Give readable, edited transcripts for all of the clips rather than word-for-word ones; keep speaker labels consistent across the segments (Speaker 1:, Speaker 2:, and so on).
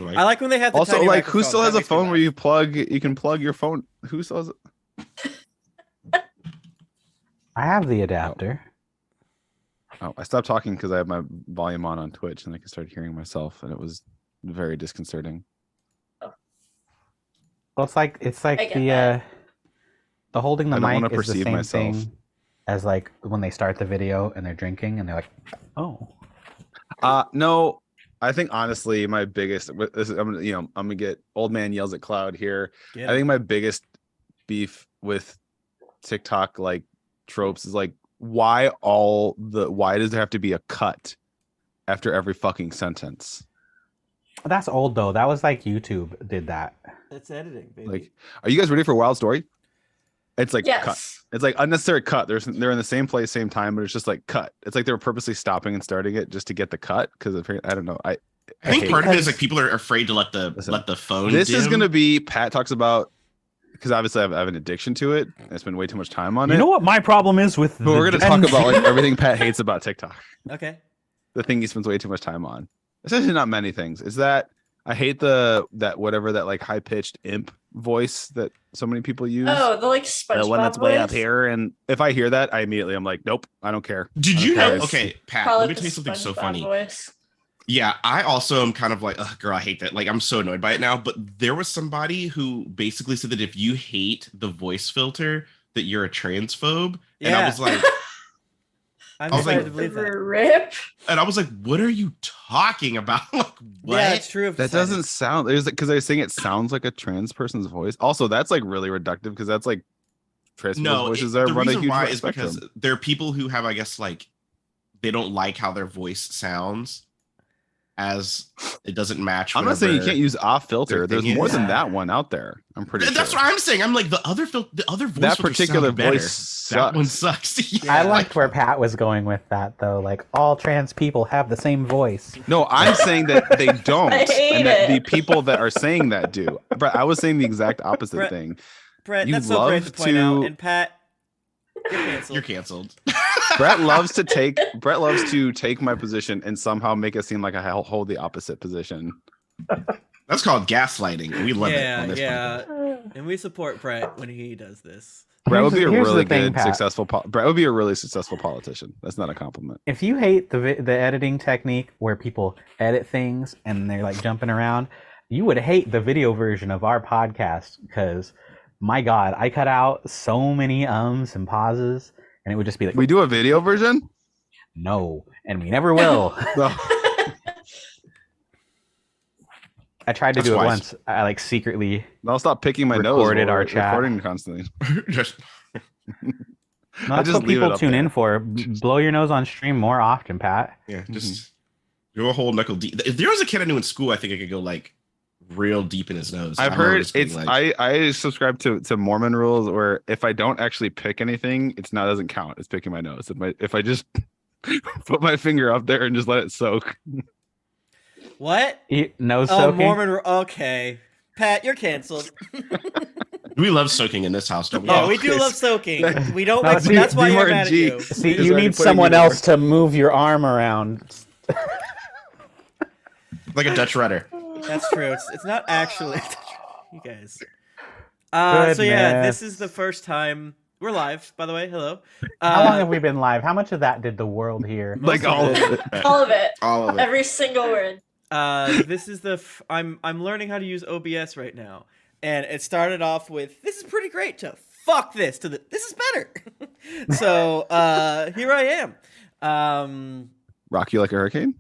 Speaker 1: I like when they have the
Speaker 2: also
Speaker 1: tiny
Speaker 2: like who
Speaker 1: microphone.
Speaker 2: still
Speaker 1: That
Speaker 2: has a
Speaker 1: makes me
Speaker 2: phone where
Speaker 1: laugh.
Speaker 2: you can plug your phone? Who still has it?
Speaker 3: I have the adapter.
Speaker 2: Oh, I stopped talking because I have my volume on Twitch and I started hearing myself and it was very disconcerting.
Speaker 3: Well, it's like the holding the
Speaker 2: I don't want
Speaker 3: mic
Speaker 2: to
Speaker 3: is the
Speaker 2: perceive
Speaker 3: same
Speaker 2: myself.
Speaker 3: thing as like when they start the video and they're drinking and they're like, oh.
Speaker 2: No, I think honestly my biggest I'm gonna get old man yells at cloud here.
Speaker 1: Get
Speaker 2: I
Speaker 1: it.
Speaker 2: think my biggest beef with TikTok like tropes is like why does there have to be a cut after every fucking sentence?
Speaker 3: That's old though. That was like YouTube did that.
Speaker 1: That's editing, baby.
Speaker 2: Like, are you guys ready for a wild story? It's like
Speaker 4: Yes.
Speaker 2: cut. It's like unnecessary cut. They're in the same place, same time, but it's just like cut. It's like they were purposely stopping and starting it just to get the cut because I don't know. I
Speaker 5: think
Speaker 2: hate
Speaker 5: part
Speaker 2: it.
Speaker 5: of it is like people are afraid to let the phone.
Speaker 2: This is
Speaker 5: dim.
Speaker 2: gonna be Pat talks about because obviously I have an addiction to it. I spend way too much time on it.
Speaker 3: You know what my problem is with
Speaker 2: But we're gonna talk about like everything Pat hates about TikTok.
Speaker 1: Okay.
Speaker 2: The thing he spends way too much time on. Essentially, not many things. Is that I hate that like high pitched imp voice that so many people use.
Speaker 4: Oh, the like
Speaker 2: The
Speaker 4: SpongeBob
Speaker 2: one that's way up
Speaker 4: voice?
Speaker 2: here, and if I hear that, I'm like, nope, I don't care.
Speaker 5: Did
Speaker 2: I
Speaker 5: you
Speaker 2: don't
Speaker 5: know?
Speaker 2: care.
Speaker 5: Okay, Pat.
Speaker 4: Call
Speaker 5: Let
Speaker 4: it
Speaker 5: me
Speaker 4: the
Speaker 5: tell you something so
Speaker 4: SpongeBob
Speaker 5: funny.
Speaker 4: voice.
Speaker 5: Yeah, I also am kind of like, ugh, girl, I hate that. Like, I'm so annoyed by it now. But there was somebody who basically said that if you hate the voice filter, that you're a transphobe. And I
Speaker 1: Yeah.
Speaker 5: was like,
Speaker 1: I'm
Speaker 5: I was
Speaker 1: excited
Speaker 5: like-
Speaker 1: to believe that.
Speaker 4: Rip.
Speaker 5: what are you talking about? Like, what?
Speaker 1: Yeah, it's true.
Speaker 2: That doesn't sound. There's because I was saying it sounds like a trans person's voice. Also, that's like really reductive because that's like trans people's
Speaker 5: No,
Speaker 2: voices
Speaker 5: the
Speaker 2: that run a
Speaker 5: reason
Speaker 2: huge
Speaker 5: why is
Speaker 2: spectrum.
Speaker 5: because there are people who have, I guess, like they don't like how their voice sounds, as it doesn't match.
Speaker 2: I'm not saying you
Speaker 5: whatever
Speaker 2: can't use off filter.
Speaker 5: their
Speaker 2: There's
Speaker 5: thing
Speaker 2: more
Speaker 5: is.
Speaker 2: than that one out there. I'm pretty sure.
Speaker 5: That's what I'm saying. I'm like the other voice
Speaker 2: That
Speaker 5: filters
Speaker 2: particular
Speaker 5: sound better.
Speaker 2: voice
Speaker 5: That one
Speaker 2: sucks.
Speaker 5: sucks.
Speaker 1: Yeah.
Speaker 3: I liked where Pat was going with that though. Like all trans people have the same voice.
Speaker 2: No, I'm saying that they don't,
Speaker 4: I hate
Speaker 2: and that the
Speaker 4: it.
Speaker 2: people that are saying that do. Brett, I was saying the exact opposite
Speaker 1: Brett,
Speaker 2: thing.
Speaker 1: Brett,
Speaker 2: You
Speaker 1: that's so great to
Speaker 2: love
Speaker 1: point out.
Speaker 2: to-
Speaker 1: And Pat, you're canceled.
Speaker 5: You're canceled.
Speaker 2: Brett loves to take my position and somehow make it seem like I hold the opposite position.
Speaker 5: That's called gaslighting. We love it
Speaker 1: Yeah,
Speaker 5: on this
Speaker 1: yeah.
Speaker 5: podcast.
Speaker 1: And we support Brett when he does this.
Speaker 2: Brett would be a
Speaker 3: Here's the
Speaker 2: really
Speaker 3: thing,
Speaker 2: good,
Speaker 3: Pat.
Speaker 2: successful. Brett would be a really successful politician. That's not a compliment.
Speaker 3: If you hate the editing technique where people edit things and they're like jumping around, you would hate the video version of our podcast because, my God, I cut out so many ums and pauses, and it would just be like,
Speaker 2: We do a video version.
Speaker 3: no, and we never will.
Speaker 2: No.
Speaker 3: I tried to
Speaker 5: That's
Speaker 3: do it
Speaker 5: wise.
Speaker 3: once. I like secretly.
Speaker 2: I'll stop picking my nose.
Speaker 3: Recorded
Speaker 2: while
Speaker 3: our
Speaker 2: we're
Speaker 3: chat.
Speaker 2: recording constantly.
Speaker 5: Just
Speaker 3: No, that's
Speaker 2: just
Speaker 3: what
Speaker 2: leave it
Speaker 3: people
Speaker 2: up
Speaker 3: tune
Speaker 2: there.
Speaker 3: in for. Blow your nose on stream more often, Pat.
Speaker 5: yeah, just go a whole knuckle deep. If there was a kid I knew in school, I think I could go like real deep in his nose.
Speaker 2: I've
Speaker 5: I remember
Speaker 2: heard
Speaker 5: just being
Speaker 2: it's.
Speaker 5: like,
Speaker 2: I subscribe to Mormon rules where if I don't actually pick anything, it's not doesn't count. It's picking my nose. If I just put my finger up there and just let it soak.
Speaker 1: What?
Speaker 3: Nose
Speaker 1: Oh,
Speaker 3: soaking.
Speaker 1: Mormon. Okay. Pat, you're canceled.
Speaker 5: we love soaking in this house, don't we?
Speaker 1: Yeah,
Speaker 2: Oh,
Speaker 1: we do
Speaker 2: Chris.
Speaker 1: love soaking. We don't.
Speaker 3: No,
Speaker 1: Like,
Speaker 3: see,
Speaker 1: that's why
Speaker 2: be
Speaker 1: you're
Speaker 2: more
Speaker 1: mad at
Speaker 2: G.
Speaker 1: you.
Speaker 3: See,
Speaker 2: He's
Speaker 3: you
Speaker 2: already
Speaker 3: need
Speaker 2: putting
Speaker 3: someone
Speaker 2: you
Speaker 3: else
Speaker 2: over.
Speaker 3: to move your arm around.
Speaker 5: Like a Dutch rudder.
Speaker 1: That's true. It's not actually. You guys. So yeah,
Speaker 3: Goodness.
Speaker 1: this is the first time we're live. By the way, hello.
Speaker 3: How long have we been live? How much of that did the world hear?
Speaker 2: Like all of it.
Speaker 4: All of it.
Speaker 5: All of it.
Speaker 4: Every single word.
Speaker 1: This is I'm learning how to use OBS right now, and it started off with this is pretty great to fuck this to this is better. So here I am.
Speaker 2: Rock you like a hurricane.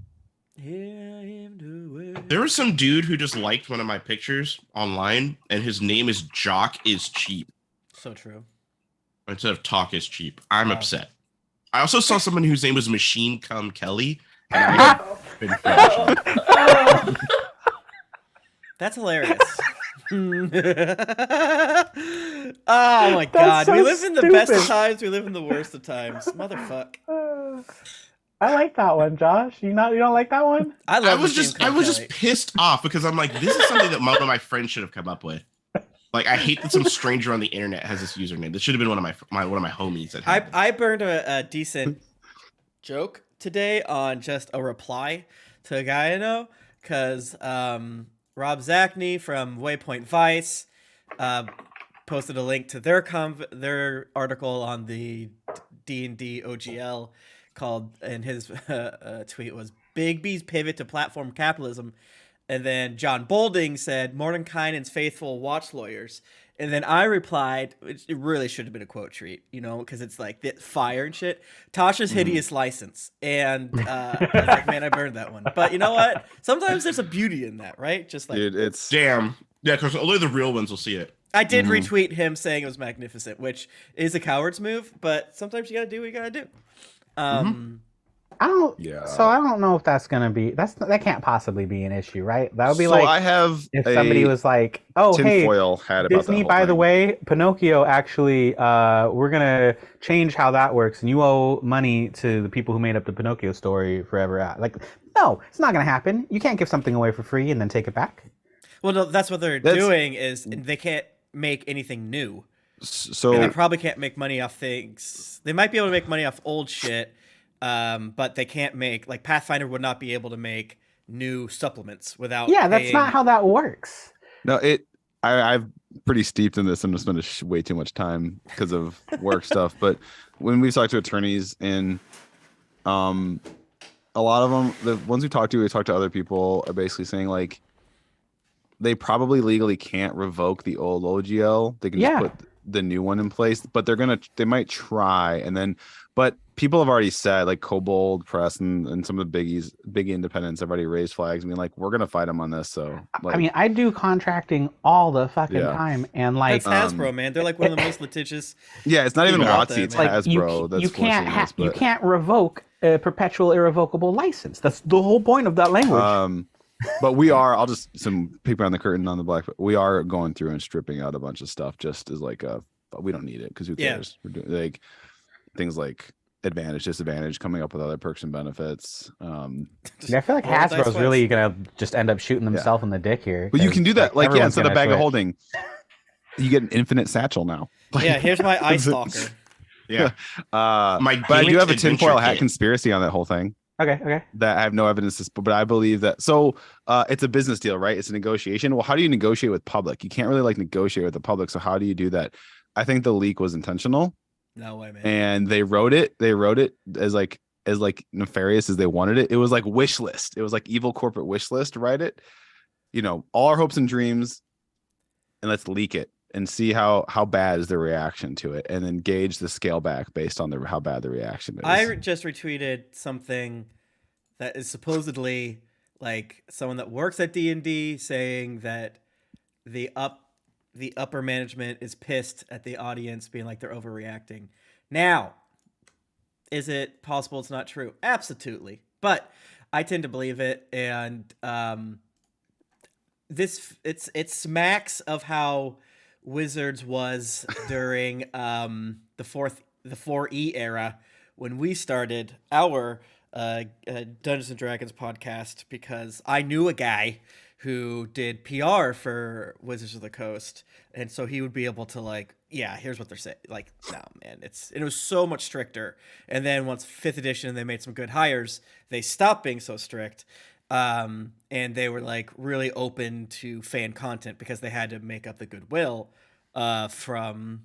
Speaker 1: Here I am doing.
Speaker 5: There was some dude who just liked one of my pictures online, and his name is Jock is Cheap
Speaker 1: So true.
Speaker 5: instead of Talk is Cheap. I'm
Speaker 1: Wow.
Speaker 5: upset. I also saw someone whose name was Machine Cum Kelly. And I been
Speaker 4: Oh. Oh.
Speaker 1: That's hilarious. Oh my god.
Speaker 3: so
Speaker 1: We live in the best of
Speaker 3: stupid.
Speaker 1: times, we live in the worst of times. Motherfuck.
Speaker 3: I like that one, Josh. You don't like that one?
Speaker 1: I
Speaker 5: I
Speaker 1: love
Speaker 5: was
Speaker 1: Machine
Speaker 5: I
Speaker 1: Gun
Speaker 5: was
Speaker 1: Kelly.
Speaker 5: just pissed off because I'm like, this is something that one of my friends should have come up with. Like, I hate that some stranger on the internet has this username. This should have been one of my homies that had it.
Speaker 1: I burned a decent joke today on just a reply to a guy I know, because Rob Zachney from Waypoint Vice posted a link to their article on the D&D OGL called, and his tweet was Big B's pivot to platform capitalism. And then John Bolding said Mordenkainen's faithful watch lawyers. And then I replied, which it really should have been a quote treat, because it's like fire and shit. Tasha's hideous license. And I was like, man, I burned that one. But you know what? Sometimes there's a beauty in that, right? Just like,
Speaker 2: Dude, it's
Speaker 5: Damn. Yeah, because only the real ones will see it.
Speaker 1: I did retweet him saying it was magnificent, which is a coward's move, but sometimes you gotta do what you gotta do.
Speaker 3: I don't.
Speaker 2: Yeah.
Speaker 3: So I don't know if that's gonna be. That can't possibly be an issue, right? That would be
Speaker 2: so
Speaker 3: like
Speaker 2: I have
Speaker 3: if somebody was like, "Oh, hey,
Speaker 2: tinfoil hat about
Speaker 3: Disney,
Speaker 2: that whole
Speaker 3: by the
Speaker 2: thing.
Speaker 3: way, Pinocchio actually, we're gonna change how that works, and you owe money to the people who made up the Pinocchio story forever." Like, no, it's not gonna happen. You can't give something away for free and then take it back.
Speaker 1: Well, no, that's what they're doing is they can't make anything new.
Speaker 2: So
Speaker 1: And they probably can't make money off things. They might be able to make money off old shit, but they can't make, like, Pathfinder would not be able to make new supplements without.
Speaker 3: Yeah, that's not how that works.
Speaker 2: no, I'm pretty steeped in this. I'm just spending way too much time because of work stuff. But when we talk to attorneys, and a lot of them, the ones we talk to other people, are basically saying like they probably legally can't revoke the old OGL. They can just put the new one in place, but they might try, and then, but people have already said, like Kobold Press and some of the big independents have already raised flags. I mean, like, we're gonna fight them on this. So, like,
Speaker 3: I mean, I do contracting all the fucking time, and like,
Speaker 1: that's Hasbro, man. They're like one of the most litigious.
Speaker 2: yeah, it's not even
Speaker 1: out
Speaker 2: WotC,
Speaker 1: there,
Speaker 2: it's
Speaker 1: man.
Speaker 2: Hasbro. That's
Speaker 3: you can't
Speaker 2: forcing this,
Speaker 3: you
Speaker 2: but,
Speaker 3: can't revoke a perpetual irrevocable license. That's the whole point of that language.
Speaker 2: but we are. I'll just some peek behind the curtain on the black. But we are going through and stripping out a bunch of stuff just as like but we don't need it because who cares? We're doing like things like advantage, disadvantage, coming up with other perks and benefits.
Speaker 3: I feel like
Speaker 1: roll the dice
Speaker 3: Hasbro's
Speaker 1: twice.
Speaker 3: really gonna just end up shooting themselves in the dick here.
Speaker 2: But you can do that, like, yeah,
Speaker 3: everyone's
Speaker 2: instead of
Speaker 3: gonna
Speaker 2: bag of
Speaker 3: switch.
Speaker 2: holding, you get an infinite satchel now.
Speaker 1: Yeah, here's my eye stalker.
Speaker 5: Yeah.
Speaker 2: But I do
Speaker 5: Gaelic
Speaker 2: have a tinfoil
Speaker 5: adventure
Speaker 2: hat
Speaker 5: kit.
Speaker 2: conspiracy on that whole thing.
Speaker 3: Okay.
Speaker 2: That I have no evidence to, but I believe that. So it's a business deal, right? It's a negotiation. Well, how do you negotiate with public? You can't really like negotiate with the public. So how do you do that? I think the leak was intentional,
Speaker 1: No way, man.
Speaker 2: and they wrote it as like nefarious as they wanted it. It was like wish list. It was like evil corporate wish list. Write it, all our hopes and dreams, and let's leak it and see how bad is the reaction to it, and then gauge the scale back based on how bad the reaction is.
Speaker 1: I just retweeted something that is supposedly like someone that works at D&D saying that the upper management is pissed at the audience being like they're overreacting. Now, is it possible it's not true? Absolutely. But I tend to believe it, and it smacks of how Wizards was during the 4E era when we started our Dungeons and Dragons podcast, because I knew a guy who did PR for Wizards of the Coast, and so he would be able to like, yeah, here's what they're saying. Like, no, man, it was so much stricter. And then once 5th edition, they made some good hires. They stopped being so strict. And they were like really open to fan content because they had to make up the goodwill from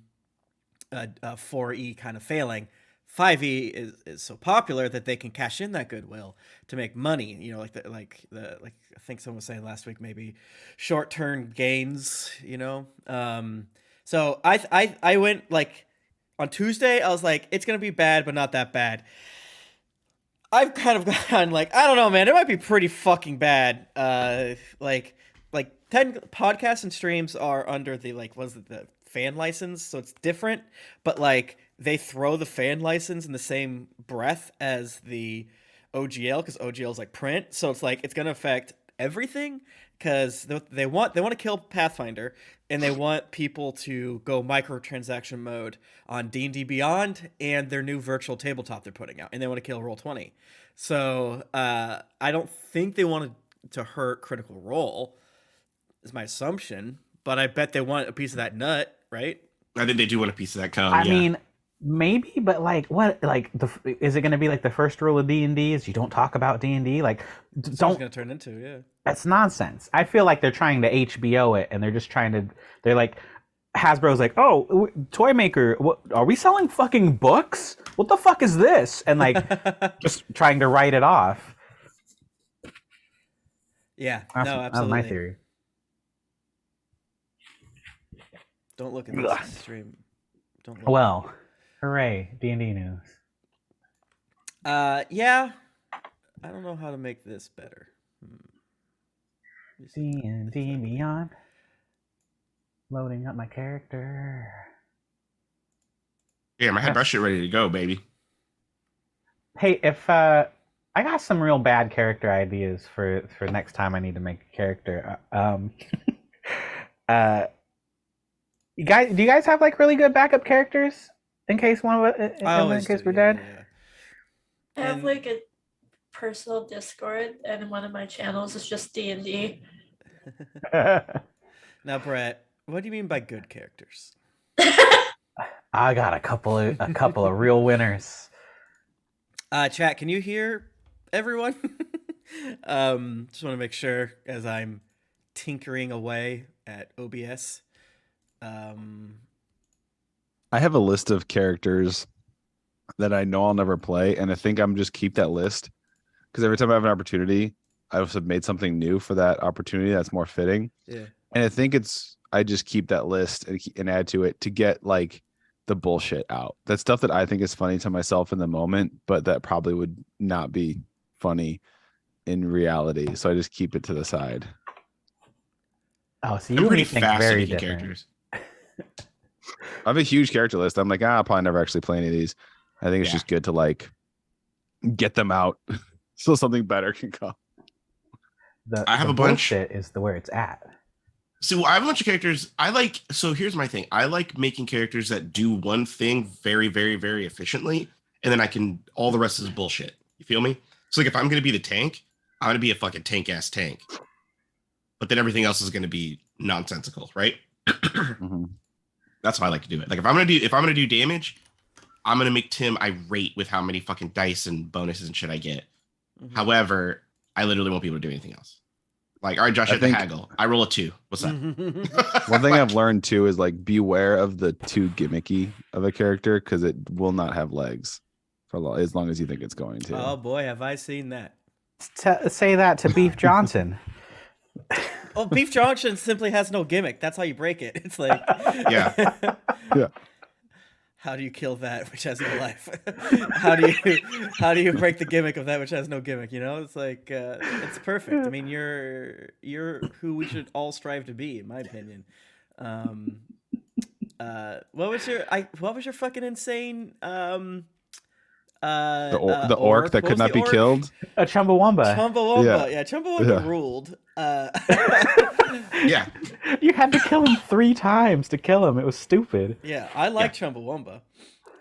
Speaker 1: 4E kind of failing. 5E is so popular that they can cash in that goodwill to make money. Like I think someone was saying last week, maybe short-term gains. So I went like on Tuesday. I was like, it's gonna be bad, but not that bad. I've kind of gone like, I don't know, man. It might be pretty fucking bad. Like 10 podcasts and streams are under the the fan license, so it's different. But like they throw the fan license in the same breath as the OGL because OGL is like print, so it's like it's gonna affect everything because they want to kill Pathfinder, and they want people to go microtransaction mode on D&D Beyond and their new virtual tabletop they're putting out, and they want to kill Roll20. So I don't think they wanted to hurt Critical Role, is my assumption, but I bet they want a piece of that nut, right?
Speaker 5: I think they do want a piece of that cone.
Speaker 3: I mean, maybe, but like what? Like is it going to be like the first rule of D&D is you don't talk about D&D? Like
Speaker 1: That's what it's
Speaker 3: don't.
Speaker 1: gonna turn into. Yeah.
Speaker 3: That's nonsense. I feel like they're trying to HBO it, and they're just trying to. They're like, Hasbro's like, oh, toy maker, what, are we selling fucking books? What the fuck is this? And like, just trying to write it off.
Speaker 1: Yeah.
Speaker 3: That's,
Speaker 1: No,
Speaker 3: that's
Speaker 1: absolutely.
Speaker 3: my theory.
Speaker 1: Don't look at this stream. Don't look.
Speaker 3: Well, hooray, D&D news.
Speaker 1: Yeah. I don't know how to make this better.
Speaker 3: D&D Beyond. Loading up my character.
Speaker 5: Damn, I had my shit ready to go, baby.
Speaker 3: Hey, if I got some real bad character ideas for next time I need to make a character. You guys, do you guys have like really good backup characters in case one of in case we're dead?
Speaker 4: I have like a personal Discord, and one of my channels is just D&D.
Speaker 1: Now, Brett, what do you mean by good characters?
Speaker 3: I got a couple of real winners.
Speaker 1: Chat, can you hear everyone? Just want to make sure as I'm tinkering away at OBS.
Speaker 2: I have a list of characters that I know I'll never play, and I think I'm just keep that list because every time I have an opportunity, I also made something new for that opportunity that's more fitting.
Speaker 1: Yeah,
Speaker 2: and I think I just keep that list and add to it to get like the bullshit out. That stuff that I think is funny to myself in the moment, but that probably would not be funny in reality. So I just keep it to the side.
Speaker 3: Oh, so you really think very different. Characters.
Speaker 2: I have a huge character list. I'm like, I'll probably never actually play any of these. I think it's just good to like get them out so something better can come.
Speaker 5: I have a bunch.
Speaker 3: Is where it's at.
Speaker 5: So I have a bunch of characters. So here's my thing. I like making characters that do one thing very, very, very efficiently, and then all the rest is bullshit. You feel me? So like if I'm gonna be the tank, I'm gonna be a fucking tank ass tank. But then everything else is gonna be nonsensical, right?
Speaker 2: Mm-hmm.
Speaker 5: That's how I like to do it. Like if I'm gonna do damage, I'm gonna make Tim irate with how many fucking dice and bonuses and shit I get. Mm-hmm. However, I literally won't be able to do anything else. Like, all right, Josh, I haggle. I roll a 2. What's that?
Speaker 2: One thing I've learned too is like beware of the too gimmicky of a character because it will not have legs for as long as you think it's going to.
Speaker 1: Oh boy, have I seen that.
Speaker 3: Say that to Beef Johnson.
Speaker 1: Oh, Beef Johnson simply has no gimmick. That's how you break it. It's like,
Speaker 5: yeah.
Speaker 1: How do you kill that which has no life? How do you break the gimmick of that which has no gimmick? You know, it's like it's perfect. I mean, you're who we should all strive to be, in my opinion. What was your fucking insane
Speaker 2: the orc that could not be killed?
Speaker 3: A Chumbawamba.
Speaker 1: Yeah, Chumbawamba ruled.
Speaker 5: Yeah.
Speaker 3: You had to kill him 3 times to kill him. It was stupid.
Speaker 1: Yeah, I like Chumbawamba.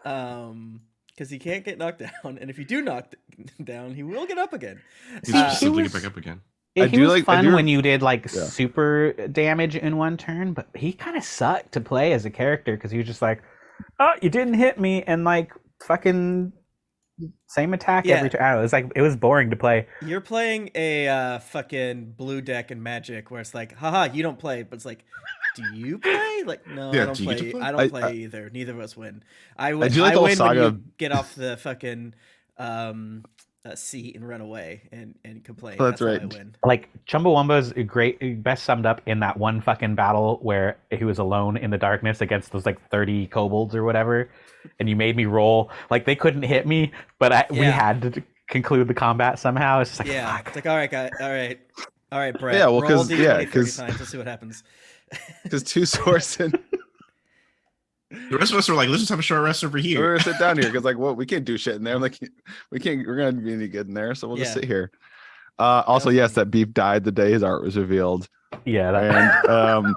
Speaker 1: Because he can't get knocked down, and if you do knock down, he will get up again.
Speaker 5: He's just simply get back up again.
Speaker 3: It was fun when you did like super damage in one turn, but he kind of sucked to play as a character because he was just like, oh, you didn't hit me, and like fucking same attack every turn. I don't know, it was boring to play.
Speaker 1: You're playing a fucking blue deck in Magic where it's like, haha, you don't play, but it's like, do you play? Like, no, I don't play. I don't play either. Neither of us win. I win when you get off the fucking seat and run away and complain.
Speaker 2: That's right.
Speaker 1: I win.
Speaker 3: Like Chumbawamba's best summed up in that one fucking battle where he was alone in the darkness against those like 30 kobolds or whatever, and you made me roll. Like they couldn't hit me, but we had to conclude the combat somehow. It's just like fuck.
Speaker 1: It's like all right, guys, all right, Brett.
Speaker 2: Yeah, well,
Speaker 1: roll D20 30 times. Let's see what happens.
Speaker 2: Because 2 swords and
Speaker 5: the rest of us were like, let's just have a short rest over here.
Speaker 2: We're gonna sit down here because like, well, we can't do shit in there. I'm like, we're gonna be any good in there, so we'll just sit here. Also, yes, that Beef died the day his art was revealed.
Speaker 3: Yeah,
Speaker 2: and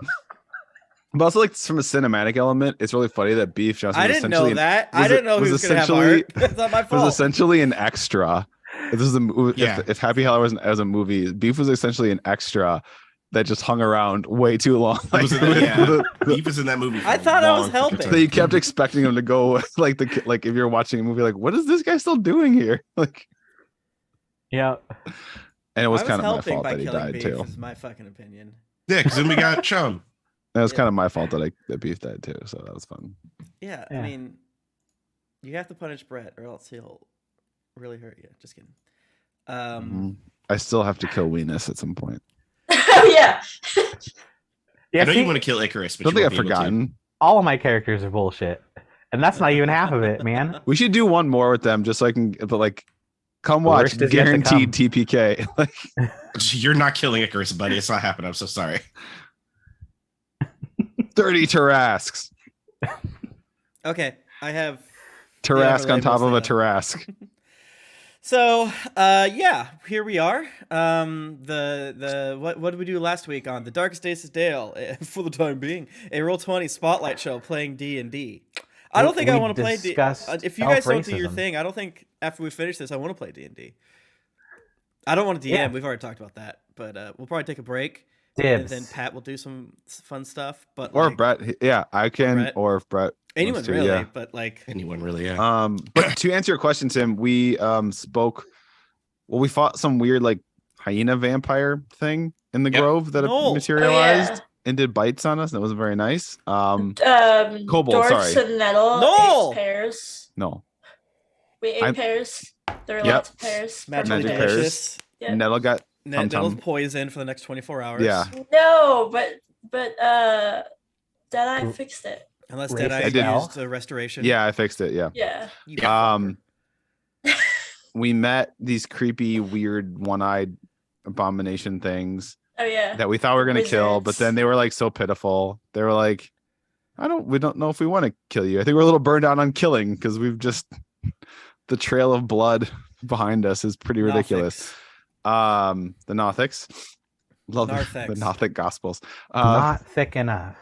Speaker 2: but also like from a cinematic element, it's really funny that Beef Johnson.
Speaker 1: I didn't know that. I didn't know he was gonna have art. That's not my fault.
Speaker 2: Was essentially an extra. This is a movie. If Happy Halloween was a movie, Beef was essentially an extra that just hung around way too long.
Speaker 5: It was in the, Beef is in that movie. For
Speaker 1: I thought I was
Speaker 5: long fucking
Speaker 1: helping.
Speaker 2: So you kept expecting him to go like if you're watching a movie, like what is this guy still doing here? Like,
Speaker 3: Yeah.
Speaker 2: and it was
Speaker 1: I
Speaker 2: kind of my
Speaker 1: helping
Speaker 2: fault
Speaker 1: by
Speaker 2: that he
Speaker 1: killing
Speaker 2: died
Speaker 1: Beef,
Speaker 2: too.
Speaker 1: is my fucking opinion.
Speaker 5: Yeah, because then we got Chum.
Speaker 2: It was
Speaker 1: Yeah.
Speaker 2: kind of my fault that Beef died too. So that was fun.
Speaker 1: Yeah, I
Speaker 3: Yeah.
Speaker 1: mean, you have to punish Brett, or else he'll really hurt you. Just kidding.
Speaker 2: Mhm. I still have to kill Weenus at some point.
Speaker 4: Oh yeah.
Speaker 3: Yeah,
Speaker 5: I know
Speaker 3: see,
Speaker 5: you want to kill Icarus, but
Speaker 2: Don't
Speaker 5: you
Speaker 2: think
Speaker 5: won't
Speaker 2: I've
Speaker 5: be able to.
Speaker 2: forgotten.
Speaker 3: all of my characters are bullshit. And that's not even half of it, man.
Speaker 2: We should do one more with them just so I can. But like, come
Speaker 3: The
Speaker 2: watch,
Speaker 3: worst is yet to
Speaker 2: guaranteed
Speaker 3: come.
Speaker 2: TPK. Like,
Speaker 5: You're not killing Icarus, buddy. It's not happening. I'm so sorry.
Speaker 2: 30 Tarrasques.
Speaker 1: Okay, I have
Speaker 2: Tarrasque
Speaker 1: overlay
Speaker 2: on top of a
Speaker 1: mostly done.
Speaker 2: Tarrasque.
Speaker 1: So, yeah, here we are. What did we do last week on The Darkest Days of Dale? For the time being, a Roll20 spotlight show playing D&D. I don't think I
Speaker 3: We
Speaker 1: want to play D.
Speaker 3: discussed
Speaker 1: If you guys don't do
Speaker 3: self-racism.
Speaker 1: your thing, I don't think after we finish this, I want to play D&D. I don't want to DM.
Speaker 3: Yeah.
Speaker 1: We've already talked about that, but we'll probably take a break,
Speaker 3: Dibs.
Speaker 1: and then Pat will do some fun stuff. But
Speaker 2: Or
Speaker 1: like,
Speaker 2: Brett. Yeah, I can.
Speaker 1: Brett.
Speaker 2: Or if Brett.
Speaker 1: anyone
Speaker 2: wants to,
Speaker 1: really,
Speaker 2: yeah.
Speaker 1: but like,
Speaker 5: Anyone really? Yeah.
Speaker 2: But to answer your question, Tim, we spoke. Well, we fought some weird like hyena vampire thing in the
Speaker 5: Yep.
Speaker 2: grove that
Speaker 1: No.
Speaker 2: materialized
Speaker 4: Oh, yeah.
Speaker 2: and did bites on us. That wasn't very nice.
Speaker 4: Kobold,
Speaker 2: sorry.
Speaker 4: and nettle
Speaker 1: No!
Speaker 4: ate pears.
Speaker 2: No,
Speaker 4: We ate
Speaker 2: I'm-
Speaker 4: pears. There were
Speaker 2: Yep.
Speaker 4: lots of pears.
Speaker 1: magically
Speaker 2: Magic
Speaker 4: Perfect.
Speaker 1: delicious.
Speaker 4: Yeah.
Speaker 2: Nettle got
Speaker 1: Nettle's
Speaker 2: Tum-tum.
Speaker 1: poison for the next 24 hours.
Speaker 2: Yeah.
Speaker 4: No, but Deadeye fixed it.
Speaker 1: Unless
Speaker 3: Racist
Speaker 1: Deadeye
Speaker 3: Al.
Speaker 1: used a restoration.
Speaker 2: Yeah, I fixed it. Yeah.
Speaker 4: Yeah.
Speaker 1: You fucker.
Speaker 2: We met these creepy, weird, one-eyed abomination things
Speaker 4: Oh yeah.
Speaker 2: that we thought we were gonna kill, but
Speaker 4: Wizards.
Speaker 2: then they were like so pitiful. They were like, we don't know if we want to kill you. I think we're a little burned out on killing because we've just the trail of blood behind us is pretty ridiculous.
Speaker 1: Nothics.
Speaker 2: The Nothics. Love the
Speaker 1: Narthex.
Speaker 2: Nothic Gospels.
Speaker 3: Not thick enough.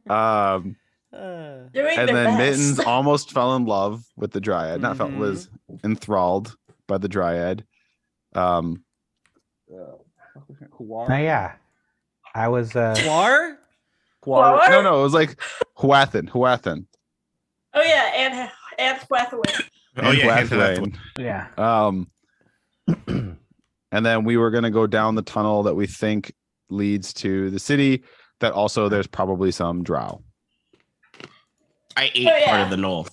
Speaker 2: Um,
Speaker 4: Doing
Speaker 2: and
Speaker 4: their
Speaker 2: then
Speaker 4: best.
Speaker 2: Mittens almost fell in love with the Dryad. Not felt, was enthralled by the Dryad.
Speaker 3: Oh yeah. I was
Speaker 1: Quar?
Speaker 4: Quar?
Speaker 2: No, it was like Huathan.
Speaker 4: Oh yeah, and Hathaway.
Speaker 5: Oh yeah. Hand to that
Speaker 2: Huathan.
Speaker 3: yeah.
Speaker 2: And then we were gonna go down the tunnel that we think leads to the city. That also there's probably some drow.
Speaker 5: I ate
Speaker 4: Oh, yeah.
Speaker 5: part of the knoll.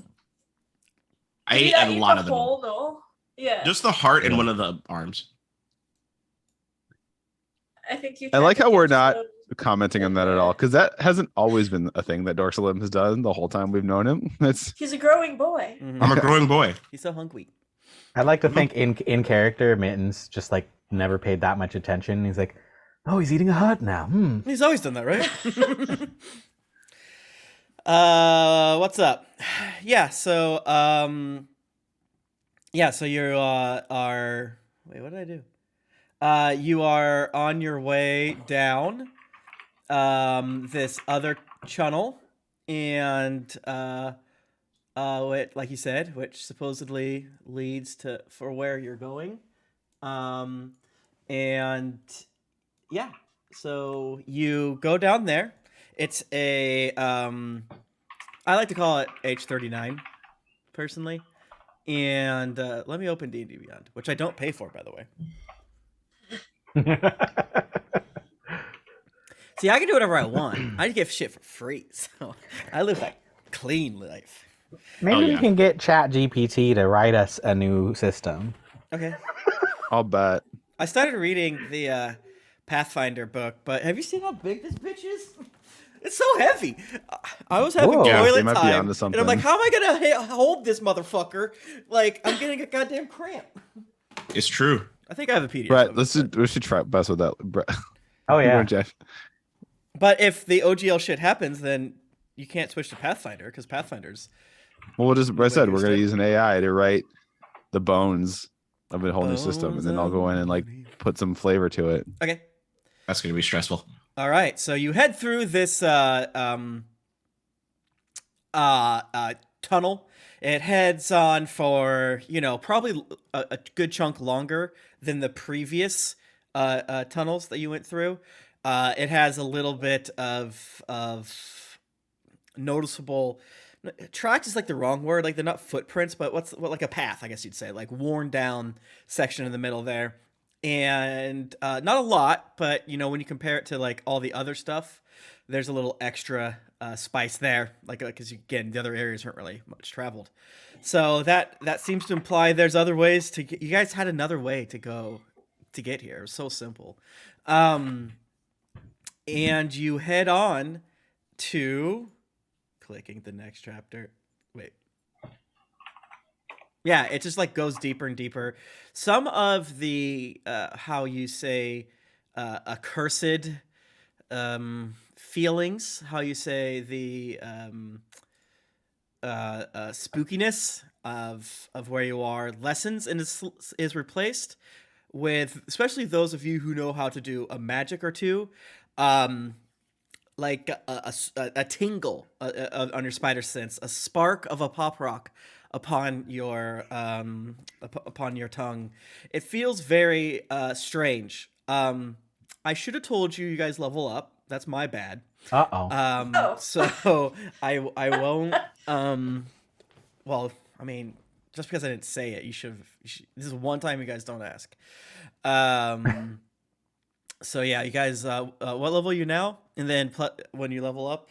Speaker 5: I
Speaker 4: Did
Speaker 5: ate
Speaker 4: you not
Speaker 5: a
Speaker 4: eat
Speaker 5: lot
Speaker 4: the
Speaker 5: of the knoll.
Speaker 4: whole knoll? Yeah.
Speaker 5: Just the heart and one of the arms.
Speaker 4: I think you.
Speaker 2: I like
Speaker 4: tried
Speaker 2: how
Speaker 4: to
Speaker 2: we're
Speaker 4: give
Speaker 2: not
Speaker 4: some-
Speaker 2: commenting on that at all because that hasn't always been a thing that Dorsalim has done the whole time we've known him. It's
Speaker 4: He's a growing boy.
Speaker 5: I'm a growing boy.
Speaker 1: He's so hungry.
Speaker 3: I'd like to think in character, Mittens just like never paid that much attention. He's like, oh, he's eating a hut now.
Speaker 1: He's always done that, right? What's up? Yeah, so so you are wait, what did I do? You are on your way down this other channel, and like you said, which supposedly leads to for where you're going. And yeah, so you go down there. It's a I like to call it H39 personally. And let me open D&D Beyond, which I don't pay for, by the way. See, I can do whatever I want. I get shit for free, so I live that clean life.
Speaker 3: Maybe
Speaker 5: Oh,
Speaker 3: we
Speaker 5: yeah.
Speaker 3: can get Chat GPT to write us a new system.
Speaker 1: Okay.
Speaker 2: I'll bet.
Speaker 1: I started reading the Pathfinder book, but have you seen how big this bitch is? It's so heavy. I was having
Speaker 3: Whoa.
Speaker 2: Yeah,
Speaker 1: toilet
Speaker 2: you might be
Speaker 1: time,
Speaker 2: onto
Speaker 1: and I'm like,
Speaker 2: something.
Speaker 1: how am I gonna hold this motherfucker? Like, I'm getting a goddamn cramp.
Speaker 5: It's true.
Speaker 1: I think I have a PDF.
Speaker 2: Brett,
Speaker 1: of it,
Speaker 2: we should try best with that. Brett.
Speaker 3: Oh yeah.
Speaker 2: Jeff.
Speaker 1: but if the OGL shit happens, then you can't switch to Pathfinder because Pathfinder's
Speaker 2: Well, we'll just. I said we're
Speaker 1: used
Speaker 2: gonna
Speaker 1: to.
Speaker 2: use an AI to write the bones of a whole new system, and then I'll go in and like put some flavor to it.
Speaker 1: Okay.
Speaker 5: That's gonna be stressful.
Speaker 1: All right, so you head through this tunnel. It heads on for probably a good chunk longer than the previous tunnels that you went through. It has a little bit of noticeable tracks is like the wrong word, like they're not footprints, but what like a path, I guess you'd say, like worn down section in the middle there. And not a lot, but you know, when you compare it to like all the other stuff, there's a little extra spice there, like because again the other areas aren't really much traveled. So that seems to imply there's other ways to get. You guys had another way to go to get here. It was so simple. And you head on to clicking the next chapter. Wait. Yeah, it just like goes deeper and deeper. Some of the how you say accursed feelings, how you say the spookiness of where you are lessens and is replaced with, especially those of you who know how to do a magic or two, like a tingle on your spider sense, a spark of a pop rock upon your tongue. It feels very strange. I should have told you guys level up. That's my bad.
Speaker 3: Uh-oh.
Speaker 1: So I won't. Well, I mean, just because I didn't say it, you should. This is one time you guys don't ask. So yeah, you guys. What level are you now? And then when you level up,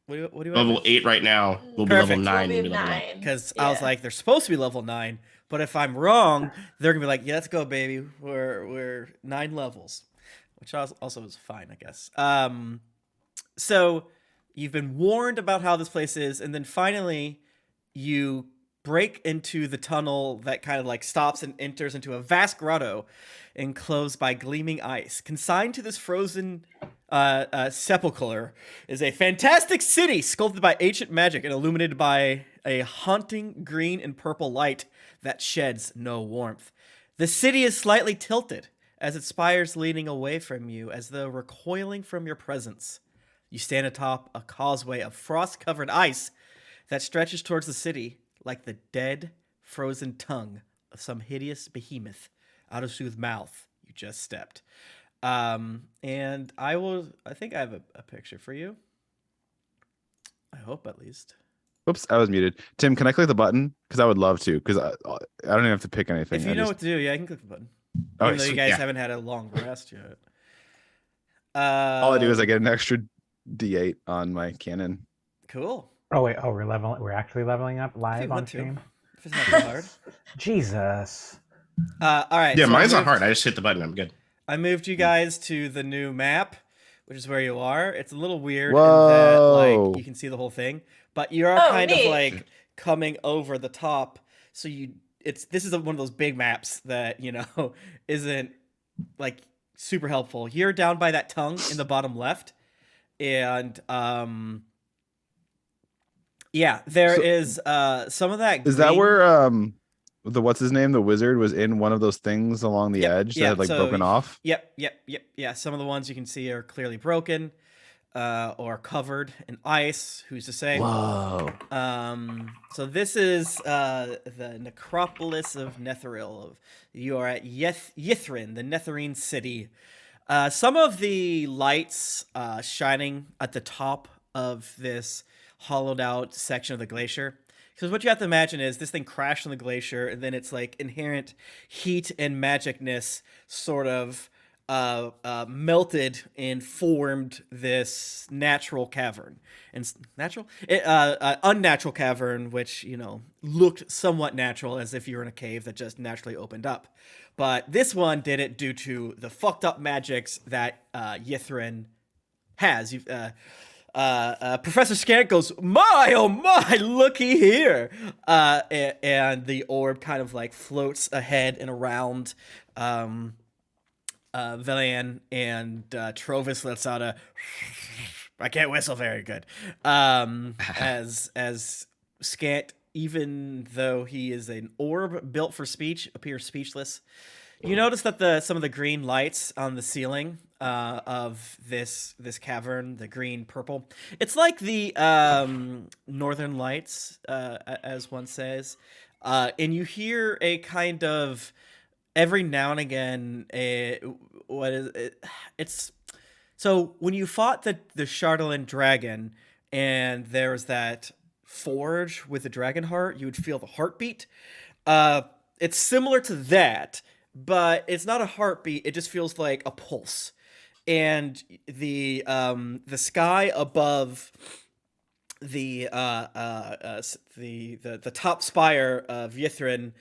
Speaker 1: what do you
Speaker 5: Level
Speaker 1: have?
Speaker 5: 8 right now. We'll be
Speaker 1: Perfect.
Speaker 5: level 9
Speaker 4: We'll
Speaker 5: when
Speaker 4: be
Speaker 5: we level up.
Speaker 4: 9.
Speaker 1: Because I was like, they're supposed to be level 9, but if I'm wrong, they're gonna be like, yeah, let's go, baby. We're 9 levels, which also is fine, I guess. So you've been warned about how this place is, and then finally you break into the tunnel that kind of like stops and enters into a vast grotto enclosed by gleaming ice. Consigned to this frozen sepulchre is a fantastic city sculpted by ancient magic and illuminated by a haunting green and purple light that sheds no warmth. The city is slightly tilted as its spires leaning away from you as though recoiling from your presence. You stand atop a causeway of frost-covered ice that stretches towards the city like the dead, frozen tongue of some hideous behemoth out of whose mouth you just stepped. And I think I have a picture for you. I hope, at least.
Speaker 2: Oops, I was muted. Tim, can I click the button? Because I would love to. Because I don't even have to pick anything.
Speaker 1: If you know what to do, yeah, I can click the button.
Speaker 2: Oh,
Speaker 1: Even though you
Speaker 2: sweet,
Speaker 1: guys
Speaker 2: yeah.
Speaker 1: haven't had a long rest yet.
Speaker 2: All I do is I get an extra D8 on my cannon.
Speaker 1: Cool.
Speaker 3: Oh wait, we're actually leveling up
Speaker 1: If you
Speaker 3: live on
Speaker 1: want to.
Speaker 3: stream.
Speaker 1: If it's not too hard.
Speaker 3: Jesus.
Speaker 1: All right.
Speaker 5: Yeah,
Speaker 1: so
Speaker 5: mine's not hard. I just hit the button. I'm good.
Speaker 1: I moved you guys to the new map, which is where you are. It's a little weird
Speaker 2: Whoa.
Speaker 1: in that like you can see the whole thing, but you are kind
Speaker 4: neat.
Speaker 1: of like coming over the top. So this is one of those big maps that, you know, isn't like super helpful. You're down by that tongue in the bottom left, and yeah, there is some of that.
Speaker 2: Is that
Speaker 1: green-
Speaker 2: where the what's his name, the wizard, was in one of those things along the
Speaker 1: Yep,
Speaker 2: edge that
Speaker 1: yeah,
Speaker 2: had like
Speaker 1: so-
Speaker 2: broken off?
Speaker 1: Yep. Yeah, some of the ones you can see are clearly broken or covered in ice. Who's to say?
Speaker 2: Whoa.
Speaker 1: So this is the necropolis of Netheril. You are at Yithrin, the Netherine city. Some of the lights shining at the top of this hollowed out section of the glacier. Because what you have to imagine is this thing crashed on the glacier, and then its like inherent heat and magicness sort of melted and formed this natural cavern. And unnatural cavern, which, you know, looked somewhat natural, as if you were in a cave that just naturally opened up. But this one did it due to the fucked up magics that Yithrin has. Professor Scant goes, my, oh my, looky here. And the orb kind of like floats ahead and around Velian, and Trovis lets out a I can't whistle very good. As Scant, even though he is an orb built for speech, appears speechless. You notice that some of the green lights on the ceiling of this cavern, the green purple, it's like the northern lights, as one says, and you hear a kind of every now and again, what is it? It's so when you fought the Chardalyn dragon, and there was that forge with the dragon heart, you would feel the heartbeat. Uh, it's similar to that, but it's not a heartbeat. It just feels like a pulse, and the sky above the top spire of Yithrin,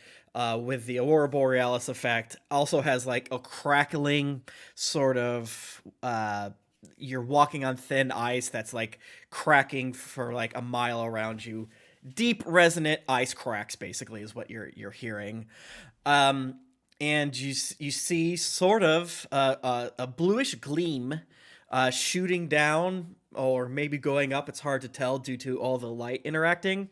Speaker 1: with the Aurora Borealis effect, also has like a crackling sort of, you're walking on thin ice that's like cracking for like a mile around you. Deep resonant ice cracks basically is what you're hearing. And you see sort of a bluish gleam shooting down, or maybe going up. It's hard to tell due to all the light interacting.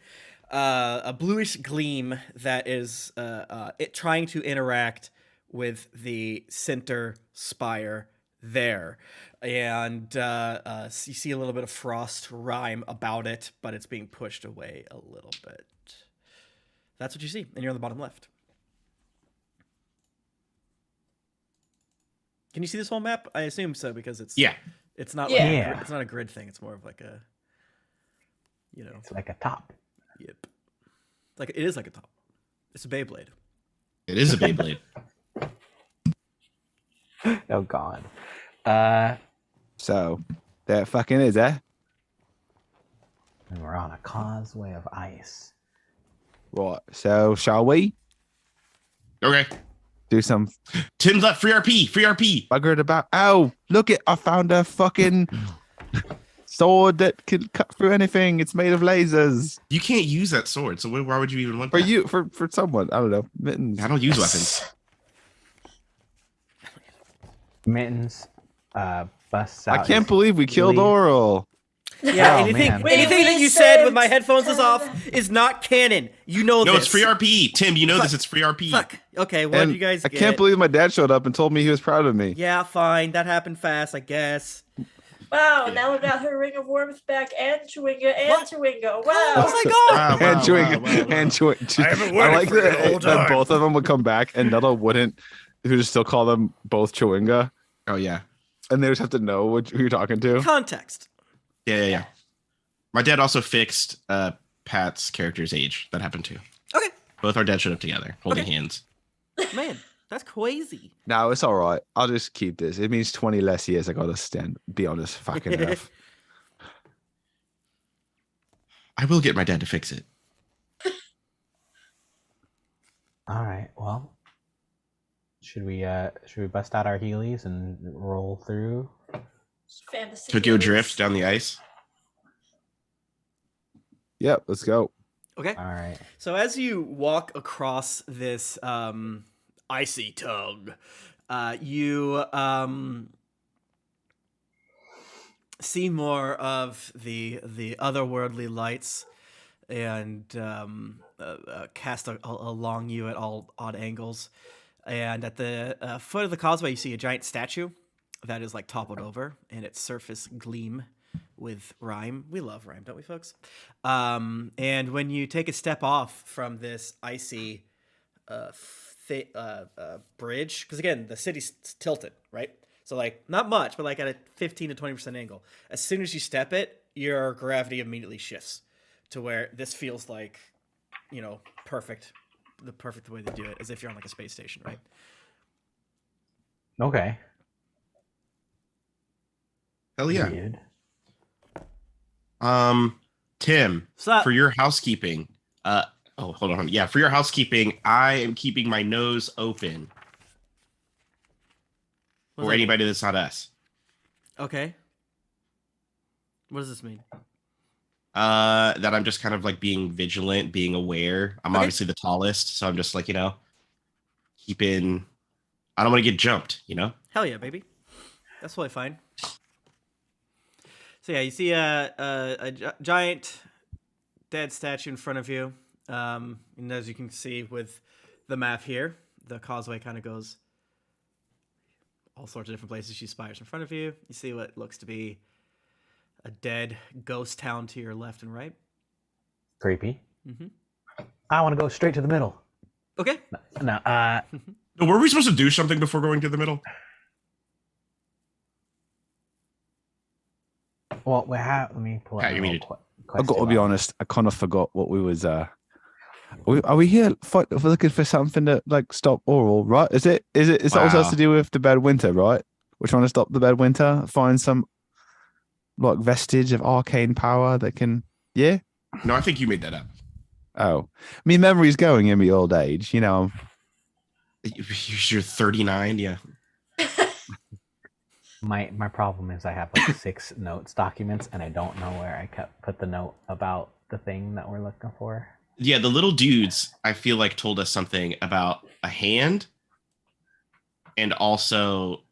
Speaker 1: A bluish gleam that is it trying to interact with the center spire there. And you see a little bit of frost rime about it, but it's being pushed away a little bit. That's what you see, and you're on the bottom left. Can you see this whole map? I assume so, because it's it's not like
Speaker 3: Yeah.
Speaker 1: it's not a grid thing. It's more of like a,
Speaker 3: It's like a top.
Speaker 1: yep. Like it is like a top. It's a Beyblade.
Speaker 5: It is a Beyblade.
Speaker 3: Oh God.
Speaker 2: So that fucking is, eh?
Speaker 3: And we're on a causeway of ice.
Speaker 2: Right. So shall we
Speaker 5: Okay.
Speaker 2: do some
Speaker 5: Tim's left. Free RP. Free RP.
Speaker 2: buggered about? Oh, look it! I found a fucking sword that can cut through anything. It's made of lasers.
Speaker 5: You can't use that sword. So why would you even want
Speaker 2: For
Speaker 5: that?
Speaker 2: you, for someone. I don't know. Mittens.
Speaker 5: I don't use weapons.
Speaker 3: Mittens busts out.
Speaker 2: I can't
Speaker 3: his
Speaker 2: believe we killed
Speaker 3: really-
Speaker 2: Oral.
Speaker 1: Yeah,
Speaker 3: Oh,
Speaker 1: anything
Speaker 3: man.
Speaker 1: anything
Speaker 4: We
Speaker 1: that you said with my
Speaker 4: saved
Speaker 1: headphones is off
Speaker 4: Canada.
Speaker 1: is not canon. You know
Speaker 5: No,
Speaker 1: this.
Speaker 5: it's free RP. Tim, you know
Speaker 1: Fuck.
Speaker 5: this. It's free RP.
Speaker 1: Fuck. Okay, what
Speaker 2: And
Speaker 1: did you guys
Speaker 2: I
Speaker 1: get?
Speaker 2: can't believe my dad showed up and told me he was proud of me.
Speaker 1: Yeah, fine. That happened fast, I guess.
Speaker 4: Wow, now we got her Ring of Warmth back and Chewinga and
Speaker 1: What?
Speaker 4: Chewinga.
Speaker 1: Oh
Speaker 4: Wow.
Speaker 1: my god!
Speaker 5: Wow, wow,
Speaker 2: And chewing,
Speaker 5: wow, wow, wow.
Speaker 2: and chewing.
Speaker 6: I haven't
Speaker 2: I
Speaker 6: worked
Speaker 2: like
Speaker 6: for it the
Speaker 2: that,
Speaker 6: whole
Speaker 2: that
Speaker 6: time.
Speaker 2: both of them would come back and Nuddle wouldn't. He would just still call them both Chewinga,
Speaker 5: Oh yeah.
Speaker 2: and they just have to know who you're talking to.
Speaker 1: Context.
Speaker 5: Yeah. My dad also fixed Pat's character's age. That happened too.
Speaker 1: Okay.
Speaker 5: Both our dads showed up together, holding
Speaker 1: Okay.
Speaker 5: hands.
Speaker 1: Man, that's crazy.
Speaker 2: No, it's all right. I'll just keep this. It means 20 less years I gotta be on this fucking earth.
Speaker 5: I will get my dad to fix it.
Speaker 3: All right. Well, should we bust out our Heelys and roll through?
Speaker 4: Fantasy.
Speaker 5: Tokyo
Speaker 4: movies.
Speaker 5: Drift down the ice.
Speaker 2: Yep, let's go.
Speaker 1: Okay.
Speaker 3: All right.
Speaker 1: So as you walk across this icy tongue, you see more of the otherworldly lights, and cast along you at all odd angles. And at the foot of the causeway, you see a giant statue that is like toppled over, and its surface gleam with Rime. We love Rime, don't we, folks? And when you take a step off from this icy bridge, because again, the city's tilted, right? So like not much, but like at a 15 to 20% angle. As soon as you step it, your gravity immediately shifts to where this feels like, perfect. The perfect way to do it, as if you're on like a space station, right?
Speaker 3: Okay.
Speaker 5: Hell yeah.
Speaker 3: Weird.
Speaker 5: Tim,
Speaker 1: So
Speaker 5: for your housekeeping. Hold on. Yeah, for your housekeeping, I am keeping my nose open for anybody that's not us.
Speaker 1: Okay. What does this mean?
Speaker 5: That I'm just kind of like being vigilant, being aware. I'm
Speaker 1: Okay.
Speaker 5: obviously the tallest, so I'm just like, keeping. I don't want to get jumped,
Speaker 1: Hell yeah, baby. That's totally fine. So yeah, you see a giant dead statue in front of you. And as you can see with the map here, the causeway kind of goes all sorts of different places. She spires in front of you. You see what looks to be a dead ghost town to your left and right.
Speaker 3: Creepy.
Speaker 1: Mm-hmm.
Speaker 3: I want to go straight to the middle.
Speaker 1: Okay.
Speaker 3: No.
Speaker 5: No, were we supposed to do something before going to the middle?
Speaker 3: Well, we have. Let me pull up
Speaker 5: Pat,
Speaker 3: my
Speaker 5: you're
Speaker 3: little
Speaker 5: muted.
Speaker 2: I got to be honest. I kind of forgot what we was. Are we here for looking for something to like stop Oral? Right? Is it? Is that also has
Speaker 5: Wow.
Speaker 2: to do with the bad winter? Right? We're trying to stop the bad winter. Find some like vestige of arcane power that can. Yeah.
Speaker 5: No, I think you made that up.
Speaker 2: Oh, me memory's going in my old age. You know.
Speaker 5: You're 39. Yeah.
Speaker 3: My problem is I have like 6 notes documents and I don't know where I put the note about the thing that we're looking for.
Speaker 5: Yeah, the little dudes, I feel like, told us something about a hand. And also,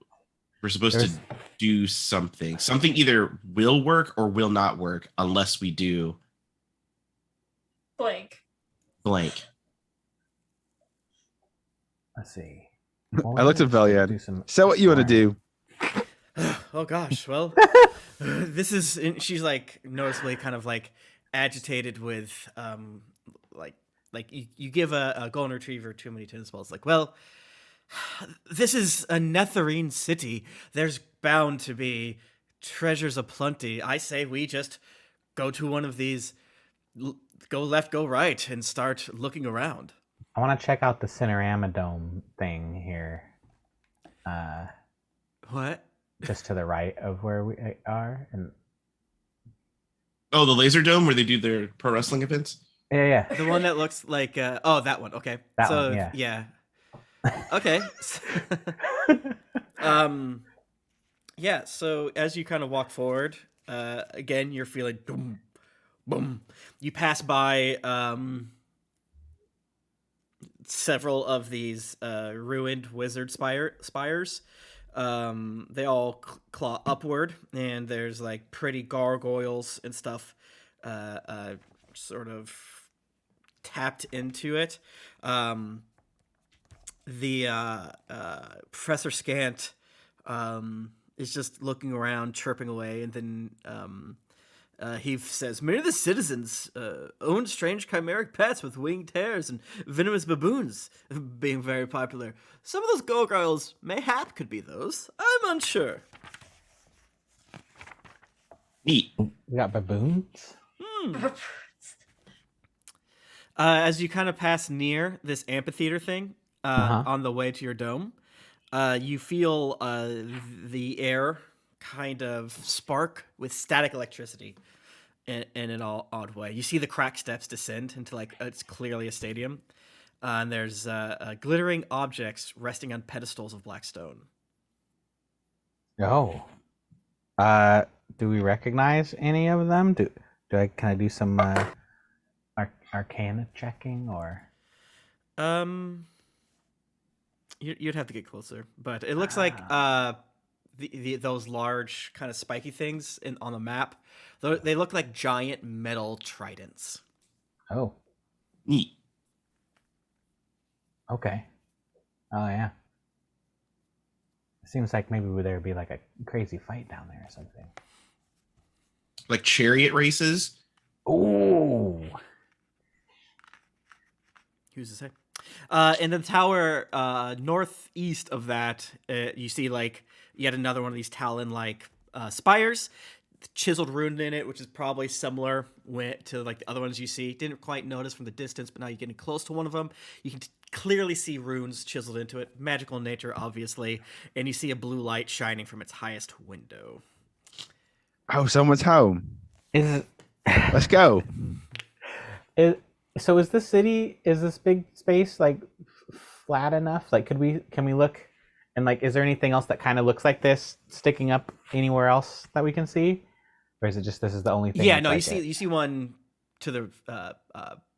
Speaker 5: we're supposed to do something. Something either will work or will not work unless we do
Speaker 4: Blank.
Speaker 5: blank.
Speaker 3: Let's see.
Speaker 2: I looked at Valian. So what you want to do?
Speaker 1: Oh gosh, well, this is. She's like noticeably kind of like agitated with like you give a golden retriever too many tennis balls. Like, well, this is a Netherine city. There's bound to be treasures aplenty. I say we just go to one of these, go left, go right, and start looking around.
Speaker 3: I want to check out the Cinerama Dome thing here.
Speaker 1: What?
Speaker 3: Just to the right of where we are, and
Speaker 5: Oh, the laser dome where they do their pro wrestling events?
Speaker 3: yeah.
Speaker 1: The one that looks like oh, that one. Okay.
Speaker 3: That
Speaker 1: so
Speaker 3: one,
Speaker 1: yeah. Okay. Yeah, so as you kind of walk forward, again you're feeling boom, boom. You pass by several of these ruined wizard spires. They all claw upward, and there's like pretty gargoyles and stuff sort of tapped into it. The Professor Scant is just looking around, chirping away, and then he says, "Many of the citizens own strange chimeric pets with winged hares and venomous baboons, being very popular. Some of those gargoyles, mayhap, could be those. I'm unsure."
Speaker 5: Neat.
Speaker 3: We got baboons.
Speaker 1: As you kind of pass near this amphitheater thing on the way to your dome, you feel the air kind of spark with static electricity in an odd way. You see the cracked steps descend into like it's clearly a stadium, and there's glittering objects resting on pedestals of black stone.
Speaker 3: Oh. Do we recognize any of them? Can I do some arcana checking or?
Speaker 1: You'd have to get closer, but it looks like those large kind of spiky things on the map. They look like giant metal tridents.
Speaker 3: Oh.
Speaker 5: Neat.
Speaker 3: Okay. Oh yeah. It seems like maybe there would be like a crazy fight down there or something.
Speaker 5: Like chariot races?
Speaker 3: Oh.
Speaker 1: Who's to say? In the tower northeast of that, you see like yet another one of these talon-like spires, chiseled rune in it, which is probably similar to like the other ones you see. Didn't quite notice from the distance, but now you're getting close to one of them. You can clearly see runes chiseled into it, magical in nature, obviously, and you see a blue light shining from its highest window.
Speaker 2: Oh, someone's home. Let's go.
Speaker 3: So is this big space like flat enough? Like, can we look and like, is there anything else that kind of looks like this sticking up anywhere else that we can see, or is it just this is the only thing?
Speaker 1: Yeah, no, you see one to the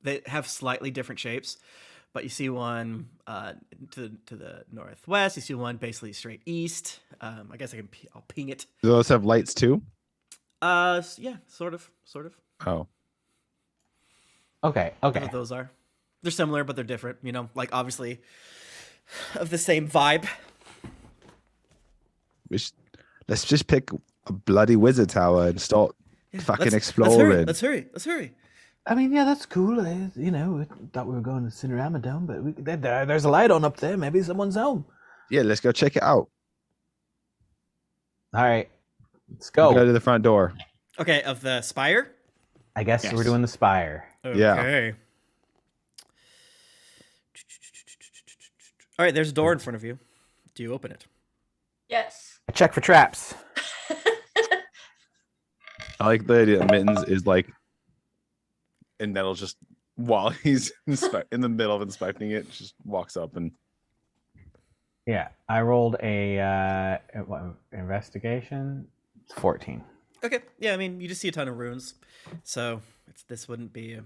Speaker 1: they have slightly different shapes, but you see one to the northwest. You see one basically straight east. I guess I'll ping it.
Speaker 2: Do those have lights too?
Speaker 1: Yeah, sort of.
Speaker 2: Oh.
Speaker 3: Okay.
Speaker 1: That's what those are. They're similar, but they're different. You know, like obviously of the same vibe.
Speaker 2: Let's just pick a bloody wizard tower and start fucking exploring.
Speaker 1: Let's hurry.
Speaker 3: I mean, yeah, that's cool. You know, we thought we were going to Cinerama Dome, but there's a light on up there. Maybe someone's home.
Speaker 2: Yeah, let's go check it out.
Speaker 3: All right, let's
Speaker 2: Go
Speaker 3: go.
Speaker 2: to the front door.
Speaker 1: Okay, of the spire.
Speaker 3: I guess
Speaker 5: Yes.
Speaker 3: we're doing the spire.
Speaker 1: Okay. All right, there's a door in front of you. Do you open it?
Speaker 4: Yes.
Speaker 3: I check for traps.
Speaker 2: I like the idea that Mittens is like, and Nettle just while he's in the middle of inspecting it, just walks up and.
Speaker 3: Yeah, I rolled a investigation. 14.
Speaker 1: Okay. Yeah, I mean, you just see a ton of runes, so this wouldn't be.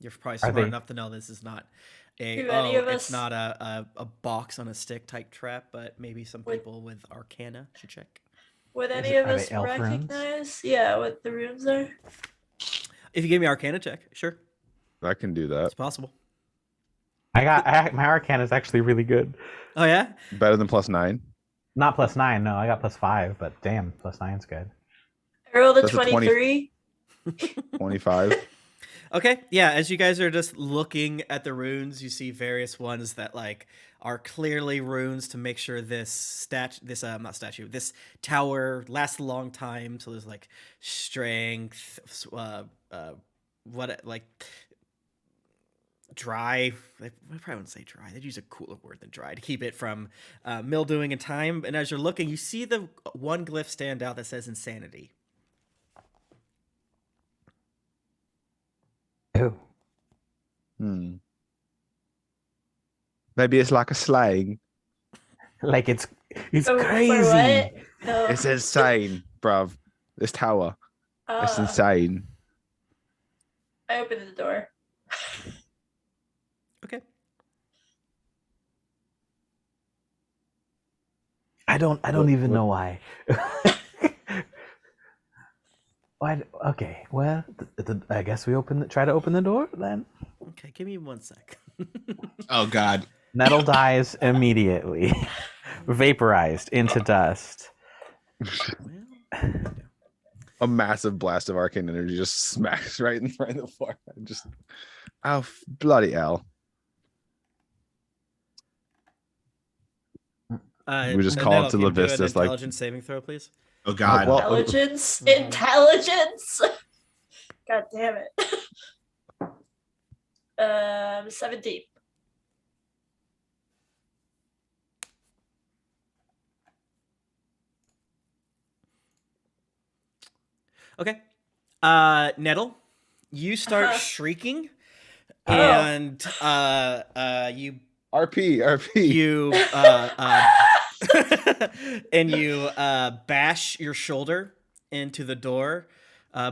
Speaker 1: You're probably
Speaker 3: Are
Speaker 1: smart
Speaker 3: they-
Speaker 1: enough to know this is not a.
Speaker 4: Do any of
Speaker 1: it's
Speaker 4: us-
Speaker 1: not a box on a stick type trap, but maybe some
Speaker 4: Would-
Speaker 1: people with Arcana should check.
Speaker 4: Would
Speaker 3: Is
Speaker 4: any
Speaker 3: it-
Speaker 4: of
Speaker 3: are they
Speaker 4: us
Speaker 3: elf runes?
Speaker 4: recognize? Yeah, what the runes are.
Speaker 1: If you give me Arcana check, sure,
Speaker 2: I can do that.
Speaker 1: it's possible.
Speaker 3: My Arcana is actually really good.
Speaker 1: Oh yeah.
Speaker 2: Better than +9.
Speaker 3: Not +9, no, I got +5, but damn, +9's good.
Speaker 4: I rolled a
Speaker 2: That's a 20.
Speaker 4: 23.
Speaker 2: 25.
Speaker 1: Okay, yeah, as you guys are just looking at the runes, you see various ones that like are clearly runes to make sure this this tower lasts a long time. So there's like strength, dry. I probably wouldn't say dry. They'd use a cooler word than dry to keep it from mildewing in time. And as you're looking, you see the one glyph stand out that says insanity.
Speaker 3: Oh.
Speaker 2: Maybe it's like a slang.
Speaker 3: Like it's
Speaker 4: Oh, for
Speaker 3: crazy.
Speaker 4: what? No.
Speaker 2: It's insane, bruv. This tower. It's insane.
Speaker 4: I opened the door.
Speaker 1: Okay.
Speaker 3: I don't even know why. Why? Okay, well, I guess we try to open the door then.
Speaker 1: Okay, give me 1 sec.
Speaker 5: Oh God.
Speaker 3: Nettle dies immediately, vaporized into dust.
Speaker 1: Well,
Speaker 2: A massive blast of arcane energy just smacks right in the floor. Just, oh bloody hell! We just call
Speaker 1: Nell,
Speaker 2: it to
Speaker 1: can you do an
Speaker 2: Levistus, like-
Speaker 1: intelligence saving throw, please.
Speaker 5: Oh God.
Speaker 2: well-
Speaker 4: Intelligence.
Speaker 1: Mhm.
Speaker 4: Intelligence. God damn it. 17.
Speaker 1: Okay. Nettle, you start
Speaker 4: Uh-huh.
Speaker 1: shrieking,
Speaker 4: Oh.
Speaker 1: and you
Speaker 2: RP.
Speaker 1: you and you bash your shoulder into the door,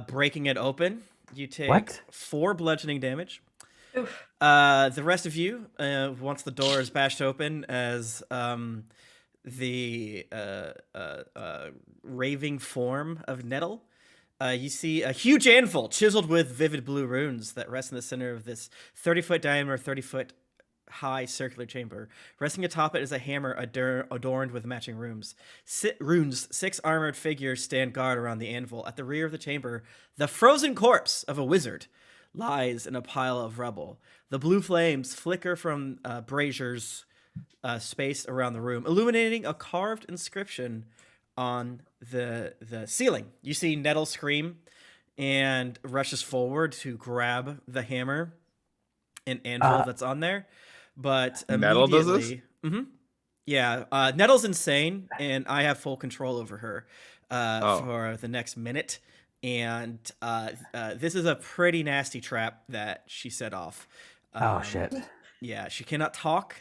Speaker 1: breaking it open. You take
Speaker 3: What?
Speaker 1: 4 bludgeoning damage.
Speaker 4: Oof.
Speaker 1: The rest of you, once the door is bashed open, as the raving form of Nettle, you see a huge anvil chiseled with vivid blue runes that rest in the center of this 30-foot diameter, 30-foot high circular chamber. Resting atop it is a hammer adorned with matching runes. 6 armored figures stand guard around the anvil. At the rear of the chamber, the frozen corpse of a wizard lies in a pile of rubble. The blue flames flicker from braziers spaced around the room, illuminating a carved inscription on the ceiling. You see Nettle scream and rushes forward to grab the hammer and anvil that's on there, but
Speaker 2: Nettle does this?
Speaker 1: immediately, yeah, Nettle's insane, and I have full control over her for the next minute. And this is a pretty nasty trap that she set off.
Speaker 3: Oh shit.
Speaker 1: Yeah, she cannot talk.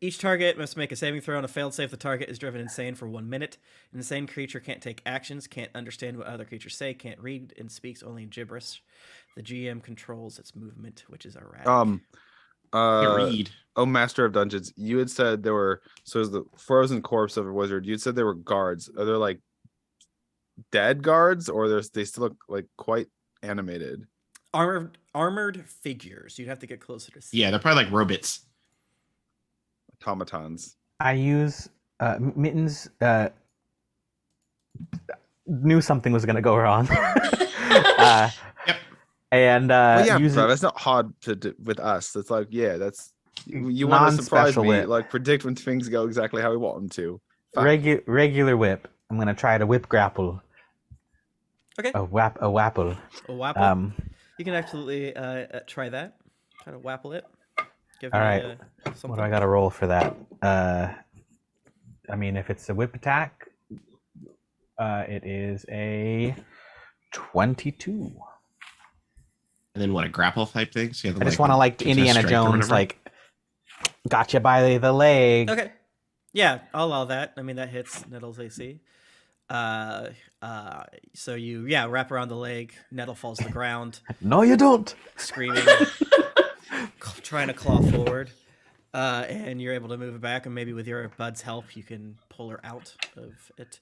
Speaker 1: Each target must make a saving throw. On a failed save, the target is driven insane for 1 minute. An insane creature can't take actions, can't understand what other creatures say, can't read, and speaks only in gibberish. The GM controls its movement, which is erratic.
Speaker 5: Read.
Speaker 2: Oh, Master of Dungeons, you had said there were, so is the frozen corpse of a wizard. You had said there were guards. Are there like dead guards, or they still look like quite animated?
Speaker 1: Armored figures. You'd have to get closer to see.
Speaker 5: Yeah, they're probably like robots.
Speaker 2: Automatons.
Speaker 3: I use Mittens knew something was gonna go wrong. and
Speaker 2: Well, yeah,
Speaker 3: use
Speaker 2: bro,
Speaker 3: it
Speaker 2: that's not hard to do with us. It's like, yeah, that's you want to surprise
Speaker 3: non-special
Speaker 2: me,
Speaker 3: whip.
Speaker 2: like predict when things go exactly how we want them to. Fuck.
Speaker 3: regular whip. I'm gonna try to whip grapple.
Speaker 1: Okay.
Speaker 3: A wapple.
Speaker 1: A wapple.
Speaker 3: Um,
Speaker 1: You can absolutely try that. Try to wapple it. Give
Speaker 3: all
Speaker 1: me
Speaker 3: right.
Speaker 1: something.
Speaker 3: What do I got to roll for that? I mean, if it's a whip attack, it is a 22.
Speaker 5: And then what, a grapple type thing? So you have
Speaker 3: I just want to like
Speaker 5: contest
Speaker 3: Indiana
Speaker 5: strength or
Speaker 3: Jones,
Speaker 5: whatever?
Speaker 3: like gotcha by the leg.
Speaker 1: Okay. Yeah, I'll allow that. I mean, that hits Nettle's AC. So you wrap around the leg. Nettle falls to the ground,
Speaker 3: No, you don't.
Speaker 1: screaming, trying to claw forward. And you're able to move it back, and maybe with your bud's help, you can pull her out of it.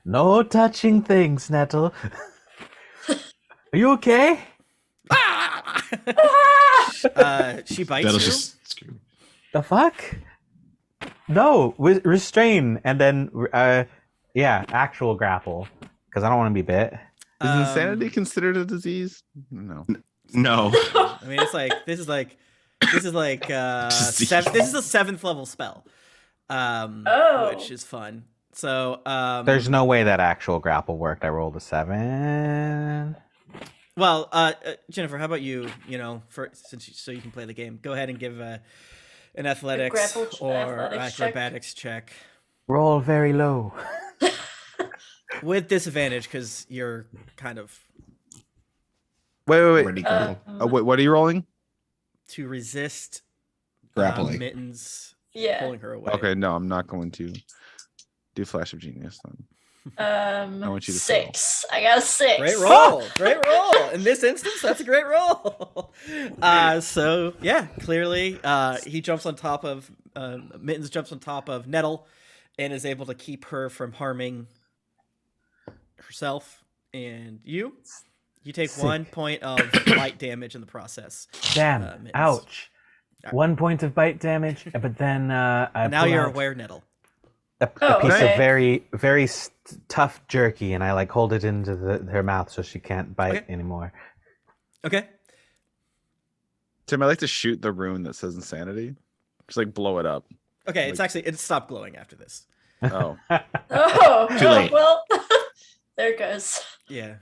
Speaker 3: No touching things, Nettle. Are you okay?
Speaker 1: She bites
Speaker 5: Nettle's
Speaker 1: you.
Speaker 5: just screaming.
Speaker 3: The fuck? No, restrain and then actual grapple because I don't want to be bit.
Speaker 2: Is
Speaker 1: Um,
Speaker 2: insanity considered a disease? No.
Speaker 5: No.
Speaker 1: I mean, it's like this is like this is the 7th level spell, which is fun. So
Speaker 3: There's no way that actual grapple worked. I rolled a 7.
Speaker 1: well, Jennifer, how about you? You know, so you can play the game. Go ahead and give an athletics or acrobatics check
Speaker 3: Roll very low.
Speaker 1: with disadvantage because you're kind of
Speaker 2: Wait.
Speaker 5: Already go.
Speaker 2: Wait, what are you rolling?
Speaker 1: to resist
Speaker 5: Grappling.
Speaker 1: Mittens
Speaker 4: Yeah.
Speaker 1: pulling her away.
Speaker 2: Okay, no, I'm not going to do Flash of Genius then. I want you to
Speaker 4: 6. I got a 6.
Speaker 1: Great roll. Great roll. In this instance, that's a great roll. So yeah, clearly he jumps on top of Mittens jumps on top of Nettle and is able to keep her from harming herself and you. You take
Speaker 3: Sick.
Speaker 1: 1 point of light damage in the process.
Speaker 3: Damn.
Speaker 1: Mittens.
Speaker 3: Ouch. 1 point of bite damage, but then I
Speaker 1: Now
Speaker 3: pull
Speaker 1: you're
Speaker 3: out
Speaker 1: aware, Nettle.
Speaker 3: a
Speaker 4: Oh,
Speaker 3: piece
Speaker 4: okay.
Speaker 3: of very, very tough jerky, and I like hold it into her mouth so she can't bite
Speaker 1: Okay.
Speaker 3: anymore.
Speaker 1: Okay.
Speaker 2: Tim, I like to shoot the rune that says insanity. Just like blow it up.
Speaker 1: Okay, it stopped glowing after this.
Speaker 2: Oh.
Speaker 4: Oh,
Speaker 5: Too late.
Speaker 4: Well, there it goes.
Speaker 1: Yeah.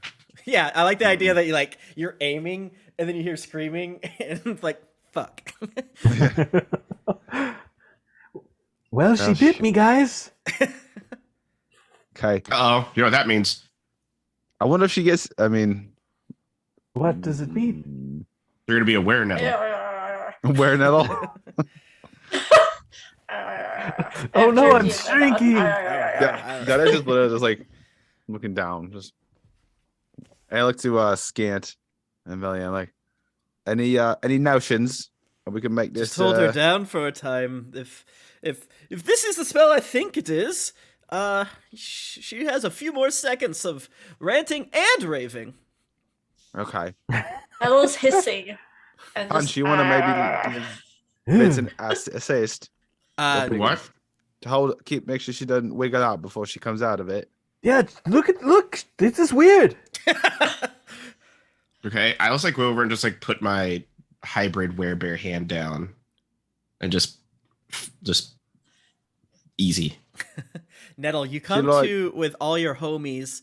Speaker 1: Yeah, I like the idea that you're aiming and then you hear screaming and it's like, fuck.
Speaker 3: Well, she
Speaker 2: Oh,
Speaker 3: bit
Speaker 2: shit.
Speaker 3: me, guys.
Speaker 2: Okay.
Speaker 5: Uh-oh. You know what that means?
Speaker 2: I wonder if she gets. I mean,
Speaker 3: What does it mean?
Speaker 5: You're going to be aware now.
Speaker 2: where Nettle?
Speaker 3: Oh, no, I'm
Speaker 4: Jerky in my
Speaker 3: shrinking.
Speaker 4: mouth.
Speaker 2: That is just literally just like looking down. Just I look to Scant and Belly. I'm like, any notions? We can make this.
Speaker 1: Just hold her down for a time. If this is the spell I think it is, she has a few more seconds of ranting and raving.
Speaker 2: Okay.
Speaker 4: Nettle's hissing. And
Speaker 2: Punch,
Speaker 4: just,
Speaker 2: you want to maybe give Vince an assist
Speaker 5: What?
Speaker 2: to make sure she doesn't wiggle out before she comes out of it.
Speaker 3: Yeah, look. This is weird.
Speaker 5: Okay. I also go over and just put my hybrid werebear hand down and just easy.
Speaker 1: Nettle, you come
Speaker 2: like-
Speaker 1: to with all your homies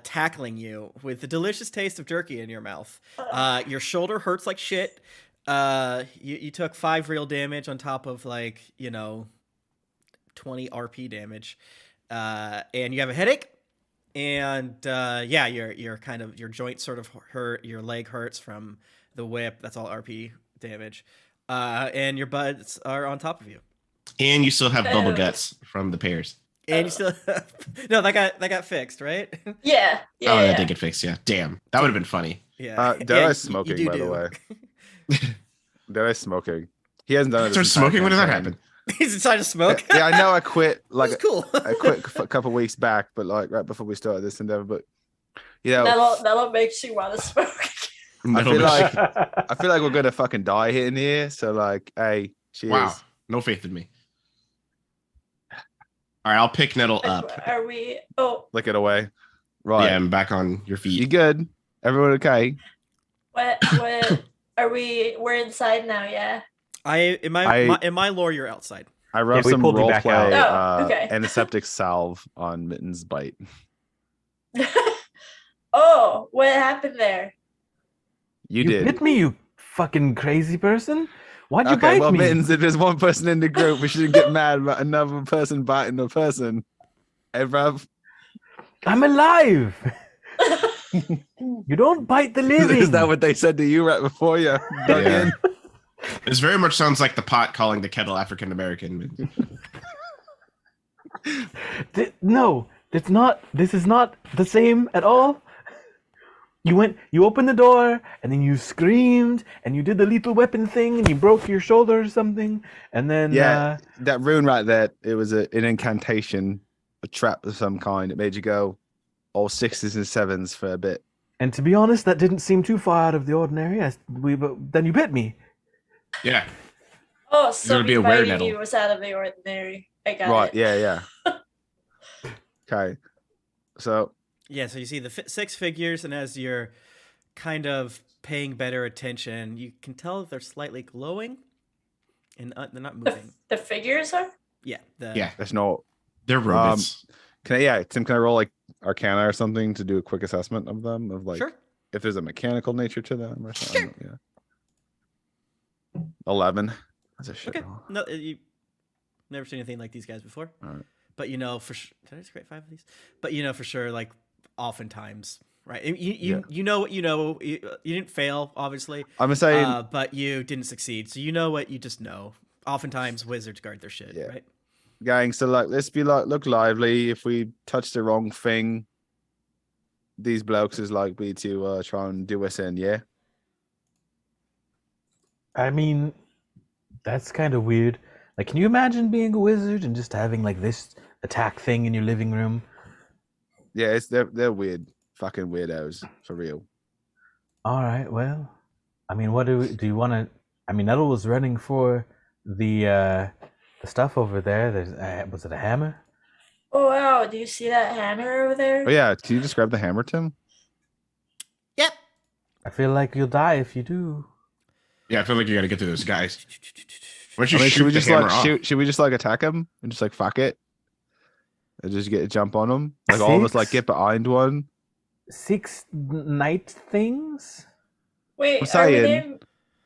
Speaker 1: tackling you with the delicious taste of jerky in your mouth. Your shoulder hurts like shit. You took 5 real damage on top of 20 RP damage. And you have a headache. And your joint sort of hurt, your leg hurts from the whip. That's all RP damage. And your buds are on top of you.
Speaker 5: And you still have bubble guts from the pears.
Speaker 1: And you still no, that got fixed, right?
Speaker 4: yeah.
Speaker 5: Oh, that
Speaker 4: yeah.
Speaker 5: did get fixed. Yeah. Damn. That would have been funny.
Speaker 1: Yeah.
Speaker 2: Deadeye
Speaker 1: you
Speaker 2: smoking,
Speaker 1: do
Speaker 2: by the
Speaker 1: do.
Speaker 2: way. Deadeye smoking. He hasn't done it.
Speaker 5: Start
Speaker 2: this entire
Speaker 5: smoking? When did that
Speaker 2: campaign.
Speaker 5: happen?
Speaker 1: He's decided to smoke.
Speaker 2: Yeah, I know. I quit
Speaker 1: That's cool.
Speaker 2: I quit a couple weeks back, but right before we started this endeavor. But
Speaker 4: That'll makes you want to smoke.
Speaker 2: I
Speaker 5: Metal
Speaker 2: feel
Speaker 5: machine.
Speaker 2: like I feel like we're gonna fucking die in here. So hey, cheers.
Speaker 5: Wow. No faith in me. All right, I'll pick Nettle up.
Speaker 4: Are we? Oh,
Speaker 2: Lick it away. Right.
Speaker 5: Yeah, I'm back on your
Speaker 2: You
Speaker 5: feet.
Speaker 2: good? Everyone okay?
Speaker 4: What are we? We're inside now, yeah.
Speaker 1: In my lore, you're outside.
Speaker 2: I wrote
Speaker 3: we
Speaker 2: some
Speaker 3: pulled you
Speaker 2: role
Speaker 3: back
Speaker 2: play
Speaker 4: out. Oh, okay.
Speaker 2: antiseptic salve on Mitten's bite.
Speaker 4: Oh, what happened there?
Speaker 2: You
Speaker 3: You
Speaker 2: did.
Speaker 3: bit me, you fucking crazy person. Why'd you
Speaker 2: Okay,
Speaker 3: bite
Speaker 2: well,
Speaker 3: me?
Speaker 2: Mittens, if there's one person in the group, we shouldn't get mad about another person biting a person. Hey, bruv.
Speaker 3: I'm alive. You don't bite the living.
Speaker 2: Is that what they said to you right before you dug
Speaker 5: Yeah.
Speaker 2: in?
Speaker 5: This very much sounds like the pot calling the kettle African American.
Speaker 3: No, it's not. This is not the same at all. You opened the door, and then you screamed, and you did the lethal weapon thing, and you broke your shoulder or something, and then
Speaker 2: Yeah, that rune right there, it was an incantation, a trap of some kind. It made you go all sixes and sevens for a bit.
Speaker 3: and to be honest, that didn't seem too far out of the ordinary. Then you bit me.
Speaker 5: Yeah.
Speaker 4: Oh, so
Speaker 5: There would be a
Speaker 4: me
Speaker 5: wear
Speaker 4: biting
Speaker 5: nettle.
Speaker 4: you was out of the ordinary. I got
Speaker 2: Right,
Speaker 4: it.
Speaker 2: yeah. Okay. So,
Speaker 1: Yeah, so you see the six figures, and as you're kind of paying better attention, you can tell that they're slightly glowing, and they're not moving.
Speaker 4: The figures are?
Speaker 1: Yeah.
Speaker 5: Yeah.
Speaker 2: there's no.
Speaker 5: They're robots.
Speaker 2: Tim, can I roll like Arcana or something to do a quick assessment of them? Of like,
Speaker 1: Sure.
Speaker 2: if there's a mechanical nature to them or something?
Speaker 1: Sure.
Speaker 2: Yeah. 11. That's a shit
Speaker 1: Okay.
Speaker 2: roll.
Speaker 1: No, you never seen anything like these guys before.
Speaker 2: All right.
Speaker 1: But you know for sure. Did I just create 5 of these? But you know for sure, like oftentimes, right? You know what you know. You didn't fail, obviously.
Speaker 2: I'm saying,
Speaker 1: but you didn't succeed, so you know what you just know. Oftentimes, wizards guard their shit,
Speaker 2: Yeah.
Speaker 1: right?
Speaker 2: gang, so like, let's be like, look lively. If we touch the wrong thing, these blokes is likely to try and do us in, yeah?
Speaker 3: I mean, that's kind of weird. Like, can you imagine being a wizard and just having like this attack thing in your living room?
Speaker 2: Yeah, they're weird, fucking weirdos for real.
Speaker 3: All right, well, I mean, what do you want to? I mean, Nettle was running for the stuff over there. There's was it a hammer?
Speaker 4: Oh wow, do you see that hammer over there?
Speaker 2: Oh yeah, can you describe the hammer, Tim?
Speaker 1: Yep.
Speaker 3: I feel like you'll die if you do.
Speaker 5: Yeah, I feel like you got to get through those guys. Why don't you
Speaker 2: I mean,
Speaker 5: shoot
Speaker 2: should we
Speaker 5: the
Speaker 2: just
Speaker 5: hammer
Speaker 2: like
Speaker 5: off?
Speaker 2: shoot? Should we just like attack him and just like fuck it? And just get a jump on them? Like all of us like
Speaker 3: Six?
Speaker 2: get behind one.
Speaker 3: 6 night things?
Speaker 4: Wait,
Speaker 2: I'm
Speaker 4: are we
Speaker 2: saying,
Speaker 4: there?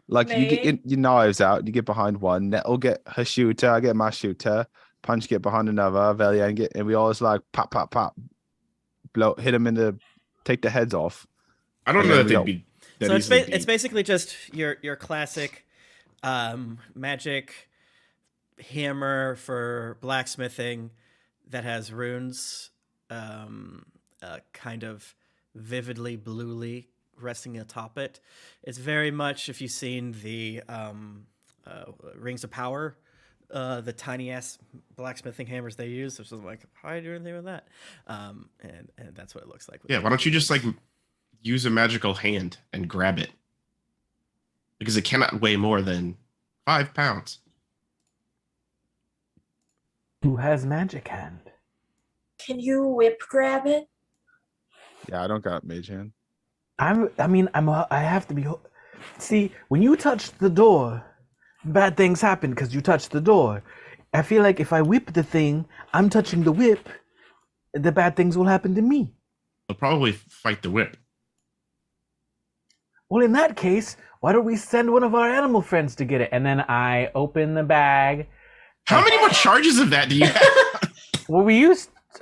Speaker 2: like you get
Speaker 4: May?
Speaker 2: your knives out, you get behind one, Net'll get her shooter, I get my shooter, Punch get behind another, Valiant get, and we all just like pop, pop, pop, blow, hit them in the, take the heads off.
Speaker 5: I don't
Speaker 2: And
Speaker 5: know
Speaker 2: then
Speaker 5: that
Speaker 2: we
Speaker 5: they'd
Speaker 2: go-
Speaker 5: be. That
Speaker 1: So
Speaker 5: easily
Speaker 1: it's
Speaker 5: beat.
Speaker 1: basically just your classic magic hammer for blacksmithing that has runes, kind of vividly bluely resting atop it. It's very much, if you've seen the Rings of Power, the tiny ass blacksmithing hammers they use. There's something like, how do you do anything with that? And that's what it looks like.
Speaker 5: Yeah, why don't you just like use a magical hand and grab it? Because it cannot weigh more than 5 pounds.
Speaker 3: Who has magic hand?
Speaker 4: Can you whip grab it?
Speaker 2: Yeah, I don't got mage hand.
Speaker 3: I have to be. See, when you touch the door, bad things happen because you touched the door. I feel like if I whip the thing, I'm touching the whip. The bad things will happen to me.
Speaker 5: They'll probably fight the whip.
Speaker 3: Well, in that case, why don't we send one of our animal friends to get it? And then I open the bag.
Speaker 5: How many more charges of that do you have?
Speaker 3: Well,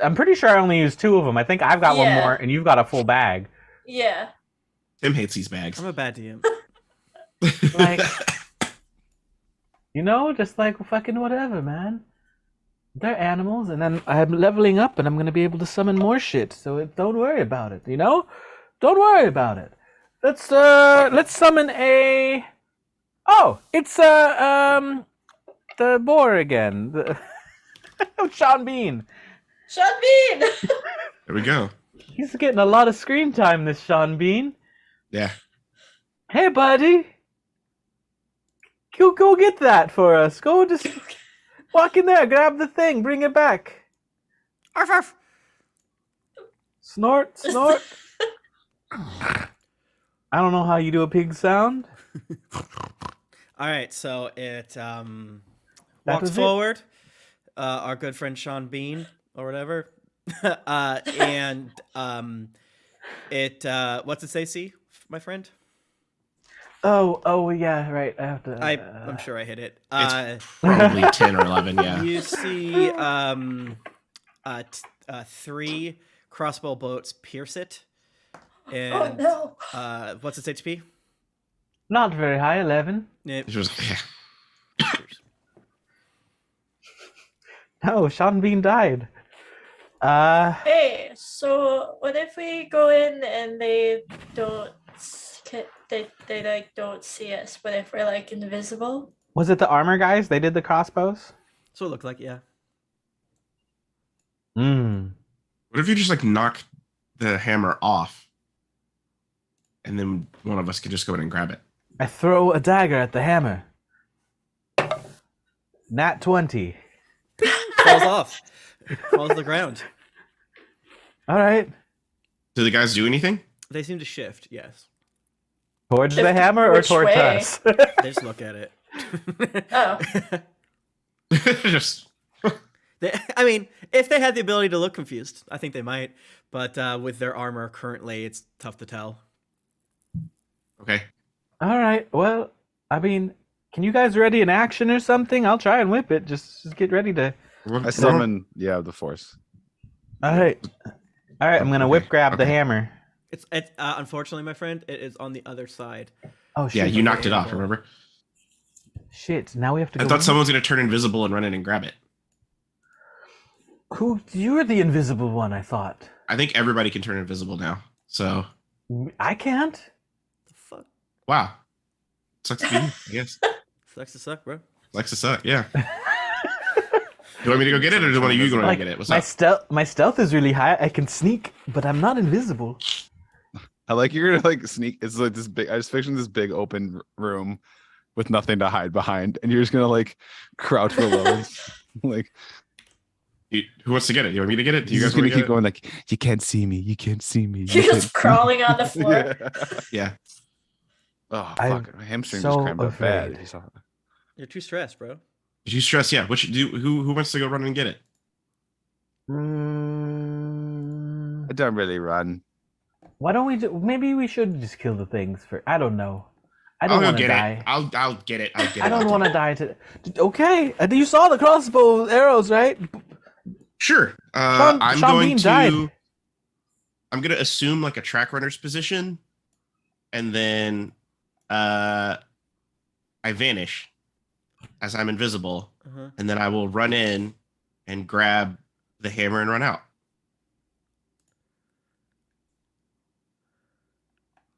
Speaker 3: I'm pretty sure I only used 2 of them. I think I've got one
Speaker 4: Yeah.
Speaker 3: more, and you've got a full bag.
Speaker 4: Yeah.
Speaker 5: Tim hates these bags.
Speaker 1: I'm a bad DM.
Speaker 3: Like, just like fucking whatever, man. They're animals, and then I'm leveling up, and I'm gonna be able to summon more shit. So don't worry about it. Don't worry about it. Let's summon a. Oh, it's the boar again. Sean Bean.
Speaker 4: Sean Bean!
Speaker 5: There we go.
Speaker 3: He's getting a lot of screen time, this Sean Bean.
Speaker 5: Yeah.
Speaker 3: Hey, buddy. Go get that for us. Go just walk in there, grab the thing, bring it back.
Speaker 1: Arf, arf.
Speaker 3: Snort. I don't know how you do a pig sound.
Speaker 1: All right, so it
Speaker 3: That
Speaker 1: walks
Speaker 3: was it?
Speaker 1: forward. Our good friend Sean Bean or whatever, and it what's it say? See, my friend.
Speaker 3: Oh yeah, right. I have
Speaker 1: I'm sure I hit it.
Speaker 5: It's probably 10 or 11. Yeah.
Speaker 1: You see 3 crossbow bolts pierce it,
Speaker 4: Oh
Speaker 1: and
Speaker 4: no.
Speaker 1: what's its HP?
Speaker 3: Not very high, 11.
Speaker 1: It
Speaker 5: It was, yeah.
Speaker 1: pierces.
Speaker 3: No, Sean Bean died.
Speaker 4: Hey, so what if we go in and they don't they like don't see us? What if we're like invisible?
Speaker 3: Was it the armor guys? They did the crossbows?
Speaker 1: So it looked like, yeah.
Speaker 3: Hmm.
Speaker 5: What if you just like knock the hammer off and then one of us could just go in and grab it?
Speaker 3: I throw a dagger at the hammer. Nat 20.
Speaker 1: Falls off, falls to the ground.
Speaker 3: All right.
Speaker 5: Do the guys do anything?
Speaker 1: They seem to shift. Yes,
Speaker 3: Towards the
Speaker 4: Shift
Speaker 3: hammer or
Speaker 4: which
Speaker 3: towards
Speaker 4: way?
Speaker 3: us?
Speaker 1: they just look at it.
Speaker 4: Oh.
Speaker 5: Just
Speaker 1: I mean, if they had the ability to look confused, I think they might. But with their armor currently, it's tough to tell.
Speaker 5: okay.
Speaker 3: All right. Well, I mean, can you guys ready an action or something? I'll try and whip it. Just get ready to.
Speaker 2: I summon, the force.
Speaker 3: All right. All right. I'm gonna whip grab the
Speaker 5: okay.
Speaker 3: hammer.
Speaker 1: It's unfortunately, my friend, it is on the other side.
Speaker 3: Oh shit!
Speaker 5: Yeah, you knocked it off. Remember?
Speaker 3: Shit. Now we have to go.
Speaker 5: I thought
Speaker 3: in?
Speaker 5: someone was gonna turn invisible and run in and grab it.
Speaker 3: Who? You're the invisible one. I thought.
Speaker 5: I think everybody can turn invisible now. So
Speaker 3: I can't.
Speaker 1: The fuck
Speaker 5: wow, sucks to be you, I guess.
Speaker 1: sucks to suck, bro.
Speaker 5: Likes to suck. Yeah. Do you want me to go get it, or do one of you go
Speaker 3: Like,
Speaker 5: get it? What's
Speaker 3: my
Speaker 5: up?
Speaker 3: my stealth is really high. I can sneak, but I'm not invisible.
Speaker 2: I like you're gonna like sneak. It's like this big. I just picture this big open room with nothing to hide behind, and you're just gonna like crouch below. Like
Speaker 5: Who wants to get it? You want me to get it? Do you
Speaker 2: you're
Speaker 5: guys
Speaker 2: just
Speaker 5: want
Speaker 2: gonna
Speaker 5: to
Speaker 2: keep
Speaker 5: get
Speaker 2: going. Like you can't see me. You can't see me.
Speaker 4: You're
Speaker 2: you
Speaker 4: just
Speaker 2: can't see me."
Speaker 4: crawling on the floor.
Speaker 2: Yeah.
Speaker 5: it? Yeah.
Speaker 2: Oh
Speaker 3: I'm
Speaker 2: fuck! My hamstring
Speaker 3: so
Speaker 2: just cramped up bad.
Speaker 3: afraid.
Speaker 2: You saw that.
Speaker 1: You're too stressed, bro.
Speaker 5: Did you stress? Yeah. Who wants to go run and get it?
Speaker 2: I don't really run.
Speaker 3: Why don't we? Maybe we should just kill the things for. I don't know. I
Speaker 5: I'll
Speaker 3: don't
Speaker 5: go
Speaker 3: want to
Speaker 5: get
Speaker 3: die.
Speaker 5: it. I'll get it. I'll get it.
Speaker 3: I don't
Speaker 5: I'll
Speaker 3: want
Speaker 5: do
Speaker 3: to die to. Okay, you saw the crossbow arrows, right?
Speaker 5: it. Sure.
Speaker 3: Sean
Speaker 5: I'm going
Speaker 3: Bean
Speaker 5: to.
Speaker 3: died.
Speaker 5: I'm gonna assume like a track runner's position, and then I vanish as I'm invisible,
Speaker 1: Uh-huh.
Speaker 5: and then I will run in and grab the hammer and run out.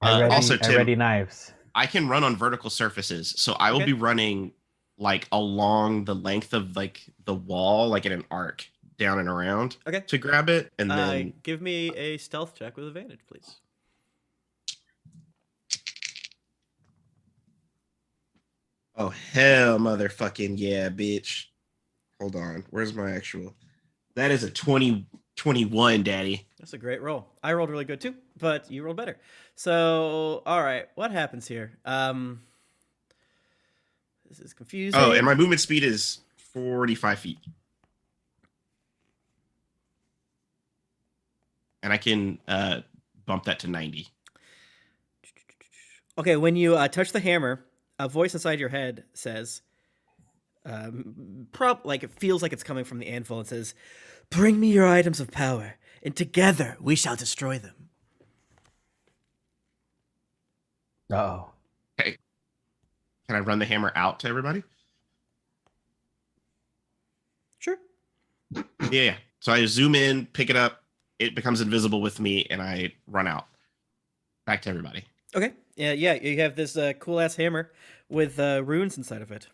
Speaker 5: Also,
Speaker 3: I
Speaker 5: Tim,
Speaker 3: ready knives.
Speaker 5: I can run on vertical surfaces, so I will
Speaker 1: Okay.
Speaker 5: be running like along the length of like the wall, like in an arc, down and around
Speaker 1: Okay.
Speaker 5: to grab it, and then
Speaker 1: Give me a stealth check with advantage, please.
Speaker 5: oh hell, motherfucking yeah, bitch. Hold on, where's my actual? That is a 21, daddy.
Speaker 1: That's a great roll. I rolled really good too, but you rolled better. So, all right, what happens here? This is confusing.
Speaker 5: Oh, and my movement speed is 45 feet. And I can bump that to 90.
Speaker 1: Okay, when you touch the hammer, a voice inside your head says, like it feels like it's coming from the anvil. It says, "Bring me your items of power, and together we shall destroy them."
Speaker 3: Oh.
Speaker 5: Hey, can I run the hammer out to everybody?
Speaker 1: Sure.
Speaker 5: Yeah. So I zoom in, pick it up, it becomes invisible with me, and I run out. Back to everybody.
Speaker 1: Okay. Yeah. You have this cool ass hammer with runes inside of it.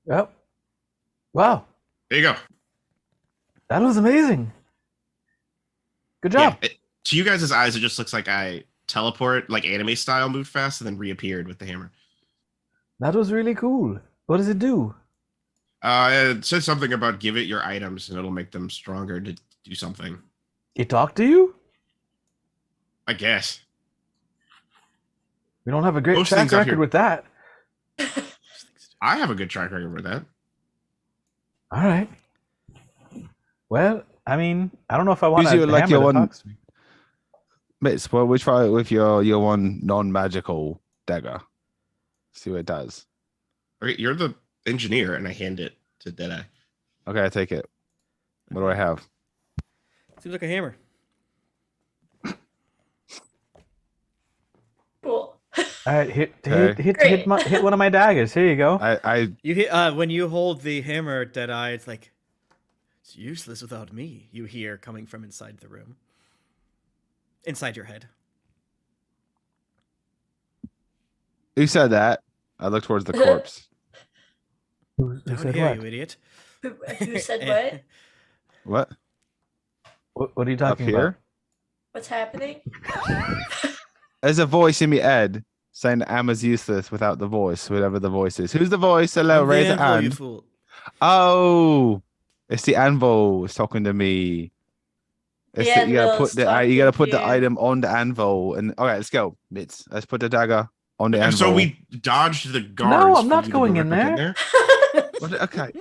Speaker 3: Yep. Wow,
Speaker 5: There you go.
Speaker 3: that was amazing. Good job.
Speaker 5: Yeah, to you guys' eyes, it just looks like I teleport, like anime style, moved fast, and then reappeared with the hammer.
Speaker 3: That was really cool. What does it do?
Speaker 5: It says something about give it your items, and it'll make them stronger to do something.
Speaker 3: It talked to you?
Speaker 5: I guess.
Speaker 3: We don't have a great
Speaker 5: Most
Speaker 3: track
Speaker 5: things out
Speaker 3: record
Speaker 5: here-
Speaker 3: with that.
Speaker 5: I have a good track record with that.
Speaker 3: All right. Well, I mean, I don't know if I want
Speaker 2: Use
Speaker 3: a
Speaker 2: your, like,
Speaker 3: hammer
Speaker 2: your
Speaker 3: that
Speaker 2: one-
Speaker 3: talks to me.
Speaker 2: Mitz, well, we try it with your one non-magical dagger. See what it does.
Speaker 5: Okay, you're the engineer, and I hand it to Deadeye.
Speaker 2: Okay, I take it. What do I have?
Speaker 1: Seems like a hammer.
Speaker 4: Cool.
Speaker 3: All right, hit
Speaker 4: Great.
Speaker 3: one of my daggers. Here you go.
Speaker 2: I
Speaker 1: You hear when you hold the hammer, Deadeye. It's like it's useless without me. You hear coming from inside the room, inside your head.
Speaker 2: Who said that? I look towards the corpse.
Speaker 3: Who
Speaker 1: Down
Speaker 3: said
Speaker 1: here,
Speaker 3: what?
Speaker 1: you idiot.
Speaker 4: Who said what?
Speaker 2: What?
Speaker 3: What are you
Speaker 2: Up
Speaker 3: talking about?
Speaker 2: here?
Speaker 4: What's happening?
Speaker 2: There's a voice in my head saying that Amma's useless without the voice, whatever the voice is. Who's the voice? Hello,
Speaker 1: I'm the
Speaker 2: raise a
Speaker 1: anvil, you
Speaker 2: hand.
Speaker 1: fool.
Speaker 2: Oh, it's the anvil. It's talking to me. It's
Speaker 4: The
Speaker 2: that you gotta
Speaker 4: anvil's
Speaker 2: put you gotta put the
Speaker 4: talking to you.
Speaker 2: item on the anvil. And all right, let's go. Mitz, let's put the dagger on the
Speaker 5: And
Speaker 2: anvil.
Speaker 5: so we dodged the guards.
Speaker 3: No, I'm
Speaker 5: for
Speaker 3: not
Speaker 5: you to
Speaker 3: going
Speaker 5: go
Speaker 3: in
Speaker 5: right back
Speaker 3: there.
Speaker 2: Okay,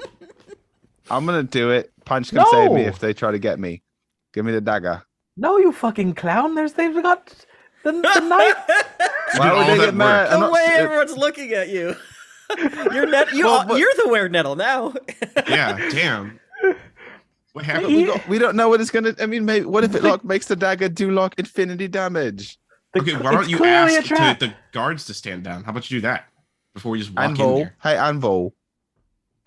Speaker 2: I'm gonna do it. Punch can save me
Speaker 3: No.
Speaker 2: if they try to get me. Give me the dagger.
Speaker 3: No, you fucking clown. They've got the knife.
Speaker 5: You
Speaker 2: Why
Speaker 5: did
Speaker 2: would
Speaker 5: all
Speaker 2: they
Speaker 5: that
Speaker 2: get mad?
Speaker 5: work.
Speaker 2: I'm
Speaker 1: The
Speaker 2: not-
Speaker 1: way everyone's looking at you.
Speaker 2: Well, but-
Speaker 1: You're the weird nettle now.
Speaker 5: Yeah, damn. What happened?
Speaker 2: we don't know what it's gonna. I mean, maybe what if it like makes the dagger do like infinity damage?
Speaker 5: Okay, why don't you
Speaker 3: clearly a
Speaker 5: ask
Speaker 3: trap.
Speaker 5: the guards to stand down? How about you do that before we just walk in
Speaker 2: Anvil,
Speaker 5: there?
Speaker 2: hey Anvil,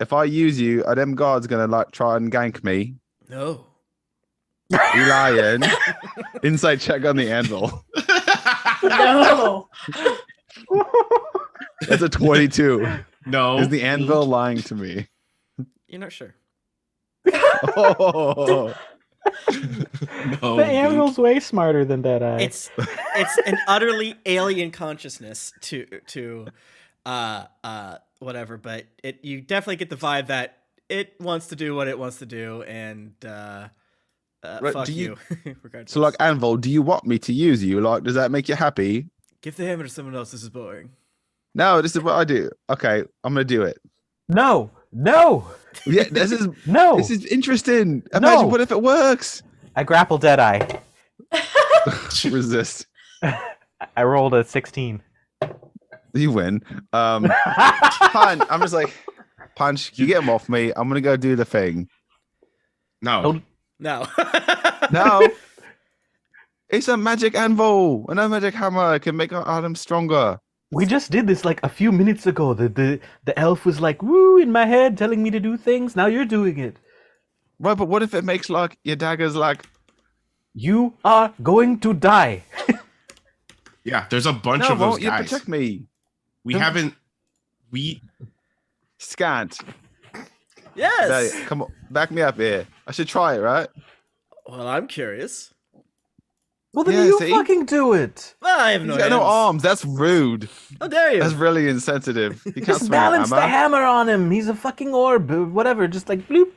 Speaker 2: if I use you, are them guards gonna like try and gank me?
Speaker 1: No.
Speaker 2: You lying? Inside check on the anvil.
Speaker 4: No.
Speaker 2: That's a 22.
Speaker 5: No.
Speaker 2: Is the anvil lying to me?
Speaker 1: You're not sure.
Speaker 2: Oh,
Speaker 5: No.
Speaker 3: The anvil's way smarter than Deadeye.
Speaker 1: It's an utterly alien consciousness to whatever, but you definitely get the vibe that it wants to do what it wants to do, and
Speaker 2: Right,
Speaker 1: fuck
Speaker 2: do you-
Speaker 1: you. Regardless.
Speaker 2: so like Anvil, do you want me to use you? Like, does that make you happy?
Speaker 1: give the hammer to someone else. This is boring.
Speaker 2: No, this is what I do. Okay, I'm gonna do it.
Speaker 3: no.
Speaker 2: Yeah, this is
Speaker 3: No.
Speaker 2: this is interesting. Imagine
Speaker 3: No.
Speaker 2: what if it works?
Speaker 3: I grapple Deadeye.
Speaker 2: Resist.
Speaker 3: I rolled a 16.
Speaker 2: You win. Punch. I'm just like, Punch. You get him off me. I'm gonna go do the thing.
Speaker 5: No.
Speaker 1: No.
Speaker 2: No, it's a magic anvil, and a magic hammer can make our items stronger.
Speaker 3: We just did this like a few minutes ago. The elf was like, woo, in my head, telling me to do things. Now you're doing it.
Speaker 2: Right, but what if it makes like your daggers like?
Speaker 3: You are going to die.
Speaker 5: Yeah, there's a bunch
Speaker 2: No,
Speaker 5: of those
Speaker 2: won't you
Speaker 5: guys.
Speaker 2: protect me?
Speaker 5: We haven't. We
Speaker 2: Scant.
Speaker 1: Yes.
Speaker 2: Hey, come on, back me up here. I should try it, right?
Speaker 1: Well, I'm curious.
Speaker 3: Well, then
Speaker 2: Yeah,
Speaker 3: you
Speaker 2: see?
Speaker 3: fucking do it.
Speaker 1: Well, I have
Speaker 2: He's
Speaker 1: no
Speaker 2: got no
Speaker 1: hands.
Speaker 2: arms. That's rude.
Speaker 1: How dare you?
Speaker 2: That's really insensitive. He can't
Speaker 3: Just
Speaker 2: swing
Speaker 3: balance
Speaker 2: a
Speaker 3: the
Speaker 2: hammer.
Speaker 3: hammer on him. He's a fucking orb. Whatever. Just like bloop.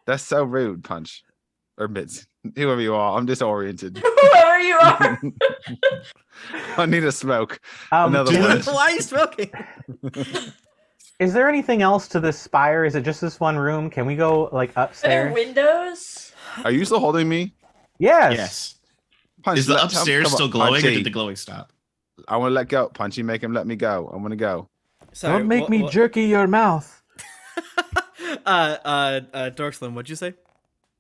Speaker 2: That's so rude, Punch. Or Mitz. Whoever you are, I'm disoriented.
Speaker 4: Whoever you are.
Speaker 2: I need a smoke. Another
Speaker 5: Dude.
Speaker 2: one.
Speaker 1: Why are you smoking?
Speaker 3: Is there anything else to this spire? Is it just this one room? Can we go like
Speaker 4: Are there
Speaker 3: upstairs?
Speaker 4: windows?
Speaker 2: Are you still holding me?
Speaker 3: Yes.
Speaker 5: yes.
Speaker 2: Punch,
Speaker 5: Is the
Speaker 2: come
Speaker 5: upstairs
Speaker 2: on,
Speaker 5: still glowing, or
Speaker 2: Punchy.
Speaker 5: did the glowing stop?
Speaker 2: I want to let go. Punchy, make him let me go. I want to go.
Speaker 1: Sorry,
Speaker 3: Don't make me jerky your mouth.
Speaker 1: Dorkslim, what'd you say?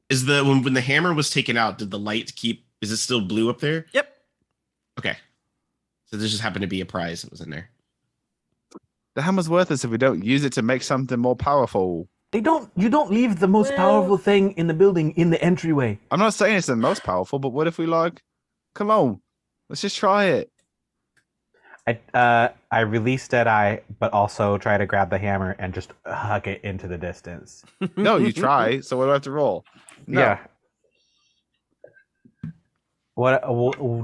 Speaker 5: Is the when the hammer was taken out, did the light keep? Is it still blue up there?
Speaker 1: Yep.
Speaker 5: Okay. So there just happened to be a prize that was in there.
Speaker 2: The hammer's worthless if we don't use it to make something more powerful.
Speaker 3: You don't leave the most
Speaker 4: Well-
Speaker 3: powerful thing in the building in the entryway.
Speaker 2: I'm not saying it's the most powerful, but what if we like? Come on, let's just try it.
Speaker 3: I release Deadeye, but also try to grab the hammer and just hug it into the distance.
Speaker 2: No, you try. So what do I have to roll? No.
Speaker 3: Yeah. What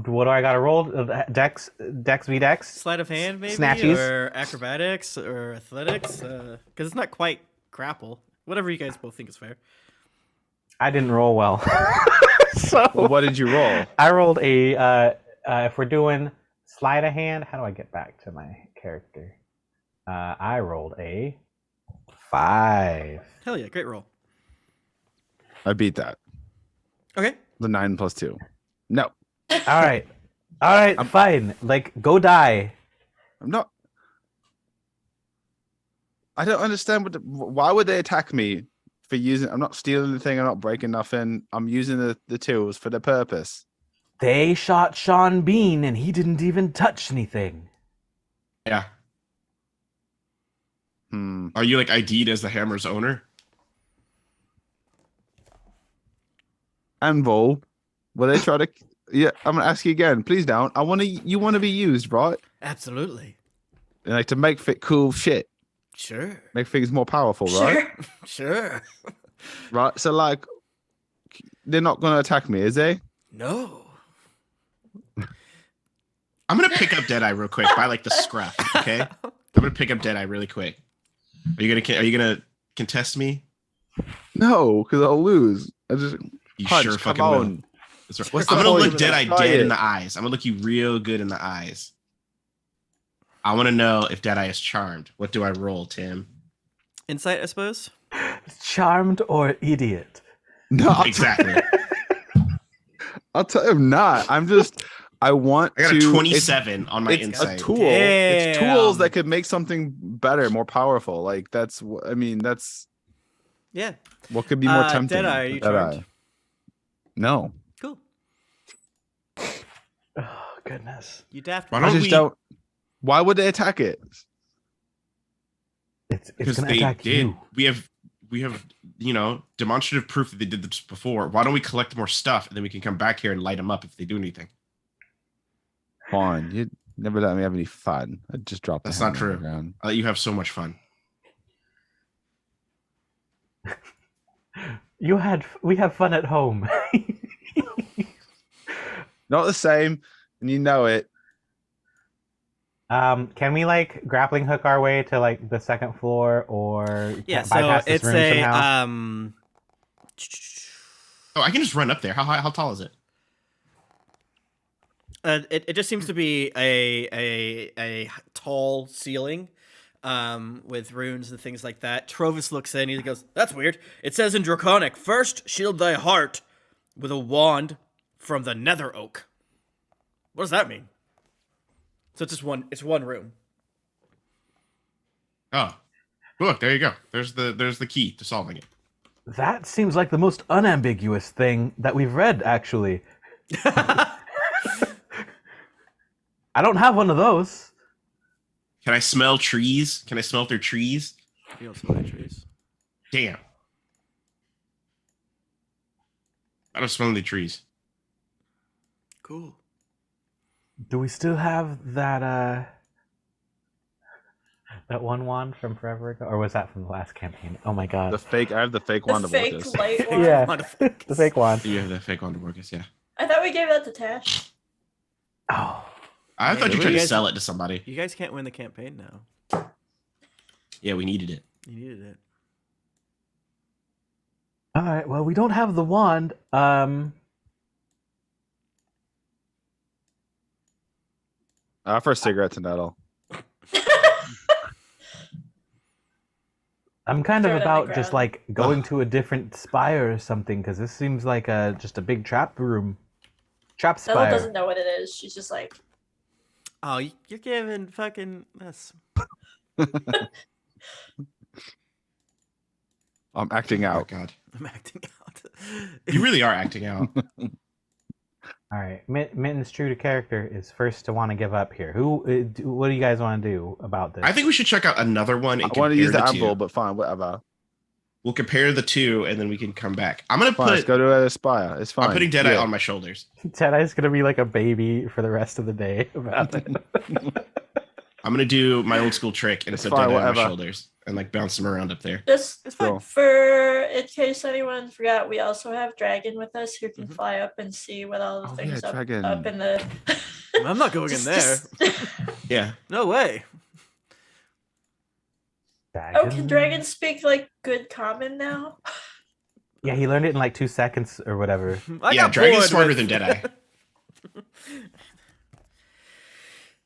Speaker 3: do I gotta roll? Dex v Dex?
Speaker 1: Sleight of hand, maybe,
Speaker 3: Snatchies?
Speaker 1: or acrobatics, or athletics, because it's not quite grapple. Whatever you guys both think is fair.
Speaker 3: I didn't roll well. So
Speaker 2: Well, what did you roll?
Speaker 3: I rolled a if we're doing sleight of hand, how do I get back to my character? I rolled a 5.
Speaker 1: Hell yeah, great roll.
Speaker 2: I beat that.
Speaker 1: Okay.
Speaker 2: The 9 plus 2. No,
Speaker 3: All right, fine. Like, go die.
Speaker 2: I'm not. I don't understand why would they attack me for using. I'm not stealing anything. I'm not breaking nothing. I'm using the tools for the purpose.
Speaker 3: They shot Sean Bean, and he didn't even touch anything.
Speaker 5: Yeah.
Speaker 2: Hmm.
Speaker 5: Are you like ID'd as the hammer's owner?
Speaker 2: Anvil, will they try to? Yeah, I'm gonna ask you again. Please don't. You want to be used, right?
Speaker 1: Absolutely.
Speaker 2: Like to make cool shit,
Speaker 1: Sure.
Speaker 2: make things more powerful, right?
Speaker 1: Sure.
Speaker 2: Right. So like, they're not gonna attack me, is they?
Speaker 1: No.
Speaker 5: I'm gonna pick up Deadeye real quick by like the scruff. Okay. I'm gonna pick up Deadeye really quick. Are you gonna contest me?
Speaker 2: No, because I'll lose. I just
Speaker 5: You
Speaker 2: punch.
Speaker 5: sure
Speaker 2: Come
Speaker 5: fucking will.
Speaker 2: on.
Speaker 5: That's right.
Speaker 2: What's
Speaker 5: I'm
Speaker 2: the
Speaker 5: gonna
Speaker 2: point?
Speaker 5: look Deadeye
Speaker 2: Try
Speaker 5: dead
Speaker 2: it.
Speaker 5: in the eyes. I'm gonna look you real good in the eyes. I want to know if Deadeye is charmed. What do I roll, Tim?
Speaker 1: Insight, I suppose.
Speaker 3: Charmed or idiot?
Speaker 2: No,
Speaker 5: Exactly.
Speaker 2: I'll tell him not. I want
Speaker 5: I got
Speaker 2: to.
Speaker 5: a 27 on my
Speaker 2: It's
Speaker 5: insight.
Speaker 2: a tool. It's tools
Speaker 1: Damn.
Speaker 2: that could make something better, more powerful. Like that's. I mean, that's
Speaker 1: Yeah.
Speaker 2: what could be more tempting.
Speaker 1: Deadeye, are you
Speaker 2: Deadeye.
Speaker 1: charmed?
Speaker 2: No,
Speaker 1: Cool.
Speaker 3: Oh goodness!
Speaker 1: You daft.
Speaker 5: Why
Speaker 2: I
Speaker 5: don't
Speaker 2: just
Speaker 5: we?
Speaker 2: don't. Why would they attack it?
Speaker 3: It's
Speaker 5: Because
Speaker 3: gonna
Speaker 5: they
Speaker 3: attack
Speaker 5: did.
Speaker 3: you.
Speaker 5: We have demonstrative proof that they did this before. Why don't we collect more stuff and then we can come back here and light them up if they do anything?
Speaker 2: Fine, you never let me have any fun. I just dropped.
Speaker 5: That's
Speaker 2: the
Speaker 5: not
Speaker 2: hammer on
Speaker 5: true.
Speaker 2: the ground.
Speaker 5: You have so much fun.
Speaker 3: We have fun at home.
Speaker 2: Not the same, and you know it.
Speaker 3: Can we like grappling hook our way to like the second floor or
Speaker 1: Yeah. So
Speaker 3: bypass this
Speaker 1: it's
Speaker 3: room
Speaker 1: a
Speaker 3: somehow?
Speaker 5: Oh, I can just run up there. How tall is it?
Speaker 1: It just seems to be a tall ceiling, with runes and things like that. Trovis looks in. He goes, "That's weird. It says in Draconic, first shield thy heart with a wand from the Nether Oak. What does that mean?" So it's just one. It's one room.
Speaker 5: Oh, look, there you go. There's the key to solving it.
Speaker 3: That seems like the most unambiguous thing that we've read, actually. I don't have one of those.
Speaker 5: Can I smell trees? Can I smell their trees?
Speaker 1: You don't smell any trees.
Speaker 5: Damn. I don't smell any trees.
Speaker 1: Cool.
Speaker 3: Do we still have that that one wand from forever ago, or was that from the last campaign? Oh my god.
Speaker 2: The fake. I have the fake
Speaker 4: The
Speaker 2: wand of
Speaker 4: fake
Speaker 2: Orcus.
Speaker 4: light one.
Speaker 3: Yeah.
Speaker 1: Motherfuckers.
Speaker 3: The fake wand.
Speaker 5: You have the fake on the Morgus, yeah.
Speaker 4: I thought we gave that to Tash.
Speaker 3: Oh.
Speaker 5: I
Speaker 1: Yeah,
Speaker 5: thought you
Speaker 1: really?
Speaker 5: tried to
Speaker 1: Guys-
Speaker 5: sell it to somebody.
Speaker 1: You guys can't win the campaign now.
Speaker 5: Yeah, we needed it.
Speaker 1: You needed it.
Speaker 3: All right. Well, we don't have the wand.
Speaker 2: I offer a cigarette to Nettle.
Speaker 3: I'm kind
Speaker 4: Throw
Speaker 3: of
Speaker 4: it on the
Speaker 3: about just
Speaker 4: ground.
Speaker 3: like going to a different spire or something, because this seems like just a big trap room. Trap
Speaker 4: Nella
Speaker 3: spire.
Speaker 4: doesn't know what it is. She's just like,
Speaker 1: Oh, you're giving fucking us.
Speaker 2: I'm acting
Speaker 5: Oh,
Speaker 2: out.
Speaker 5: God.
Speaker 1: I'm acting out.
Speaker 5: You really are acting out.
Speaker 3: All right, Mitten's true to character is first to want to give up here. What do you guys want to do about this?
Speaker 5: I think we should check out another one and
Speaker 2: I want to use the
Speaker 5: compare
Speaker 2: anvil,
Speaker 5: two.
Speaker 2: but fine, whatever.
Speaker 5: We'll compare the two and then we can come back. I'm gonna
Speaker 2: Fine, let's
Speaker 5: put.
Speaker 2: go to a spire. It's fine.
Speaker 5: I'm putting Deadeye
Speaker 2: Yeah.
Speaker 5: on my shoulders.
Speaker 3: Jedi's gonna be like a baby for the rest of the day about it.
Speaker 5: I'm gonna do my old school trick and
Speaker 2: It's
Speaker 5: put
Speaker 2: fine,
Speaker 5: Deadeye on my
Speaker 2: whatever.
Speaker 5: shoulders and like bounce him around up there.
Speaker 4: just
Speaker 1: It's fine.
Speaker 2: Cool.
Speaker 4: for in case anyone forgot, we also have Dragon with us who can
Speaker 1: Mhm.
Speaker 4: fly up and see what all the
Speaker 2: Oh,
Speaker 4: things
Speaker 2: yeah,
Speaker 4: up,
Speaker 2: Dragon.
Speaker 4: up in the.
Speaker 1: I'm not going in there.
Speaker 5: Yeah.
Speaker 1: No way.
Speaker 4: Oh, can Dragon speak like good common now?
Speaker 3: Yeah, he learned it in like 2 seconds or whatever.
Speaker 1: I
Speaker 5: Yeah,
Speaker 1: got
Speaker 5: Dragon's
Speaker 1: bored
Speaker 5: smarter
Speaker 1: with-
Speaker 5: than Deadeye.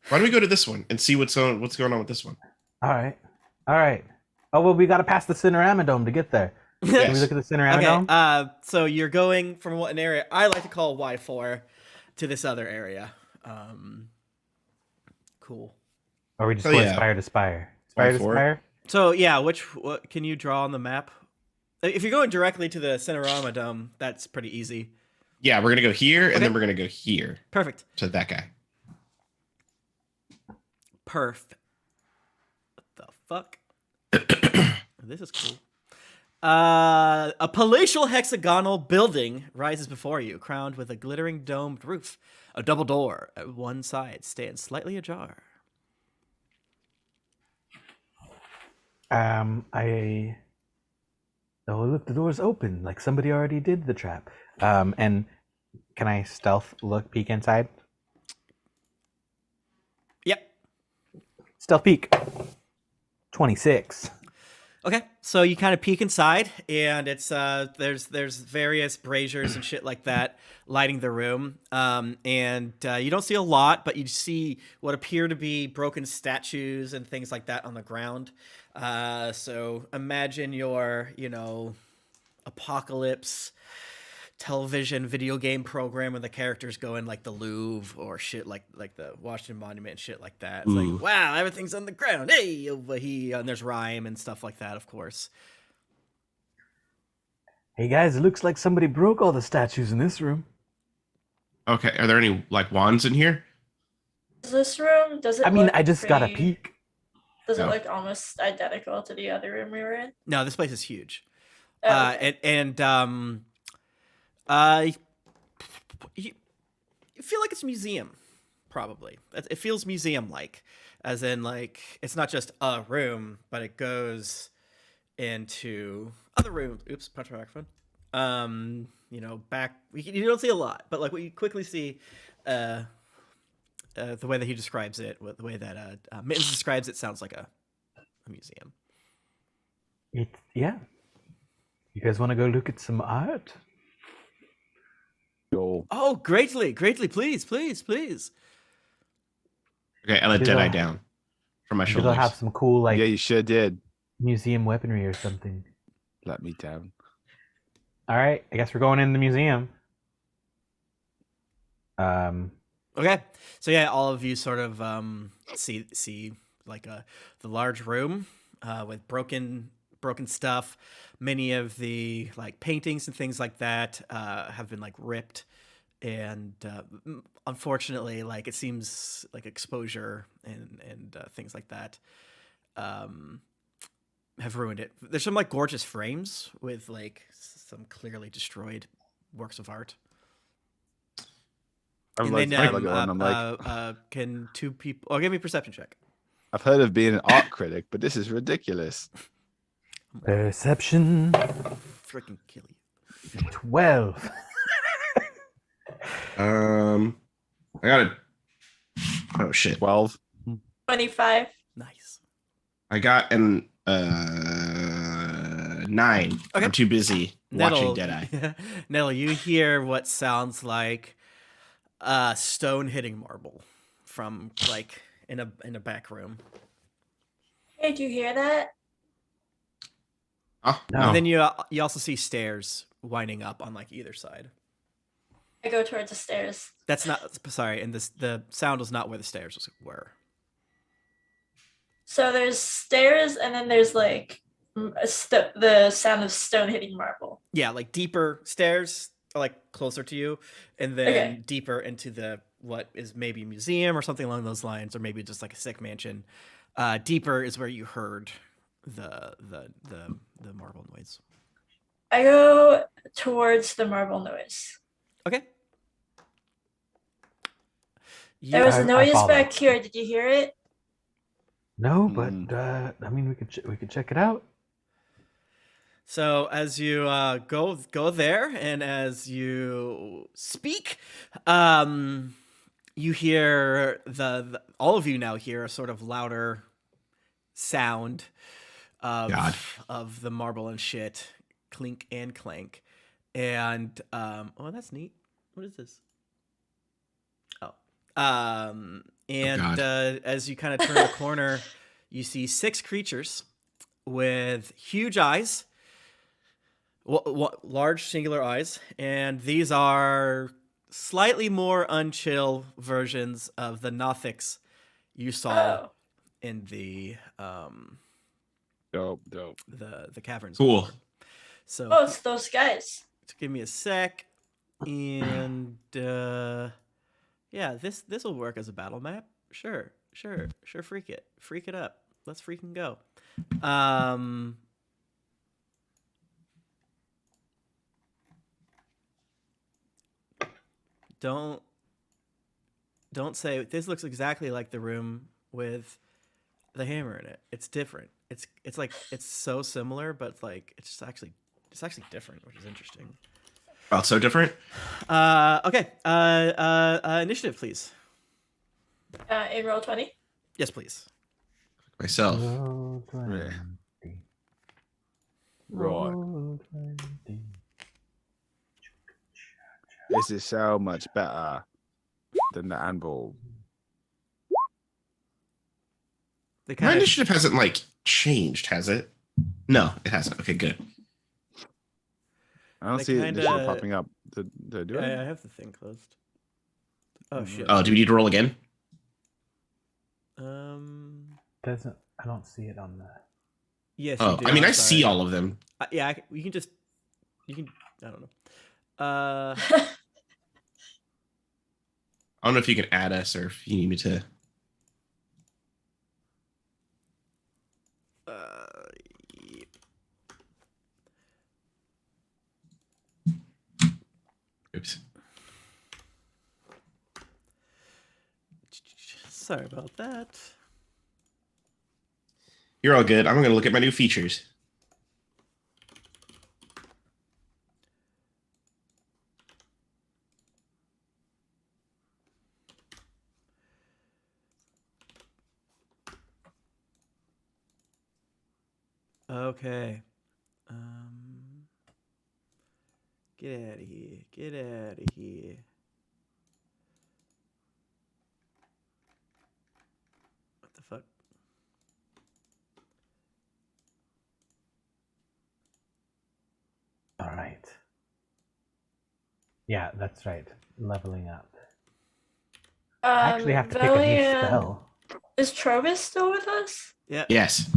Speaker 5: Why don't we go to this one and see what's going on with this one?
Speaker 3: All right. All right. Oh, well, we got to pass the Cinerama Dome to get there. Can we
Speaker 5: Yes.
Speaker 3: look at the Cinerama
Speaker 1: Okay,
Speaker 3: Dome?
Speaker 1: so you're going from an area I like to call Y4 to this other area. Cool.
Speaker 3: Or we just
Speaker 5: Oh,
Speaker 3: going
Speaker 5: yeah.
Speaker 3: spire to spire? Spire to
Speaker 5: Y4?
Speaker 3: spire?
Speaker 1: So yeah, what can you draw on the map? If you're going directly to the Cinerama Dome, that's pretty easy.
Speaker 5: Yeah, we're gonna go here, and
Speaker 1: Okay.
Speaker 5: then we're gonna go here
Speaker 1: Perfect.
Speaker 5: to that guy.
Speaker 1: Perf. What the fuck? This is cool. A palatial hexagonal building rises before you, crowned with a glittering domed roof. A double door at one side stands slightly ajar.
Speaker 3: Oh, look, the door's open. Like somebody already did the trap. And can I stealth peek inside?
Speaker 1: Yep.
Speaker 3: Stealth peek. 26.
Speaker 1: Okay, so you kind of peek inside, and it's there's various braziers and shit like that lighting the room, and you don't see a lot, but you see what appear to be broken statues and things like that on the ground. So imagine your apocalypse television video game program where the characters go in like the Louvre or shit like the Washington Monument and shit like that. It's
Speaker 5: Ooh.
Speaker 1: like, wow, everything's on the ground. Hey, over here. And there's Rime and stuff like that, of course.
Speaker 3: Hey guys, it looks like somebody broke all the statues in this room.
Speaker 5: Okay, are there any like wands in here?
Speaker 4: This room, does it
Speaker 3: I mean,
Speaker 4: look
Speaker 3: I just got a
Speaker 4: pretty-
Speaker 3: peek.
Speaker 4: Does it
Speaker 5: No.
Speaker 4: look almost identical to the other room we were in?
Speaker 1: No, this place is huge.
Speaker 4: Oh, okay.
Speaker 1: You feel like it's a museum, probably. It feels museum-like, as in like it's not just a room, but it goes into other rooms. Oops, punch my microphone. Back. You don't see a lot, but like what you quickly see, the way that he describes it, the way that Mittens describes it, sounds like a museum.
Speaker 3: Yeah. You guys want to go look at some art?
Speaker 2: Go.
Speaker 1: Oh, greatly, please.
Speaker 5: Okay, I let
Speaker 3: Maybe
Speaker 5: Deadeye
Speaker 3: they'll-
Speaker 5: down from my
Speaker 3: Maybe
Speaker 5: shoulders.
Speaker 3: they'll have some cool like
Speaker 2: Yeah, you should did.
Speaker 3: museum weaponry or something.
Speaker 2: Let me down.
Speaker 3: All right, I guess we're going in the museum.
Speaker 1: Okay, so yeah, all of you sort of see like the large room with broken stuff. Many of the like paintings and things like that have been like ripped, and unfortunately, like it seems like exposure and things like that have ruined it. There's some like gorgeous frames with like some clearly destroyed works of art.
Speaker 2: I'm
Speaker 1: And
Speaker 2: like,
Speaker 1: then,
Speaker 2: I look at one, I'm like,
Speaker 1: can two people? Oh, give me a perception check.
Speaker 2: I've heard of being an art critic, but this is ridiculous.
Speaker 3: Perception
Speaker 1: Freaking kill you.
Speaker 3: 12.
Speaker 5: I got it. Oh shit!
Speaker 2: 12.
Speaker 4: 25.
Speaker 1: Nice.
Speaker 5: I got an 9.
Speaker 1: Okay.
Speaker 5: I'm too busy watching
Speaker 1: Nettle,
Speaker 5: Deadeye.
Speaker 1: Nettle, you hear what sounds like stone hitting marble from like in a back room,
Speaker 4: Hey, did you hear that?
Speaker 5: Oh
Speaker 3: No.
Speaker 5: no!
Speaker 1: and then you also see stairs winding up on like either side.
Speaker 4: I go towards the stairs.
Speaker 1: That's not sorry, and the sound was not where the stairs were.
Speaker 4: So there's stairs, and then there's like the sound of stone hitting marble.
Speaker 1: Yeah, like deeper stairs, like closer to you, and then
Speaker 4: Okay.
Speaker 1: deeper into the what is maybe a museum or something along those lines, or maybe just like a sick mansion. Deeper is where you heard the marble noise.
Speaker 4: I go towards the marble noise.
Speaker 1: Okay.
Speaker 4: There was
Speaker 3: I
Speaker 4: a noise
Speaker 3: follow.
Speaker 4: back here. Did you hear it?
Speaker 3: No, but
Speaker 2: Mm.
Speaker 3: I mean, we could check it out.
Speaker 1: So as you go there, and as you speak, you hear the all of you now hear a sort of louder sound
Speaker 5: God.
Speaker 1: of the marble and shit clink and clank, and oh, that's neat. What is this? Oh, And
Speaker 5: God.
Speaker 1: as you kind of turn the corner, you see 6 creatures with huge eyes, large singular eyes, and these are slightly more unchill versions of the Nothics you saw
Speaker 4: Oh.
Speaker 1: in the
Speaker 2: Dope.
Speaker 1: the caverns.
Speaker 5: Cool.
Speaker 1: before. So
Speaker 4: Oh, it's those guys.
Speaker 1: give me a sec, and yeah, this will work as a battle map. Sure, freak it up. Let's freaking go. Don't say this looks exactly like the room with the hammer in it. It's different. It's like it's so similar, but like it's actually different, which is interesting.
Speaker 5: Oh, it's so different.
Speaker 1: Okay. Initiative, please.
Speaker 4: In roll 20.
Speaker 1: Yes, please.
Speaker 5: Myself.
Speaker 3: Roll 20.
Speaker 2: Right.
Speaker 3: Roll 20.
Speaker 2: This is so much better than the anvil.
Speaker 1: They
Speaker 5: My
Speaker 1: kind of
Speaker 5: initiative hasn't like changed, has it? No, it hasn't. Okay, good.
Speaker 2: I don't
Speaker 1: They
Speaker 2: see the initiative
Speaker 1: kinda-
Speaker 2: popping up. Did I do it?
Speaker 1: I have the thing closed. Oh shit.
Speaker 5: Oh, do we need to roll again?
Speaker 3: Doesn't I don't see it on the.
Speaker 1: Yes.
Speaker 5: Oh,
Speaker 1: you do.
Speaker 5: I mean,
Speaker 1: I'm
Speaker 5: I see
Speaker 1: sorry.
Speaker 5: all of them.
Speaker 1: Yeah, you can. I don't know.
Speaker 5: I don't know if you can add us or if you need me to.
Speaker 1: Yep.
Speaker 5: Oops.
Speaker 1: Sorry about that.
Speaker 5: You're all good. I'm going to look at my new features.
Speaker 1: Okay. Get out of here. Get out of here. What the fuck?
Speaker 3: All right. Yeah, that's right. Leveling up. I actually have to pick a new
Speaker 4: Valiant-
Speaker 3: spell.
Speaker 4: Is Trovis still with us?
Speaker 1: Yeah.
Speaker 5: Yes.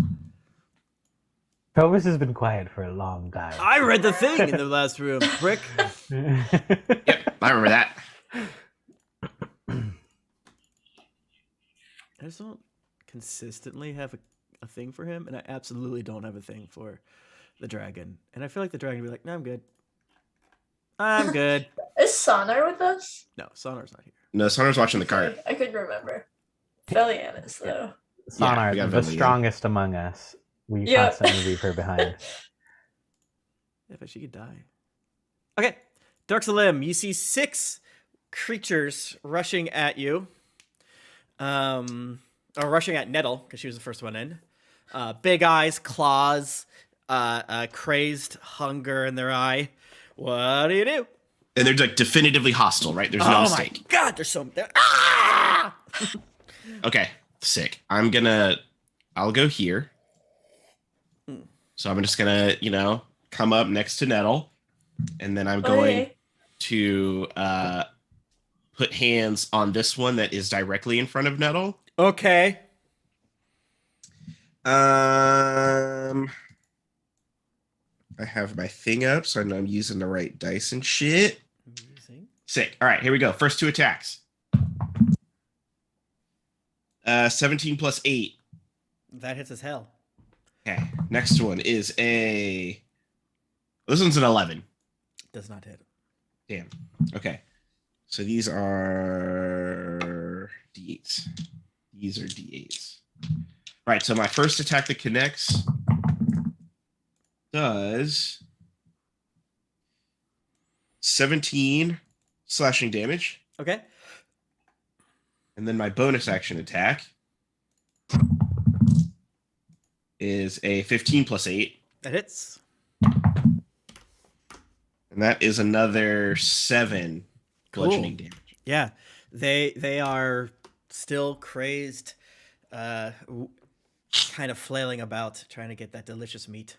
Speaker 3: Provis has been quiet for a long time.
Speaker 1: I read the thing in the last room, prick.
Speaker 5: Yep, I remember that.
Speaker 1: I just don't consistently have a thing for him, and I absolutely don't have a thing for the dragon. And I feel like the dragon would be like, no, I'm good. I'm good.
Speaker 4: Is Sonar with us?
Speaker 1: No, Sonar's not here.
Speaker 5: No, Sonar's watching the cart.
Speaker 4: I couldn't remember. Valiant is though.
Speaker 3: Sonar,
Speaker 5: we got
Speaker 3: the
Speaker 5: Valiant.
Speaker 3: strongest among us. We
Speaker 4: Yep.
Speaker 3: constantly leave her behind.
Speaker 1: Yeah, but she could die. Okay. Dark Salim, you see 6 creatures rushing at you. Or rushing at Nettle, because she was the first one in. Big eyes, claws, crazed hunger in their eye. What do?
Speaker 5: And they're like definitively hostile, right? There's no
Speaker 1: Oh my
Speaker 5: mistake.
Speaker 1: god, there's so many. Ah!
Speaker 5: Okay, sick. I'll go here. So I'm just gonna, come up next to Nettle, and then I'm going
Speaker 4: Okay.
Speaker 5: to put hands on this one that is directly in front of Nettle.
Speaker 1: Okay.
Speaker 5: I have my thing up, so I know I'm using the right dice and shit.
Speaker 1: Amazing.
Speaker 5: Sick. All right, here we go. First 2 attacks. 17 plus 8.
Speaker 1: That hits as hell.
Speaker 5: Okay. Next one is this one's an 11.
Speaker 1: Does not hit.
Speaker 5: Damn. Okay. So these are D8s. These are D8s. All right. So my first attack that connects does 17 slashing damage.
Speaker 1: Okay.
Speaker 5: And then my bonus action attack is a 15 plus 8.
Speaker 1: That hits.
Speaker 5: And that is another 7 bludgeoning damage.
Speaker 1: Yeah. They are still crazed, kind of flailing about, trying to get that delicious meat.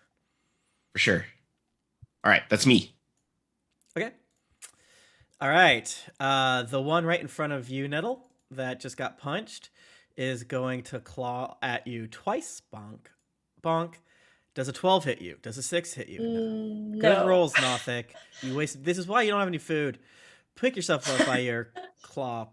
Speaker 5: For sure. All right, that's me.
Speaker 1: Okay. All right. The one right in front of you, Nettle, that just got punched, is going to claw at you twice. Bonk. Bonk. Does a 12 hit you? Does a 6 hit you?
Speaker 4: No.
Speaker 1: Good rolls, Nothic. You wasted. This is why you don't have any food. Pick yourself up by your claw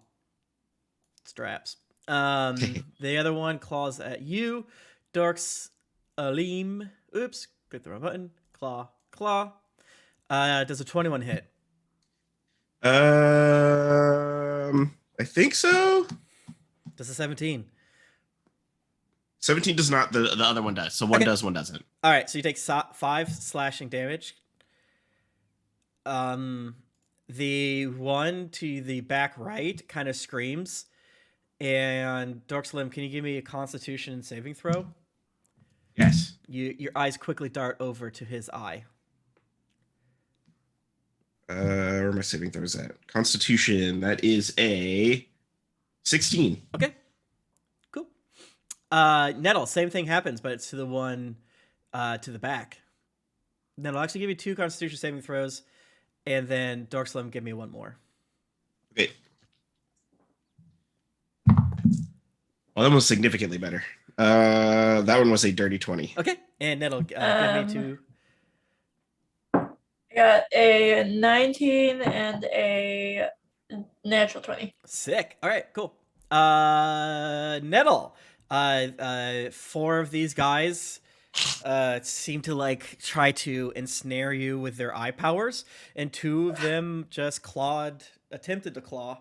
Speaker 1: straps. The other one claws at you. Dorks Alim. Oops. Click the wrong button. Claw. Does a 21 hit?
Speaker 5: I think so.
Speaker 1: Does a 17?
Speaker 5: 17 does not. The other one does. So one
Speaker 1: Okay.
Speaker 5: does, one doesn't.
Speaker 1: All right, so you take 5 slashing damage. The one to the back right kind of screams, and Dark Slim, can you give me a Constitution saving throw?
Speaker 5: Yes.
Speaker 1: Your eyes quickly dart over to his eye.
Speaker 5: Where are my saving throws at? Constitution. That is a 16.
Speaker 1: Okay, cool. Nettle, same thing happens, but it's to the one to the back. Nettle, I'll actually give you 2 Constitution saving throws, and then Dark Slim, give me one more.
Speaker 5: Okay. Well, that was significantly better. That one was a dirty 20.
Speaker 1: Okay, and Nettle, give me 2.
Speaker 4: I got a 19 and a natural 20.
Speaker 1: Sick. All right, cool. Nettle. 4 of these guys seem to like try to ensnare you with their eye powers, and 2 of them just attempted to claw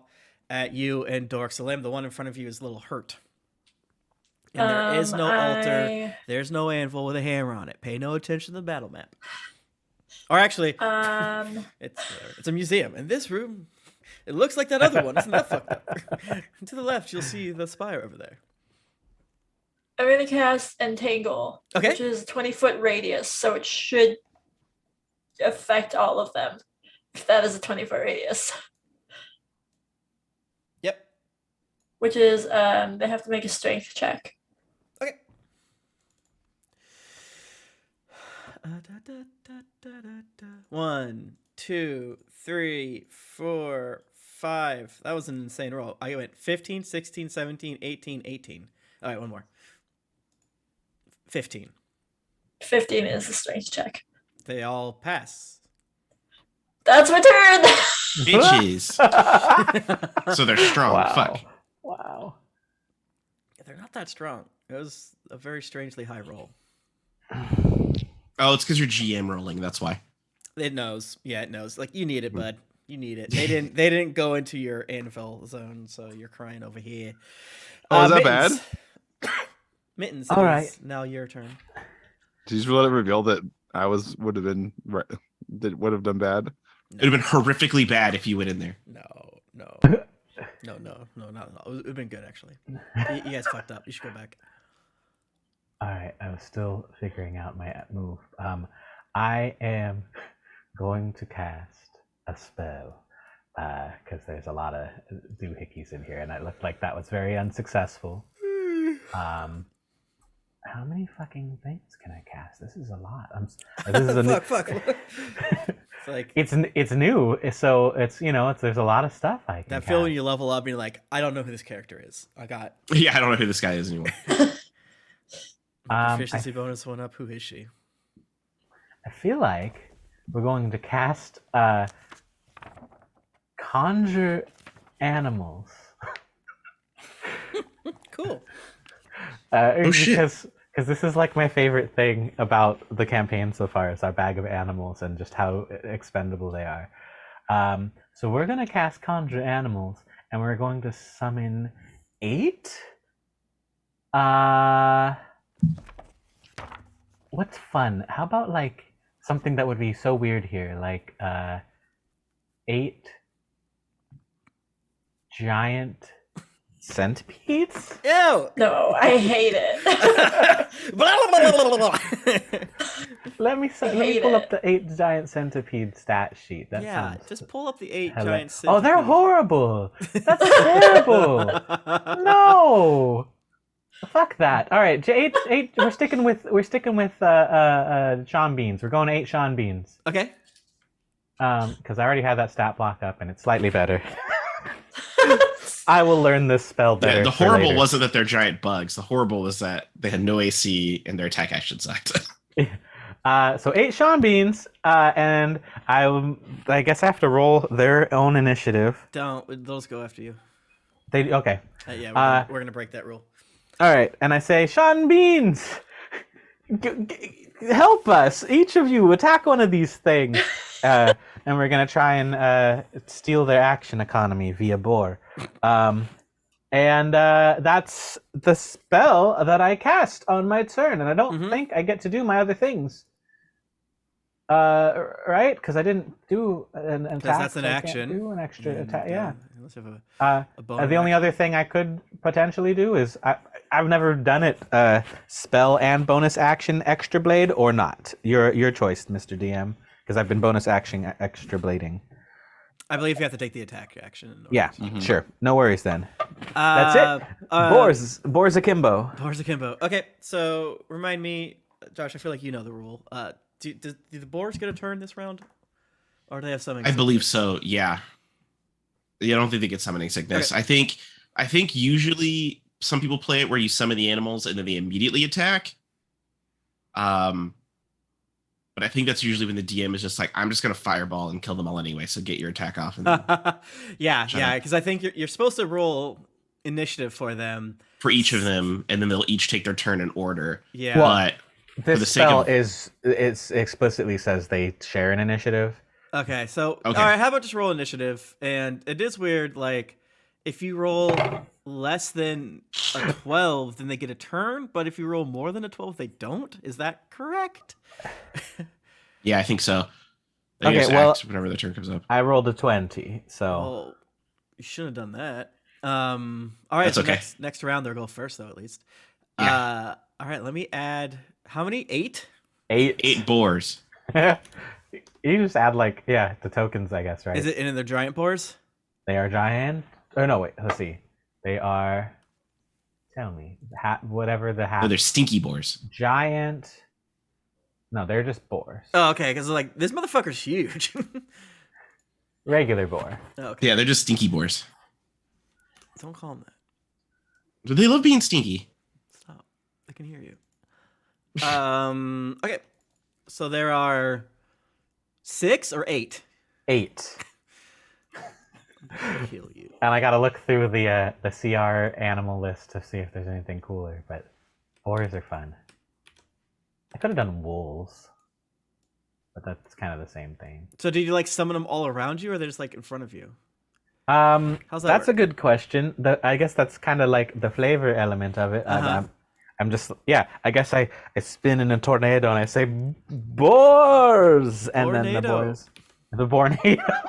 Speaker 1: at you and Dork Salim. The one in front of you is a little hurt. And there is no altar. There's no anvil with a hammer on it. Pay no attention to the battle map. Or actually, it's a museum. In this room, it looks like that other one. Isn't that fucked up? To the left, you'll see the spire over there.
Speaker 4: I'm going to cast Entangle,
Speaker 1: Okay.
Speaker 4: which is a 20-foot radius, so it should affect all of them, if that is a 20-foot radius.
Speaker 1: Yep.
Speaker 4: Which is, they have to make a strength check.
Speaker 1: Okay. 1, 2, 3, 4, 5. That was an insane roll. I went 15, 16, 17, 18, 18. All right, one more. 15.
Speaker 4: 15 is the strength check.
Speaker 1: They all pass.
Speaker 4: That's my turn!
Speaker 5: Bitches. So they're strong.
Speaker 3: Wow.
Speaker 5: Fuck.
Speaker 3: Wow.
Speaker 1: They're not that strong. It was a very strangely high roll.
Speaker 5: Oh, it's because you're GM rolling. That's why.
Speaker 1: It knows. Yeah, it knows. Like, you need it, bud. You need it. They didn't go into your anvil zone, so you're crying over here.
Speaker 2: Oh, is that
Speaker 1: Mittens.
Speaker 2: bad?
Speaker 1: Mittens,
Speaker 3: All
Speaker 1: it
Speaker 3: right.
Speaker 1: is now your turn.
Speaker 2: Did you let it reveal that I would have been would have done bad?
Speaker 1: No.
Speaker 5: It would have been horrifically bad if you went in there.
Speaker 1: No. No, not at all. It would have been good, actually. You guys fucked up. You should go back.
Speaker 3: All right, I was still figuring out my move. I am going to cast a spell because there's a lot of doohickeys in here, and it looked like that was very unsuccessful. How many fucking things can I cast? This is a lot. This is a
Speaker 1: fuck. It's like
Speaker 3: it's new, so it's there's a lot of stuff I can.
Speaker 1: that feel when
Speaker 3: cast.
Speaker 1: you level up and you're like, I don't know who this character is. I got
Speaker 5: Yeah, I don't know who this guy is anymore.
Speaker 1: proficiency bonus 1 up. Who is she?
Speaker 3: I feel like we're going to cast conjure animals.
Speaker 1: Cool.
Speaker 5: Shit.
Speaker 3: Because this is like my favorite thing about the campaign so far is our bag of animals and just how expendable they are. So we're going to cast conjure animals, and we're going to summon 8. What's fun? How about like something that would be so weird here, like 8 giant Centipedes?
Speaker 1: Ew.
Speaker 4: No, I hate it.
Speaker 1: Blah, blah, blah, blah, blah.
Speaker 3: Let me see.
Speaker 4: I
Speaker 3: Let me
Speaker 4: hate
Speaker 3: pull
Speaker 4: it.
Speaker 3: up the 8 giant centipede stat sheet. That
Speaker 1: Yeah,
Speaker 3: sounds.
Speaker 1: just pull up the 8
Speaker 3: hella-
Speaker 1: giant
Speaker 3: Oh, they're
Speaker 1: centipede.
Speaker 3: horrible. That's terrible. No. Fuck that. All right, eight. We're sticking with Sean Beans. We're going to 8 Sean Beans.
Speaker 1: Okay.
Speaker 3: Because I already had that stat block up and it's slightly better. I will learn this spell better.
Speaker 5: Yeah, the
Speaker 3: for
Speaker 5: horrible
Speaker 3: later.
Speaker 5: wasn't that they're giant bugs. The horrible was that they had no AC and their attack action sucked.
Speaker 3: So 8 Sean Beans, and I guess I have to roll their own initiative.
Speaker 1: Don't. Those go after you.
Speaker 3: They okay.
Speaker 1: Yeah, we're gonna break that rule.
Speaker 3: All right, and I say, Sean Beans, help us! Each of you attack one of these things, and we're gonna try and steal their action economy via boar. And that's the spell that I cast on my turn, and I don't think I get to do my other things. Right? Because I didn't do an attack.
Speaker 1: Because that's an
Speaker 3: so I
Speaker 1: action.
Speaker 3: can't do an extra attack. Yeah.
Speaker 1: Let's have a bonus
Speaker 3: The only other thing I could potentially do is I've never done it. Spell and bonus action extra blade or not. Your choice, Mr. DM. Because I've been bonus action extra blading.
Speaker 1: I believe you have to take the attack action.
Speaker 3: Yeah, sure. No worries then. That's it. Boars akimbo.
Speaker 1: Boars akimbo. Okay, so remind me, Josh. I feel like you know the rule. Do the boars get a turn this round, or do they have something?
Speaker 5: I believe so. Yeah. I don't think they get summoning sickness.
Speaker 1: Okay.
Speaker 5: I think usually some people play it where you summon the animals and then they immediately attack. But I think that's usually when the DM is just like, I'm just gonna fireball and kill them all anyway. So get your attack off. And
Speaker 1: yeah, because I think you're supposed to roll initiative for them.
Speaker 5: For each of them, and then they'll each take their turn in order.
Speaker 1: Yeah.
Speaker 5: But
Speaker 3: This
Speaker 5: the sake
Speaker 3: spell
Speaker 5: of-
Speaker 3: it explicitly says they share an initiative.
Speaker 1: Okay, so
Speaker 5: Okay.
Speaker 1: all right, how about just roll initiative? And it is weird, like if you roll less than a 12, then they get a turn. But if you roll more than a 12, they don't. Is that correct?
Speaker 5: Yeah, I think so. They
Speaker 3: Okay,
Speaker 5: just
Speaker 3: well-
Speaker 5: act whenever the turn comes up.
Speaker 3: I rolled a 20, so
Speaker 1: Well, you shouldn't have done that. All right,
Speaker 5: That's
Speaker 1: so
Speaker 5: okay.
Speaker 1: next round they'll go first though, at least.
Speaker 5: Yeah.
Speaker 1: All right, let me add how many? 8?
Speaker 5: 8 boars.
Speaker 3: You just add the tokens, I guess, right?
Speaker 1: Is it in their giant boars?
Speaker 3: They are giant. Oh no, wait. Let's see. They are. Tell me, whatever the
Speaker 5: No, they're stinky boars.
Speaker 3: giant. No, they're just boars.
Speaker 1: Oh, okay, because like this motherfucker's huge.
Speaker 3: Regular boar.
Speaker 1: Oh, okay.
Speaker 5: Yeah, they're just stinky boars.
Speaker 1: Don't call them that.
Speaker 5: They love being stinky.
Speaker 1: Stop. I can hear you. Okay. So there are 6 or 8.
Speaker 3: 8.
Speaker 1: I'll kill you.
Speaker 3: And I gotta look through the CR animal list to see if there's anything cooler. But boars are fun. I could have done wolves, but that's kind of the same thing.
Speaker 1: So did you like summon them all around you, or they're just like in front of you?
Speaker 3: How's
Speaker 1: that
Speaker 3: that's
Speaker 1: work?
Speaker 3: a good question. I guess that's kind of like the flavor element of it. I'm just I guess I spin in a tornado and I say boars, and then the bornado,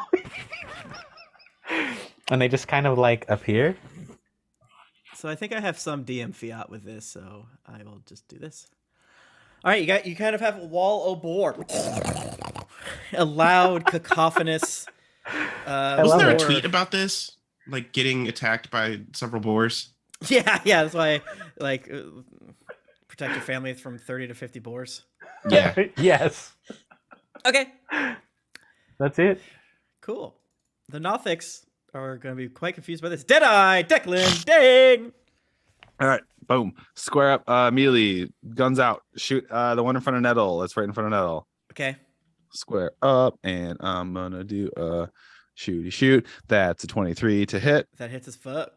Speaker 3: and they just kind of like appear.
Speaker 1: So I think I have some DM fiat with this, so I will just do this. All right, you kind of have a wall o' boar, a loud cacophonous.
Speaker 5: Wasn't there a
Speaker 1: boar.
Speaker 5: tweet about this? Like getting attacked by several boars?
Speaker 1: Yeah, that's why like protect your family from 30 to 50 boars.
Speaker 5: Yeah.
Speaker 3: Yes,
Speaker 1: Okay,
Speaker 3: that's it.
Speaker 1: cool. The Nothics are going to be quite confused by this. Deadeye, Declan, ding!
Speaker 2: All right, boom. Square up, melee, guns out. Shoot the one in front of Nettle. That's right in front of Nettle.
Speaker 1: Okay.
Speaker 2: Square up, and I'm gonna do a shooty shoot. That's a 23 to hit.
Speaker 1: That hits his foot.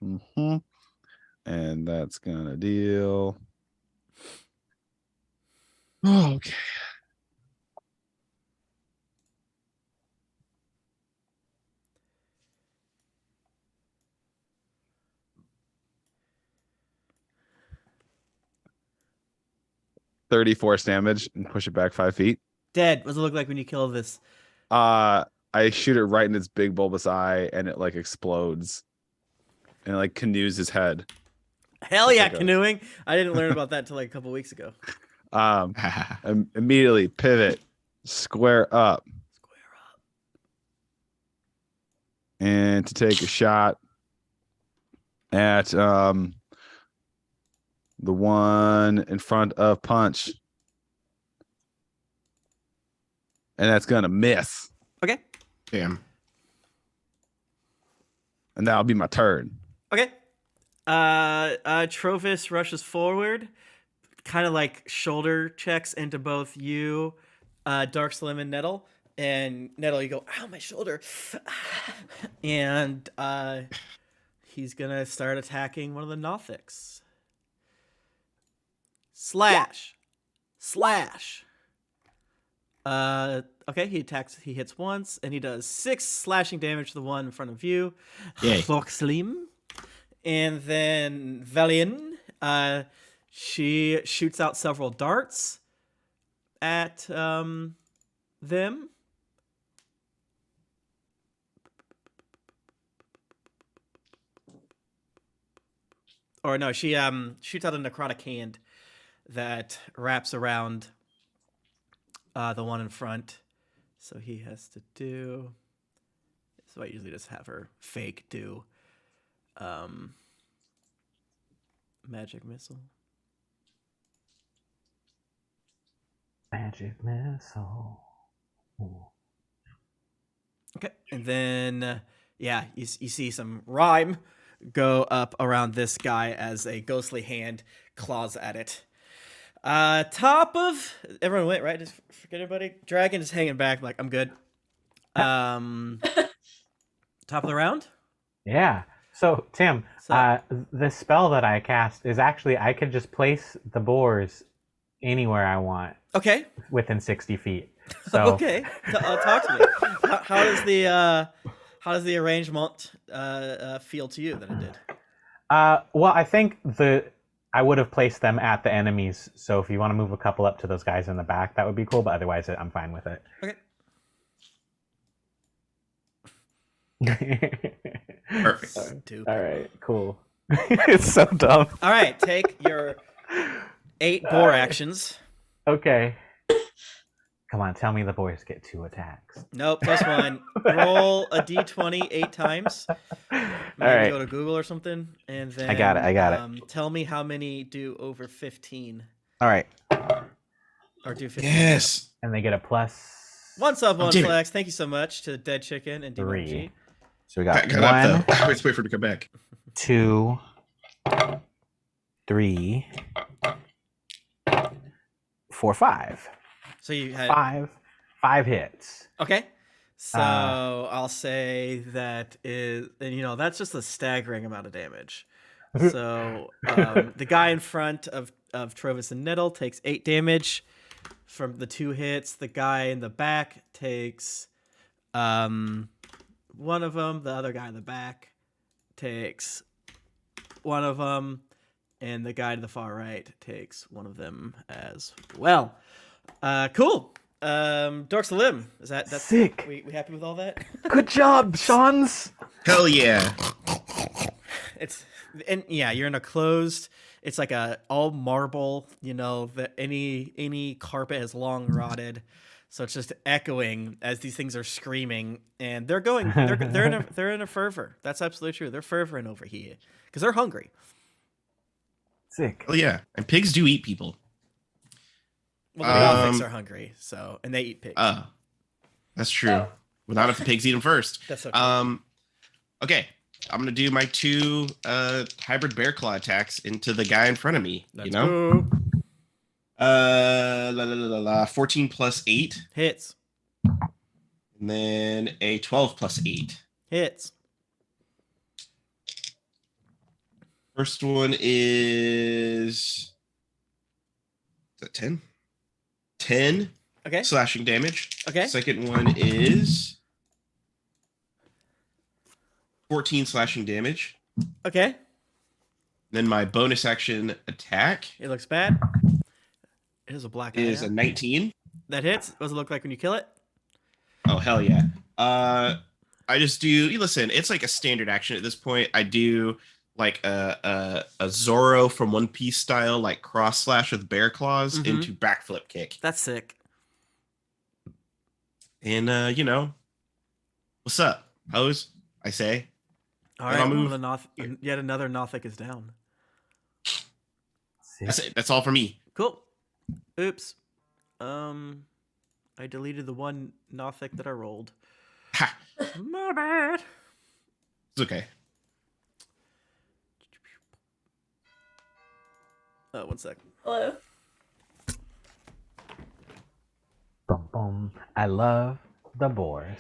Speaker 2: And that's gonna deal. Oh, okay. .34 damage and push it back 5 feet.
Speaker 1: Dead. What does it look like when you kill this?
Speaker 2: I shoot it right in its big bulbous eye, and it like explodes. and it, like canoes his head.
Speaker 1: Hell
Speaker 2: It's
Speaker 1: yeah,
Speaker 2: like a-
Speaker 1: canoeing. I didn't learn about that until like a couple weeks ago.
Speaker 2: Immediately pivot, square up,
Speaker 1: Square up.
Speaker 2: and to take a shot at the one in front of Punch, and that's gonna miss,
Speaker 1: Okay.
Speaker 5: Damn.
Speaker 2: and that'll be my turn.
Speaker 1: Okay. Trovis rushes forward, kind of like shoulder checks into both you, Dark Slim and Nettle. And Nettle, you go, ow, my shoulder. And he's gonna start attacking one of the Nothics. Slash. Okay, he hits once, and he does 6 slashing damage to the one in front of you.
Speaker 5: Yay.
Speaker 1: Dark Slim. And then Valian, she shoots out several darts at them. Or no, she shoots out a necrotic hand that wraps around the one in front. So he has to do. So I usually just have her fake do. Magic missile.
Speaker 3: Magic missile. Ooh.
Speaker 1: Okay, and then yeah, you see some rhyme go up around this guy as a ghostly hand claws at it. Top of everyone went right. Just forget everybody. Dragon is hanging back like I'm good. Top of the round.
Speaker 3: Yeah. So Tim,
Speaker 1: So-
Speaker 3: the spell that I cast is actually I could just place the boars anywhere I want
Speaker 1: Okay.
Speaker 3: within 60 feet. So
Speaker 1: Okay. Talk to me. How does the arrangement feel to you that it did?
Speaker 3: well, I think I would have placed them at the enemies. So if you want to move a couple up to those guys in the back, that would be cool. But otherwise, I'm fine with it.
Speaker 1: Okay.
Speaker 5: Perfect.
Speaker 1: Stupid.
Speaker 3: All right, cool. It's so dumb.
Speaker 1: All right, take your 8 boar actions.
Speaker 3: Okay. Come on, tell me the boys get 2 attacks.
Speaker 1: Nope, +1. Roll a d20 8 times. Maybe
Speaker 3: right.
Speaker 1: go to Google or something, and then
Speaker 3: I got it.
Speaker 1: Tell me how many do over 15,
Speaker 3: All right.
Speaker 1: or do 15.
Speaker 5: Yes.
Speaker 3: And they get a plus.
Speaker 1: One sub, one
Speaker 5: damn it.
Speaker 1: flex. Thank you so much to Dead Chicken and
Speaker 3: Three.
Speaker 1: DMG.
Speaker 3: So we got
Speaker 5: Got
Speaker 3: 1,
Speaker 5: up though. Let's wait for it to come back.
Speaker 3: 2, 3, 4, 5.
Speaker 1: So you had
Speaker 3: 5 hits.
Speaker 1: okay. So I'll say that is, and that's just a staggering amount of damage. So the guy in front of Trovis and Nettle takes 8 damage from the 2 hits. The guy in the back takes 1 of them. The other guy in the back takes 1 of them, and the guy to the far right takes 1 of them as well. Cool. Dork's a limb. That's
Speaker 3: Sick.
Speaker 1: We happy with all that?
Speaker 3: Good job, Sean's.
Speaker 5: Hell yeah.
Speaker 1: You're in a closed. It's like a all marble. That any carpet has long rotted, so it's just echoing as these things are screaming, and they're going. They're in a fervor. That's absolutely true. They're fervent over here because they're hungry.
Speaker 3: Sick.
Speaker 5: Hell yeah. And pigs do eat people.
Speaker 1: Well, the Nothics are hungry, and they eat pigs.
Speaker 5: That's true.
Speaker 4: Oh.
Speaker 5: Well, not if the pigs eat them first.
Speaker 1: That's so true.
Speaker 5: Okay. I'm gonna do my 2 hybrid bear claw attacks into the guy in front of me.
Speaker 1: Let's go.
Speaker 5: 14 plus 8,
Speaker 1: Hits.
Speaker 5: and then a 12 plus 8.
Speaker 1: Hits.
Speaker 5: First one is that 10? 10
Speaker 1: Okay.
Speaker 5: slashing damage.
Speaker 1: Okay.
Speaker 5: Second one is 14 slashing damage.
Speaker 1: Okay.
Speaker 5: Then my bonus action attack
Speaker 1: It looks bad. It is a black eye.
Speaker 5: is a 19.
Speaker 1: That hits. What does it look like when you kill it?
Speaker 5: Oh hell yeah. I just do listen, it's like a standard action at this point. I do like a Zoro from One Piece style, like cross slash with bear claws
Speaker 1: Mhm.
Speaker 5: into backflip kick.
Speaker 1: That's sick.
Speaker 5: And what's up, pose? I say.
Speaker 1: All
Speaker 5: Then
Speaker 1: right,
Speaker 5: I'll
Speaker 1: well,
Speaker 5: move.
Speaker 1: yet another Nothic is down.
Speaker 5: That's it. That's all for me.
Speaker 1: Cool. Oops. I deleted the one Nothic that I rolled.
Speaker 5: Ha!
Speaker 1: My bad.
Speaker 5: It's okay.
Speaker 1: One sec.
Speaker 4: Hello.
Speaker 3: Boom, boom. I love the boars.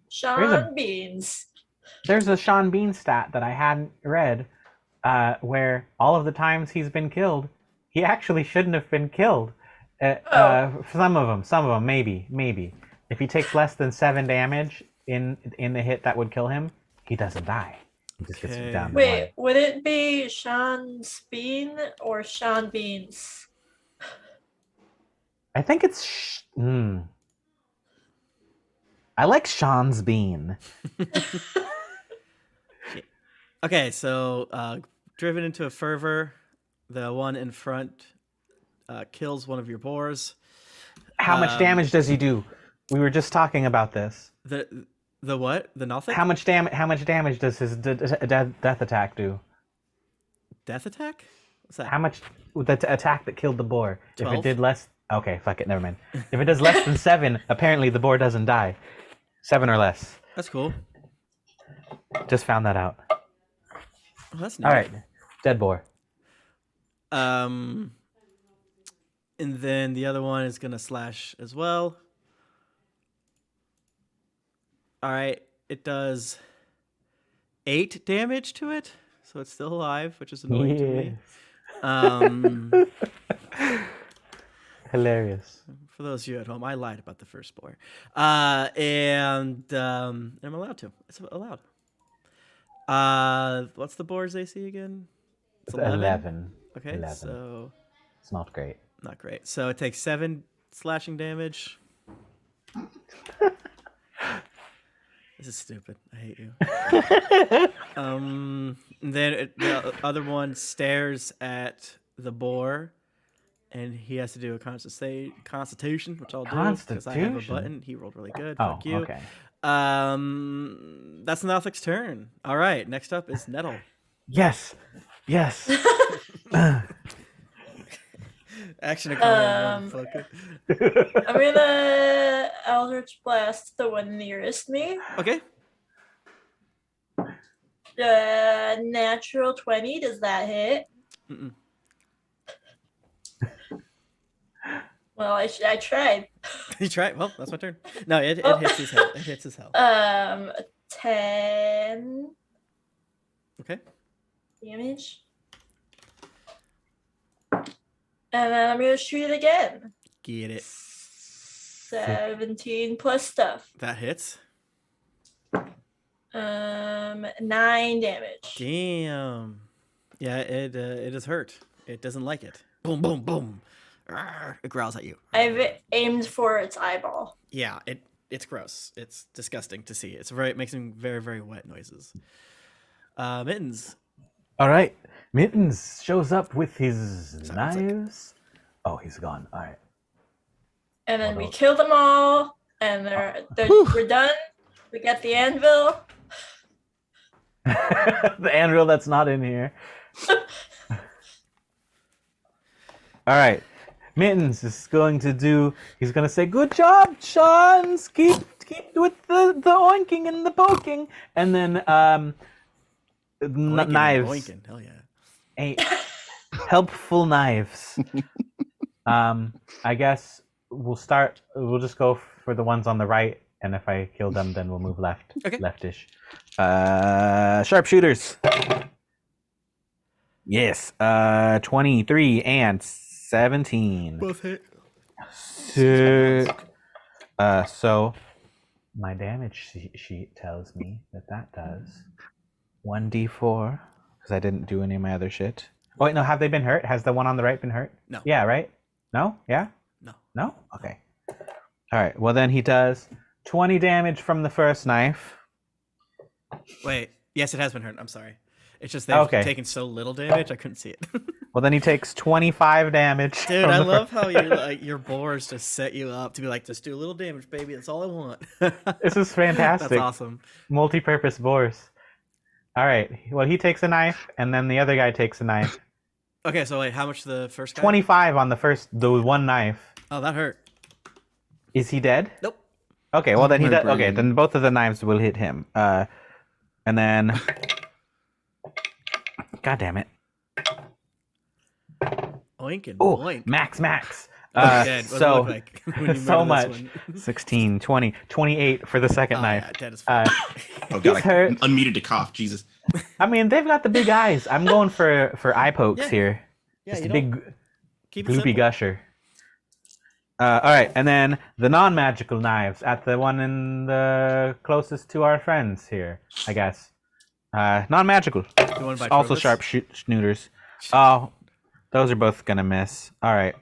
Speaker 4: Sean Beans.
Speaker 3: There's a Sean Bean stat that I hadn't read, where all of the times he's been killed, he actually shouldn't have been killed. Some of them, maybe. If he takes less than 7 damage in the hit that would kill him, he doesn't die. He just gets
Speaker 1: Okay.
Speaker 3: down to
Speaker 4: Wait,
Speaker 3: 1.
Speaker 4: would it be Sean's Bean or Sean Beans?
Speaker 3: I think it's. I like Sean's Bean.
Speaker 1: Okay, so driven into a fervor, the one in front kills one of your boars.
Speaker 3: How much damage does he do? We were just talking about this.
Speaker 1: The what? The Nothic?
Speaker 3: How much damage does his death attack do?
Speaker 1: Death attack? What's that?
Speaker 3: How much the attack that killed the boar?
Speaker 1: 12?
Speaker 3: If it did less, okay, fuck it, never mind. If it does less than 7, apparently the boar doesn't die. 7 or less.
Speaker 1: That's cool.
Speaker 3: Just found that out.
Speaker 1: Oh, that's neat.
Speaker 3: All right, dead boar.
Speaker 1: And then the other one is gonna slash as well. All right, it does 8 damage to it, so it's still alive, which is annoying to me.
Speaker 3: Hilarious.
Speaker 1: For those of you at home, I lied about the first boar, and I'm allowed to. It's allowed. What's the boar's AC again?
Speaker 3: It's 11.
Speaker 1: Okay,
Speaker 3: 11.
Speaker 1: so
Speaker 3: It's not great.
Speaker 1: not great. So it takes 7 slashing damage. This is stupid. I hate you. Then the other one stares at the boar, and he has to do a constitution, which I'll do because I have a
Speaker 3: Constitution?
Speaker 1: button. He rolled really good.
Speaker 3: Oh,
Speaker 1: Fuck you.
Speaker 3: okay.
Speaker 1: That's Nothic's turn. All right, next up is Nettle.
Speaker 3: Yes.
Speaker 1: Action economy, motherfucker.
Speaker 4: I'm gonna Eldritch Blast the one nearest me.
Speaker 1: Okay.
Speaker 4: Natural 20, does that hit?
Speaker 1: Mm-mm.
Speaker 4: Well, I tried.
Speaker 1: You try. Well, that's my turn. No, it hits his health. It hits his health.
Speaker 4: 10
Speaker 1: Okay.
Speaker 4: damage. And then I'm gonna shoot it again.
Speaker 1: Get it.
Speaker 4: 17 plus stuff.
Speaker 1: That hits.
Speaker 4: 9 damage.
Speaker 1: Damn. Yeah, it is hurt. It doesn't like it. Boom, boom, boom. Arrgh, it growls at you.
Speaker 4: I've aimed for its eyeball.
Speaker 1: Yeah, it's gross. It's disgusting to see. It makes very, very wet noises. Mittens.
Speaker 3: All right. Mittens shows up with his
Speaker 1: Sounds like-
Speaker 3: knives. Oh, he's gone. All right.
Speaker 4: And then
Speaker 3: What
Speaker 4: we
Speaker 3: else?
Speaker 4: kill them all, and we're done. We got the anvil.
Speaker 3: The anvil that's not in here. All right. Mittens is going to he's going to say, "Good job, Seans. Keep with the oinking and the poking." And then
Speaker 1: Oinking and
Speaker 3: knives.
Speaker 1: Oinking. Hell yeah.
Speaker 3: Helpful knives. I guess we'll just go for the ones on the right, and if I kill them, then we'll move left.
Speaker 1: Okay.
Speaker 3: Leftish. Sharpshooters. Yes. 23 and 17.
Speaker 1: Both hit.
Speaker 3: Sick. So my damage sheet tells me that does 1d4 because I didn't do any of my other shit. Oh wait, no, have they been hurt? Has the one on the right been hurt?
Speaker 1: No.
Speaker 3: Yeah, right? No? Yeah?
Speaker 1: No.
Speaker 3: No? Okay. All right. Well, then he does 20 damage from the first knife.
Speaker 1: Wait. Yes, it has been hurt. I'm sorry. It's just they've
Speaker 3: Okay.
Speaker 1: taken so little damage, I couldn't see it.
Speaker 3: Well, then he takes 25 damage.
Speaker 1: Dude,
Speaker 3: from
Speaker 1: I
Speaker 3: the
Speaker 1: love how your boars just set you up to be like, just do a little damage, baby. That's all I want.
Speaker 3: This is fantastic.
Speaker 1: That's awesome.
Speaker 3: Multi-purpose boars. All right. Well, he takes a knife, and then the other guy takes a knife.
Speaker 1: Okay, so wait, how much the first guy?
Speaker 3: 25 on the one knife.
Speaker 1: Oh, that hurt.
Speaker 3: Is he dead?
Speaker 1: Nope.
Speaker 3: Okay, well then he
Speaker 2: my
Speaker 3: does. Okay,
Speaker 2: brain.
Speaker 3: then both of the knives will hit him. And then, God damn it!
Speaker 1: Oink and
Speaker 3: Oh,
Speaker 1: boink.
Speaker 3: max.
Speaker 1: Dead. What does it
Speaker 3: So
Speaker 1: look like when you
Speaker 3: so
Speaker 1: murder
Speaker 3: much.
Speaker 1: this one?
Speaker 3: 16, 20, 28 for the second
Speaker 1: Oh,
Speaker 3: knife.
Speaker 1: yeah, dead as fuck.
Speaker 5: Oh god, I
Speaker 3: He's hurt.
Speaker 5: unmuted to cough. Jesus.
Speaker 3: I mean, they've got the big eyes. I'm going for eye pokes
Speaker 1: Yeah.
Speaker 3: here.
Speaker 1: Yeah,
Speaker 3: Just
Speaker 1: you
Speaker 3: a
Speaker 1: don't
Speaker 3: big
Speaker 1: keep it
Speaker 3: gloopy
Speaker 1: simple.
Speaker 3: gusher. All right, and then the non-magical knives at the one in the closest to our friends here, I guess. Non-magical.
Speaker 1: The one by
Speaker 3: Also
Speaker 1: Trovis?
Speaker 3: sharp snooters. Oh, those are both gonna miss. All right.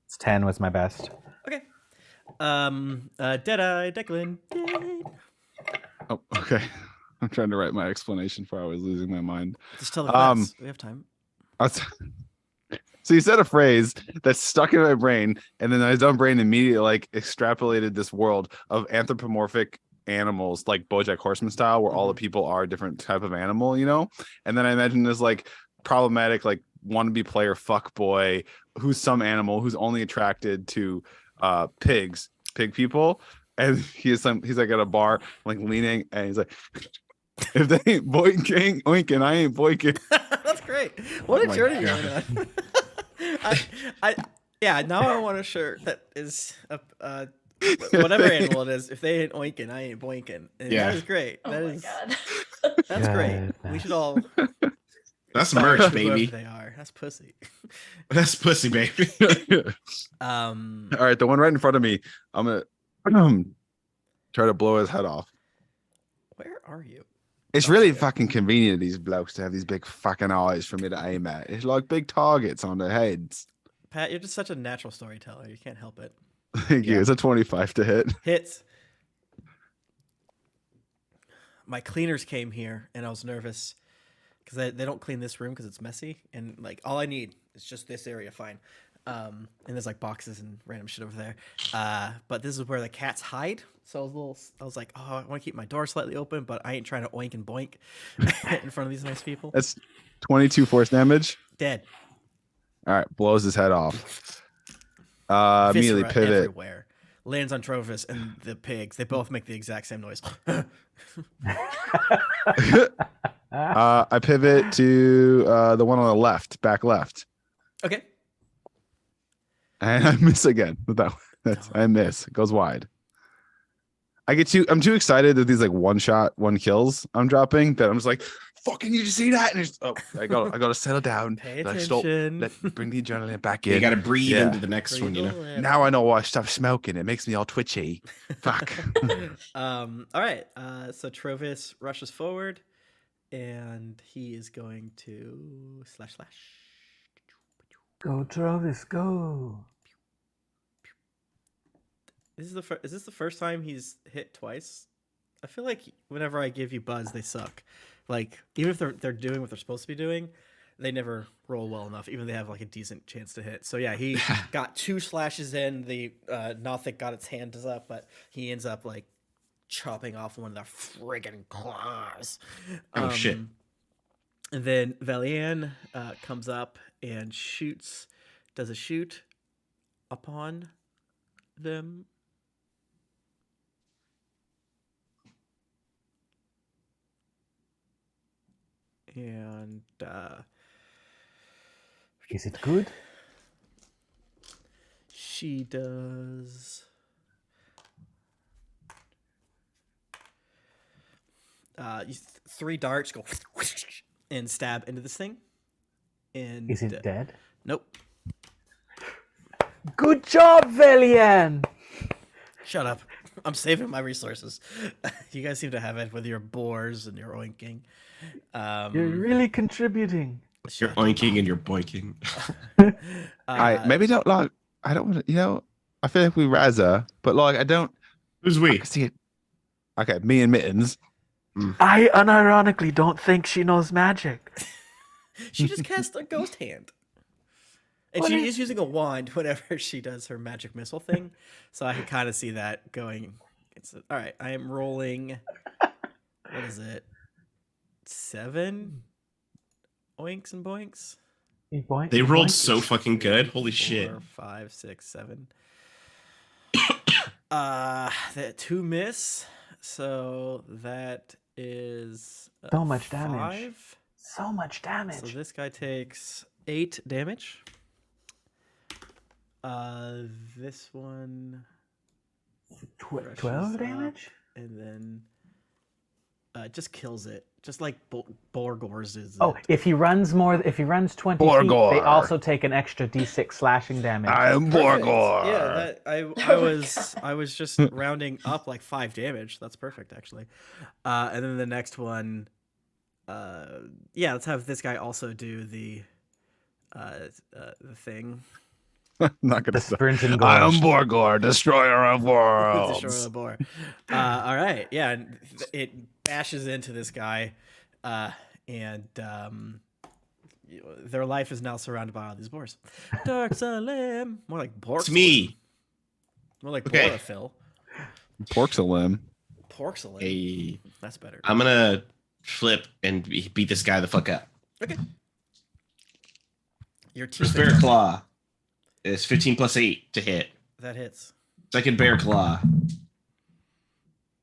Speaker 3: It's 10 was my best.
Speaker 1: Okay. Deadeye, Declan. Dead.
Speaker 2: Oh, okay. I'm trying to write my explanation for I was losing my mind.
Speaker 1: Just tell the class. We have time.
Speaker 2: So you said a phrase that's stuck in my brain, and then my dumb brain immediately like extrapolated this world of anthropomorphic animals, like BoJack Horseman style, where all the people are a different type of animal, you know. And then I imagine this like problematic, like wannabe player fuck boy who's some animal who's only attracted to pig people, and he's like at a bar, like leaning, and he's like, if they ain't boinking, oinking, I ain't boinking.
Speaker 1: That's great. What a
Speaker 2: my
Speaker 1: journey you're
Speaker 2: God.
Speaker 1: on. Yeah. Now I want a shirt that is whatever animal it is. If they ain't oinking, I ain't boinking. And
Speaker 5: Yeah.
Speaker 1: that is great.
Speaker 4: Oh
Speaker 1: That
Speaker 4: my
Speaker 1: is
Speaker 4: god.
Speaker 1: that's great. We should all
Speaker 5: That's
Speaker 1: aspire
Speaker 5: merch,
Speaker 1: to whoever
Speaker 5: baby.
Speaker 1: they are. That's pussy.
Speaker 5: That's pussy, baby.
Speaker 2: All right, the one right in front of me, I'm gonna try to blow his head off.
Speaker 1: Where are you?
Speaker 2: It's really fucking convenient, these blokes, to have these big fucking eyes for me to aim at. It's like big targets on their heads.
Speaker 1: Pat, you're just such a natural storyteller. You can't help it.
Speaker 2: Thank you.
Speaker 5: Yeah.
Speaker 2: It's a 25 to hit.
Speaker 1: Hits. My cleaners came here, and I was nervous because they don't clean this room because it's messy, and like all I need is just this area, fine. And there's like boxes and random shit over there. But this is where the cats hide. So I was like, oh, I want to keep my door slightly open, but I ain't trying to oink and boink in front of these nice people.
Speaker 2: That's 22 force damage.
Speaker 1: Dead.
Speaker 2: All right, blows his head off. Immediately
Speaker 1: Viscera
Speaker 2: pivot.
Speaker 1: everywhere. Lands on Trovis and the pigs. They both make the exact same noise.
Speaker 2: I pivot to the one on the left, back left,
Speaker 1: Okay.
Speaker 2: and I miss again with that. I miss. It goes wide. I'm too excited that these like one kills I'm dropping that I'm just like, fucking, you just see that? And I gotta settle down.
Speaker 1: Pay
Speaker 2: Like, stop.
Speaker 1: attention.
Speaker 2: Bring the adrenaline back in.
Speaker 5: You got to breathe
Speaker 2: Yeah.
Speaker 5: into the next one, you know.
Speaker 2: Now I know why I stopped smoking. It makes me all twitchy. Fuck.
Speaker 1: All right. So Trovis rushes forward, and he is going to slash.
Speaker 3: Go, Travis, go.
Speaker 1: Is this the first time he's hit twice? I feel like whenever I give you buzz, they suck. Like even if they're doing what they're supposed to be doing, they never roll well enough. Even if they have like a decent chance to hit. So yeah, he got 2 slashes in. The Nothic got its hands up, but he ends up like chopping off one of the friggin' claws.
Speaker 5: Oh, shit.
Speaker 1: And then Valian comes up and does a shoot upon them. And
Speaker 3: Is it good?
Speaker 1: she does 3 darts go and stab into this thing. And
Speaker 3: Is it dead?
Speaker 1: Nope.
Speaker 3: Good job, Velian!
Speaker 1: Shut up. I'm saving my resources. You guys seem to have it with your boars and your oinking.
Speaker 3: You're really contributing.
Speaker 5: You're oinking and you're boinking.
Speaker 2: Maybe don't like. I don't want to. You know, I feel like we razzer, but like I don't.
Speaker 5: Who's
Speaker 2: I
Speaker 5: we?
Speaker 2: can see it. Okay, me and Mittens.
Speaker 3: I unironically don't think she knows magic.
Speaker 1: She just cast a ghost hand. And
Speaker 3: What
Speaker 1: she
Speaker 3: is-
Speaker 1: is using a wand whenever she does her magic missile thing. So I can kind of see that going. All right, I am rolling. What is it? 7 oinks and boinks?
Speaker 5: They rolled so fucking good. Holy shit.
Speaker 1: 4, 5, 6, 7. That 2 miss. So that is
Speaker 3: So much damage.
Speaker 1: 5.
Speaker 3: So much damage.
Speaker 1: So this guy takes 8 damage. This one
Speaker 3: 12 damage?
Speaker 1: and then it just kills it, just like Borgor's is.
Speaker 3: Oh, if he runs 20 feet,
Speaker 2: Borgor.
Speaker 3: they also take an extra d6 slashing damage.
Speaker 2: I am
Speaker 1: Perfect.
Speaker 2: Borgor.
Speaker 1: Yeah, I was just rounding up like 5 damage. That's perfect actually. And then the next one, let's have this guy also do the thing.
Speaker 2: Not gonna
Speaker 3: The
Speaker 2: stop.
Speaker 3: sprint and
Speaker 2: I am
Speaker 3: gore.
Speaker 2: Borgor, destroyer of worlds.
Speaker 1: Destroy the boar. All right, yeah, and it bashes into this guy, and their life is now surrounded by all these boars. Dark Salim, more like Bork.
Speaker 5: It's me.
Speaker 1: More like
Speaker 5: Okay.
Speaker 1: Boraphil.
Speaker 2: Pork's a limb.
Speaker 1: Porksalim.
Speaker 5: Hey,
Speaker 1: That's better.
Speaker 5: I'm gonna flip and beat this guy the fuck up.
Speaker 1: Okay. Your teeth.
Speaker 5: First bear claw is 15 plus 8 to hit.
Speaker 1: That hits.
Speaker 5: Second bear claw,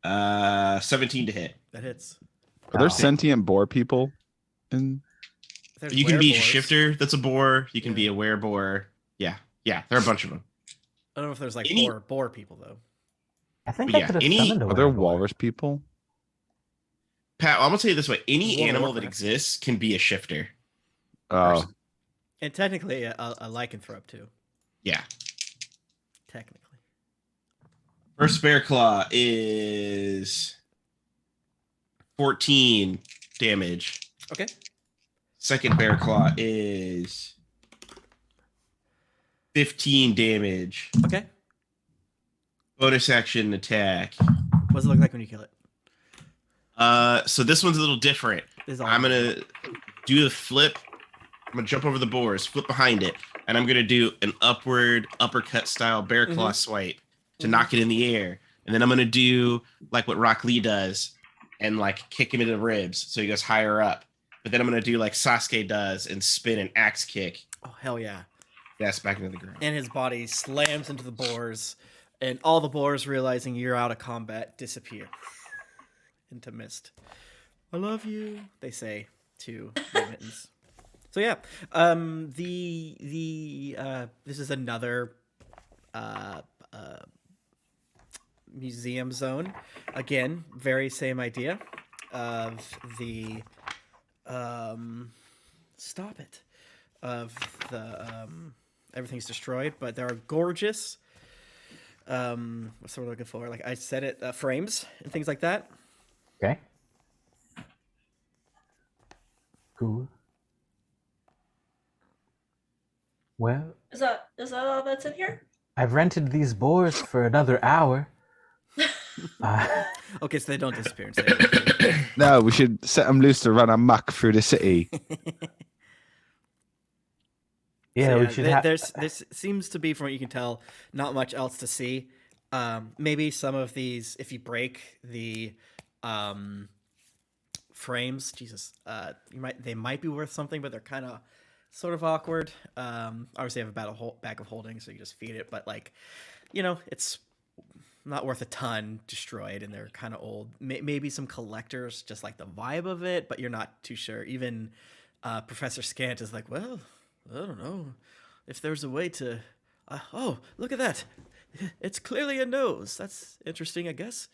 Speaker 5: 17 to hit.
Speaker 1: That hits.
Speaker 2: Are there
Speaker 3: Oh.
Speaker 2: sentient boar people? In
Speaker 1: There's
Speaker 5: You can be
Speaker 1: wereboars.
Speaker 5: shifter. That's a boar. You can
Speaker 1: Yeah.
Speaker 5: be a wereboar. Yeah, there are a bunch of them.
Speaker 1: I don't know if there's like
Speaker 5: Any-
Speaker 1: boar people though.
Speaker 3: I think
Speaker 5: But
Speaker 3: I
Speaker 5: yeah,
Speaker 3: could have
Speaker 5: any-
Speaker 3: summoned a
Speaker 2: are there
Speaker 3: werewolf.
Speaker 2: walrus people?
Speaker 5: Pat, I'm gonna tell you this way: any
Speaker 1: World of
Speaker 5: animal that
Speaker 1: Warcraft.
Speaker 5: exists can be a shifter.
Speaker 2: Oh,
Speaker 1: And technically a lycanthrope too.
Speaker 5: Yeah.
Speaker 1: Technically.
Speaker 5: First bear claw is 14 damage.
Speaker 1: Okay.
Speaker 5: Second bear claw is 15 damage.
Speaker 1: Okay.
Speaker 5: Bonus action attack.
Speaker 1: What does it look like when you kill it?
Speaker 5: So this one's a little different.
Speaker 1: This is all
Speaker 5: I'm gonna do the flip. I'm gonna jump over the boars, flip behind it, and I'm gonna do an upward uppercut style bear claw swipe to knock it in the air. And then I'm gonna do like what Rock Lee does and like kick him in the ribs so he goes higher up. But then I'm gonna do like Sasuke does and spin an axe kick.
Speaker 1: Oh hell yeah.
Speaker 5: Yes, back into the ground.
Speaker 1: And his body slams into the boars, and all the boars, realizing you're out of combat, disappear into mist. I love you, they say to the mittens. So yeah, this is another museum zone. Again, very same idea of the stop it of the everything's destroyed, but there are gorgeous what's the word I'm looking for? Like I said it, frames and things like that.
Speaker 3: Okay. Cool. Well,
Speaker 4: Is that all that's in here?
Speaker 3: I've rented these boars for another hour.
Speaker 1: Okay, so they don't disappear. Instead.
Speaker 2: no, we should set them loose to run amok through the city.
Speaker 3: Yeah,
Speaker 1: So,
Speaker 3: we should have.
Speaker 1: This seems to be, from what you can tell, not much else to see. Maybe some of these, if you break the frames, Jesus, they might be worth something, but they're kind of sort of awkward. Obviously, I have a bag of holding, so you just feed it. But like, it's not worth a ton destroyed, and they're kind of old. Maybe some collectors just like the vibe of it, but you're not too sure. Even Professor Scant is like, well, I don't know if there's a way to. Oh, look at that! It's clearly a nose. That's interesting, I guess.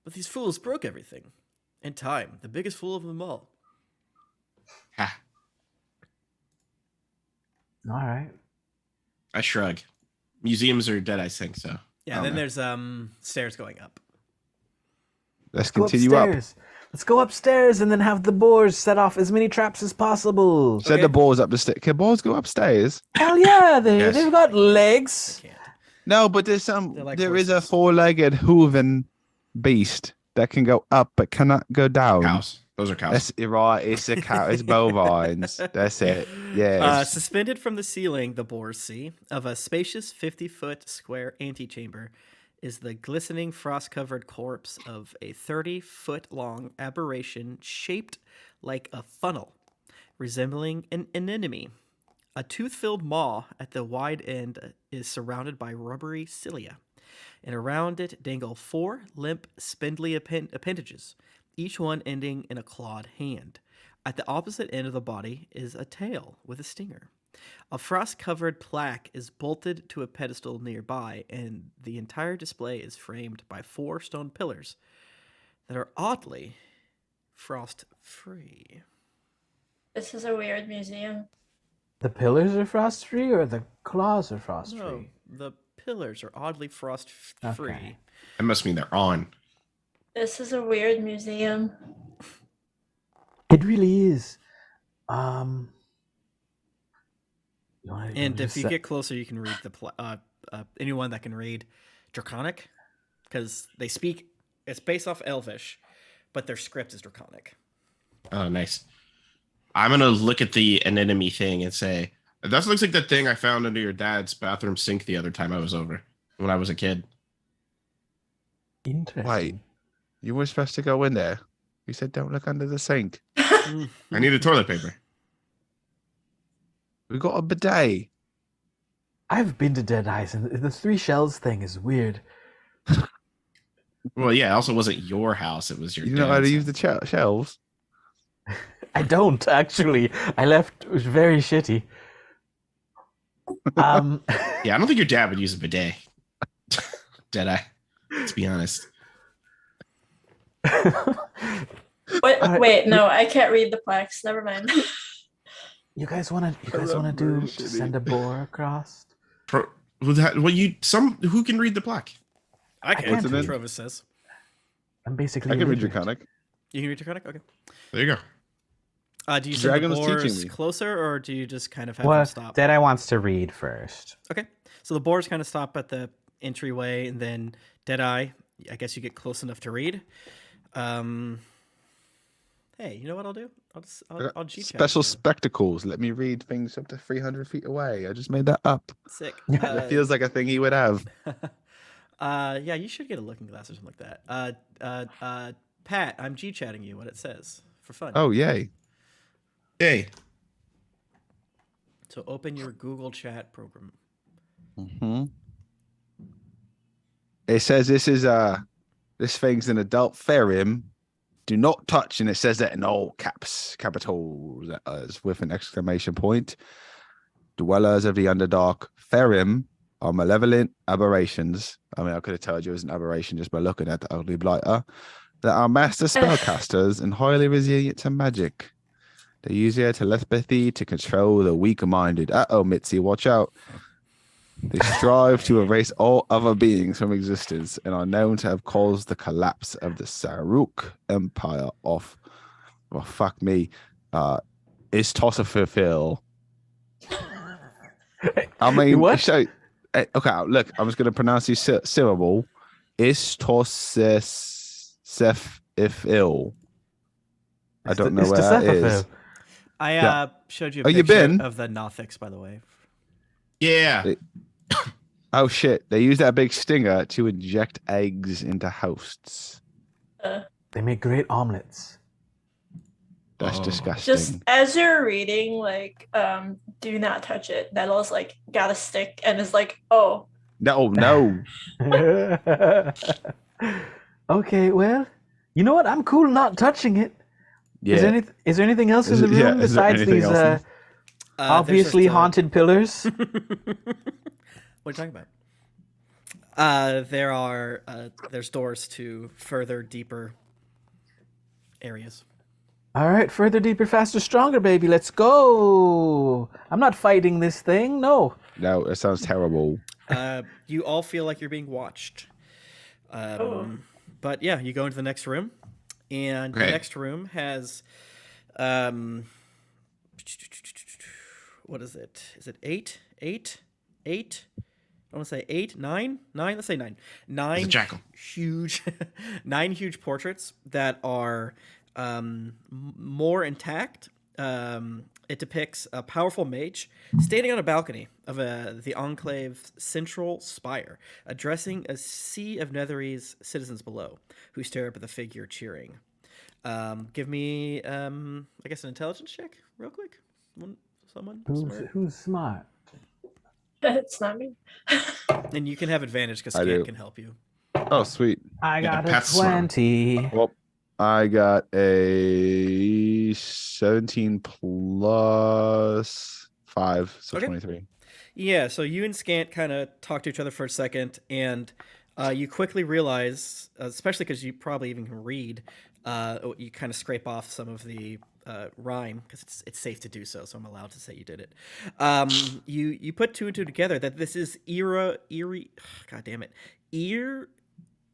Speaker 1: But these fools broke everything. In time, the biggest fool of them all.
Speaker 5: Ha.
Speaker 3: All right.
Speaker 5: I shrug. Museums are dead, I think so.
Speaker 1: Yeah,
Speaker 2: Oh,
Speaker 1: then
Speaker 2: no.
Speaker 1: there's stairs going up.
Speaker 2: Let's
Speaker 3: Go
Speaker 2: continue up.
Speaker 3: upstairs. Let's go upstairs and then have the boars set off as many traps as possible.
Speaker 2: Send
Speaker 1: Okay.
Speaker 2: the boars up the stairs. Can boars go upstairs?
Speaker 3: Hell yeah,
Speaker 5: Yes.
Speaker 3: they've got legs.
Speaker 1: Can't.
Speaker 2: No, but there's
Speaker 1: They're like
Speaker 2: there is a
Speaker 1: horses.
Speaker 2: four-legged hooven beast that can go up but cannot go down.
Speaker 5: Cows. Those are cows.
Speaker 2: That's right. It's a cow. It's bovines. That's it. Yes.
Speaker 1: Suspended from the ceiling, the boars see, of a spacious 50-foot square antechamber is the glistening frost-covered corpse of a 30-foot-long aberration shaped like a funnel, resembling an anemone. A tooth-filled maw at the wide end is surrounded by rubbery cilia, and around it dangle 4 limp, spindly appendages, each one ending in a clawed hand. At the opposite end of the body is a tail with a stinger. A frost-covered plaque is bolted to a pedestal nearby, and the entire display is framed by 4 stone pillars that are oddly frost-free.
Speaker 4: This is a weird museum.
Speaker 3: The pillars are frost free, or the claws are frost free?
Speaker 1: No, the pillars are oddly frost-free.
Speaker 3: Okay.
Speaker 5: That must mean they're on.
Speaker 4: This is a weird museum.
Speaker 3: It really is.
Speaker 1: And if you get closer, you can read anyone that can read Draconic, because they speak. It's based off Elvish, but their script is Draconic.
Speaker 5: Oh, nice. I'm gonna look at the anemone thing and say, that looks like that thing I found under your dad's bathroom sink the other time I was over when I was a kid.
Speaker 3: Interesting.
Speaker 2: Wait, you were supposed to go in there. You said don't look under the sink.
Speaker 5: I needed toilet paper.
Speaker 2: We got a bidet.
Speaker 3: I've been to Dead Eyes, and the 3 shells thing is weird.
Speaker 5: Well, yeah, it also wasn't your house. It was your
Speaker 2: You know how to
Speaker 5: dad's.
Speaker 2: use the shelves?
Speaker 3: I don't, actually. I left. It was very shitty.
Speaker 5: Yeah, I don't think your dad would use a bidet. Deadeye. Let's be honest.
Speaker 4: Wait, no, I can't read the plaques. Never mind.
Speaker 3: You guys wanna send a boar across?
Speaker 5: Who can read the plaque?
Speaker 1: I can.
Speaker 3: can't read.
Speaker 1: Travis says.
Speaker 3: I'm basically.
Speaker 2: I can read
Speaker 3: illiterate.
Speaker 2: Draconic.
Speaker 1: You can read Draconic? Okay.
Speaker 5: There you go.
Speaker 1: Do you
Speaker 2: Dragon
Speaker 1: send the
Speaker 2: was teaching
Speaker 1: boars
Speaker 2: me.
Speaker 1: closer, or do you just kind of have them
Speaker 3: Well,
Speaker 1: stop?
Speaker 3: Deadeye wants to read first.
Speaker 1: Okay. So the boars kind of stop at the entryway, and then Deadeye, I guess you get close enough to read. Hey, you know what I'll do? I'll G-chat
Speaker 2: Special
Speaker 1: you.
Speaker 2: spectacles. Let me read things up to 300 feet away. I just made that up.
Speaker 1: Sick.
Speaker 2: It feels like a thing he would have.
Speaker 1: Yeah, you should get a looking glass or something like that. Pat, I'm G-chatting you what it says for fun.
Speaker 2: Oh, yay.
Speaker 5: Hey.
Speaker 1: So open your Google Chat program.
Speaker 2: Mm-hmm. It says this thing's an adult therium. Do not touch, and it says that in all caps, capital letters with an exclamation point. Dwellers of the Underdark therium are malevolent aberrations. I mean, I could have told you it was an aberration just by looking at the ugly blighter. That are master spellcasters and highly resilient to magic. They use their telepathy to control the weak-minded. Mitzi, watch out. They strive to erase all other beings from existence and are known to have caused the collapse of the Saruk Empire of, well, fuck me, Istosafil. I mean,
Speaker 3: What?
Speaker 2: So, okay, look, I'm just going to pronounce these syllable. Istosafil. I don't know where that is.
Speaker 1: I showed you a
Speaker 2: Oh, you
Speaker 1: picture
Speaker 2: been?
Speaker 1: of the Nothics, by the way.
Speaker 5: Yeah.
Speaker 2: Oh shit! They use that big stinger to inject eggs into hosts.
Speaker 3: They make great omelets.
Speaker 2: That's
Speaker 5: Oh.
Speaker 2: disgusting.
Speaker 4: Just as you're reading, like, do not touch it. Nettle's like got a stick and is like, oh.
Speaker 2: No.
Speaker 3: Okay, well, you know what? I'm cool not touching it.
Speaker 2: Yeah.
Speaker 3: Is there anything else
Speaker 2: Is
Speaker 3: in the
Speaker 2: it- yeah,
Speaker 3: room
Speaker 2: is there
Speaker 3: besides
Speaker 2: anything
Speaker 3: these
Speaker 2: else in-
Speaker 3: obviously
Speaker 1: there's just,
Speaker 3: haunted pillars?
Speaker 1: What are you talking about? There are there's doors to further deeper areas.
Speaker 3: All right, further, deeper, faster, stronger, baby. Let's go. I'm not fighting this thing. No.
Speaker 2: No, it sounds terrible.
Speaker 1: You all feel like you're being watched. But yeah, you go into the next room, and the
Speaker 5: Okay.
Speaker 1: next room has, what is it? Is it eight I want to say 8, 9, 9. Let's say 9.
Speaker 5: It's a
Speaker 1: 9
Speaker 5: jackal.
Speaker 1: huge, 9 huge portraits that are more intact. It depicts a powerful mage standing on a balcony of the Enclave's central spire, addressing a sea of Netherese citizens below, who stare up at the figure cheering. Give me, I guess, an intelligence check, real quick. Someone smart.
Speaker 3: Who's smart?
Speaker 4: It's not me.
Speaker 1: And you can have advantage because
Speaker 2: I
Speaker 1: Scant
Speaker 2: do.
Speaker 1: can help you.
Speaker 2: Oh, sweet.
Speaker 3: I
Speaker 5: Yeah,
Speaker 3: got a
Speaker 5: Pat's smart.
Speaker 3: 20.
Speaker 2: Well, I got a 17 plus 5, so
Speaker 1: Okay.
Speaker 2: 23.
Speaker 1: Yeah, so you and Scant kind of talk to each other for a second, and you quickly realize, especially because you probably even can read, you kind of scrape off some of the rhyme because it's safe to do so. So I'm allowed to say you did it. You put 2 and 2 together that this is God damn it,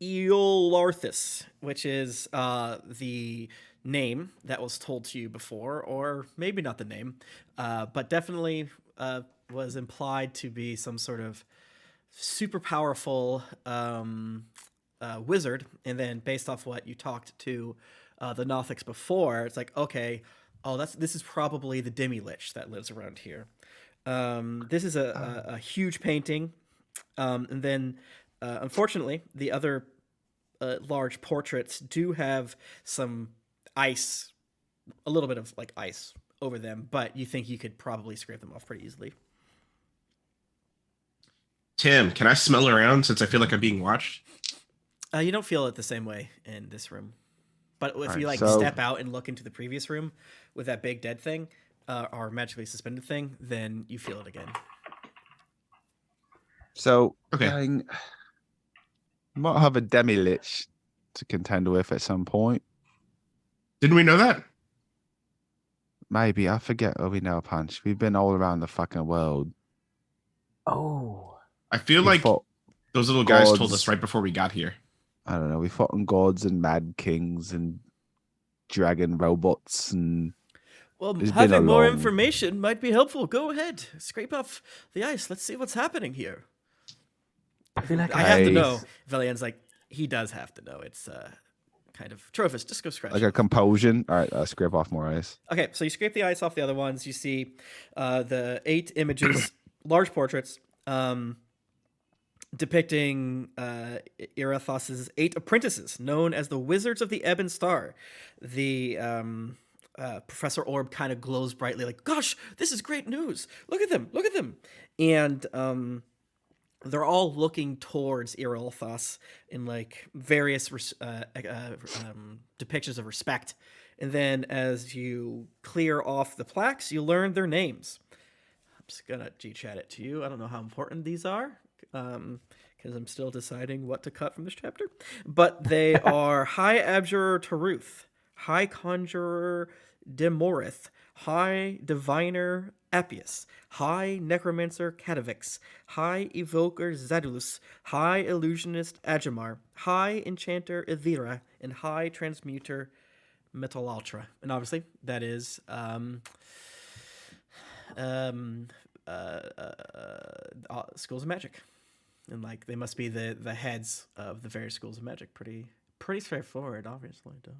Speaker 1: Eolarthus, which is the name that was told to you before, or maybe not the name, but definitely was implied to be some sort of super powerful wizard. And then based off what you talked to the Nothics before, it's like, okay, this is probably the Demi-Lich that lives around here. This is a huge painting. And then, unfortunately, the other large portraits do have some ice, a little bit of like ice over them, but you think you could probably scrape them off pretty easily.
Speaker 5: Tim, can I smell around since I feel like I'm being watched?
Speaker 1: You don't feel it the same way in this room, but if
Speaker 2: Alright,
Speaker 1: you like
Speaker 2: so-
Speaker 1: step out and look into the previous room with that big dead thing or magically suspended thing, then you feel it again.
Speaker 2: So,
Speaker 5: Okay.
Speaker 2: gang, might have a Demi-Lich to contend with at some point.
Speaker 5: Didn't we know that?
Speaker 2: Maybe. I forget where we know Punch. We've been all around the fucking world.
Speaker 3: Oh.
Speaker 5: I feel
Speaker 2: We
Speaker 5: like
Speaker 2: fought
Speaker 5: those little guys told
Speaker 2: gods.
Speaker 5: us right before we got here.
Speaker 2: I don't know. We fought on gods and mad kings and dragon robots and
Speaker 1: Well,
Speaker 2: It's been a
Speaker 1: having more
Speaker 2: long-
Speaker 1: information might be helpful. Go ahead, scrape off the ice. Let's see what's happening here.
Speaker 3: I feel like
Speaker 1: I have to
Speaker 2: Ice.
Speaker 1: know. Velian's like, he does have to know. It's kind of Trophus. Just go scratch.
Speaker 2: like
Speaker 1: it.
Speaker 2: a compulsion. All right, scrape off more ice.
Speaker 1: Okay, so you scrape the ice off the other ones. You see the 8 images, large portraits, depicting Irathos's 8 apprentices, known as the Wizards of the Ebon Star. The Professor Orb kind of glows brightly, like, gosh, this is great news. Look at them, look at them. And they're all looking towards Irathos in like various depictions of respect. And then as you clear off the plaques, you learn their names. I'm just gonna G-chat it to you. I don't know how important these are, because I'm still deciding what to cut from this chapter. But they are High Abjurer Taruth, High Conjurer Demorith, High Diviner Appius, High Necromancer Catavix, High Evoker Zadulus, High Illusionist Ajamar, High Enchanter Ithira, and High Transmuter Metalultra. And obviously, that is schools of magic, and like they must be the heads of the various schools of magic. Pretty straightforward, obviously. Duh.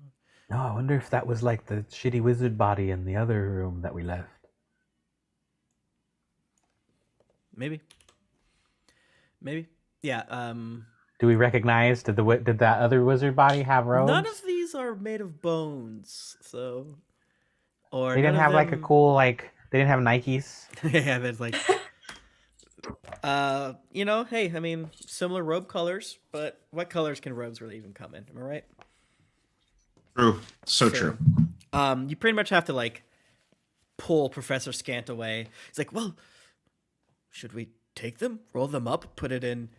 Speaker 3: No, I wonder if that was like the shitty wizard body in the other room that we left.
Speaker 1: Maybe, yeah.
Speaker 3: Do we recognize? Did that other wizard body have robes?
Speaker 1: None of these are made of bones, so or
Speaker 3: They didn't
Speaker 1: none of
Speaker 3: have like a
Speaker 1: them-
Speaker 3: cool like. They didn't have Nikes.
Speaker 1: yeah, there's like hey, I mean, similar robe colors, but what colors can robes really even come in? Am I right?
Speaker 5: True. So true.
Speaker 1: You pretty much have to like pull Professor Scant away. He's like, well, should we take them, roll them up, put it in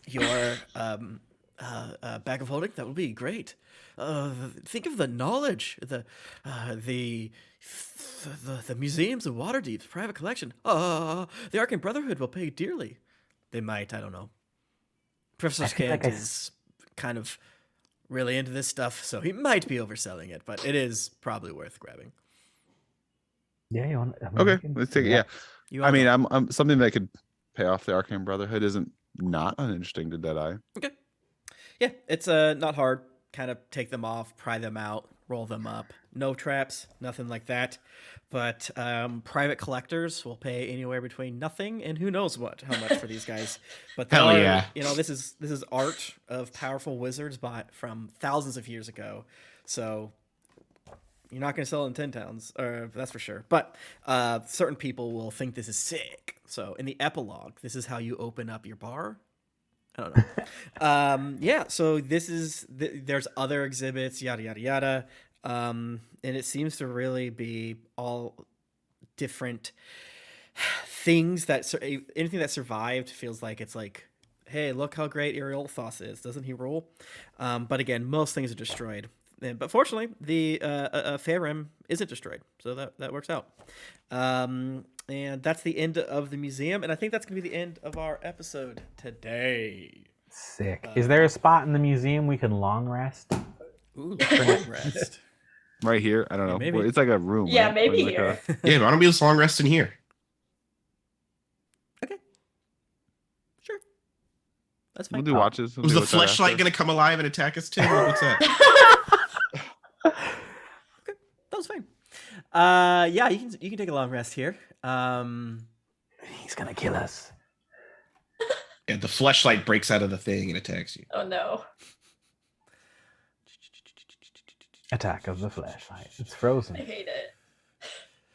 Speaker 1: your bag of holding? That would be great. Think of the knowledge, the museums of Waterdeep's private collection. The Arcane Brotherhood will pay dearly. They might, I don't know. Professor
Speaker 3: I feel
Speaker 1: Scant
Speaker 3: like
Speaker 1: is kind of really into this stuff, so he might be overselling it, but it is probably worth grabbing.
Speaker 3: Yeah, you want? I mean,
Speaker 2: Okay,
Speaker 3: we can-
Speaker 2: let's take it. Yeah,
Speaker 1: You
Speaker 2: I
Speaker 1: all
Speaker 2: mean,
Speaker 1: go.
Speaker 2: I'm something that could pay off the Arcane Brotherhood isn't not uninteresting to Deadeye.
Speaker 1: Okay. Yeah, it's not hard. Kind of take them off, pry them out, roll them up. No traps, nothing like that. But private collectors will pay anywhere between nothing and who knows how much for these guys. But they
Speaker 5: Hell
Speaker 1: are,
Speaker 5: yeah.
Speaker 1: this is art of powerful wizards from thousands of years ago. So you're not going to sell it in 10 towns, that's for sure. But certain people will think this is sick. So in the epilogue, this is how you open up your bar. I don't know. Yeah, so this is there's other exhibits, yada yada yada, and it seems to really be all different things that anything that survived feels like it's like, hey, look how great Eriolthos is, doesn't he rule? But again, most things are destroyed. But fortunately, the Faerem isn't destroyed, so that works out. And that's the end of the museum, and I think that's going to be the end of our episode today.
Speaker 3: Sick. Is there a spot in the museum we can long rest?
Speaker 1: Ooh, long rest.
Speaker 2: Right here. I don't know.
Speaker 1: maybe.
Speaker 2: It's like a room.
Speaker 4: Yeah,
Speaker 2: right?
Speaker 4: maybe
Speaker 2: Like
Speaker 4: here.
Speaker 5: Yeah, why don't we just long rest in here?
Speaker 1: Okay. Sure. That's
Speaker 2: We'll
Speaker 1: fine.
Speaker 2: do watches. We'll
Speaker 5: Was
Speaker 2: do
Speaker 5: the
Speaker 2: what's that
Speaker 5: fleshlight
Speaker 2: after.
Speaker 5: going to come alive and attack us, Tim? What's that?
Speaker 1: That was fine. Yeah, you can take a long rest here.
Speaker 3: He's gonna kill us.
Speaker 5: Yeah, the fleshlight breaks out of the thing and attacks you.
Speaker 4: Oh no.
Speaker 3: Attack of the flashlight. It's
Speaker 4: I
Speaker 3: frozen.
Speaker 4: hate it.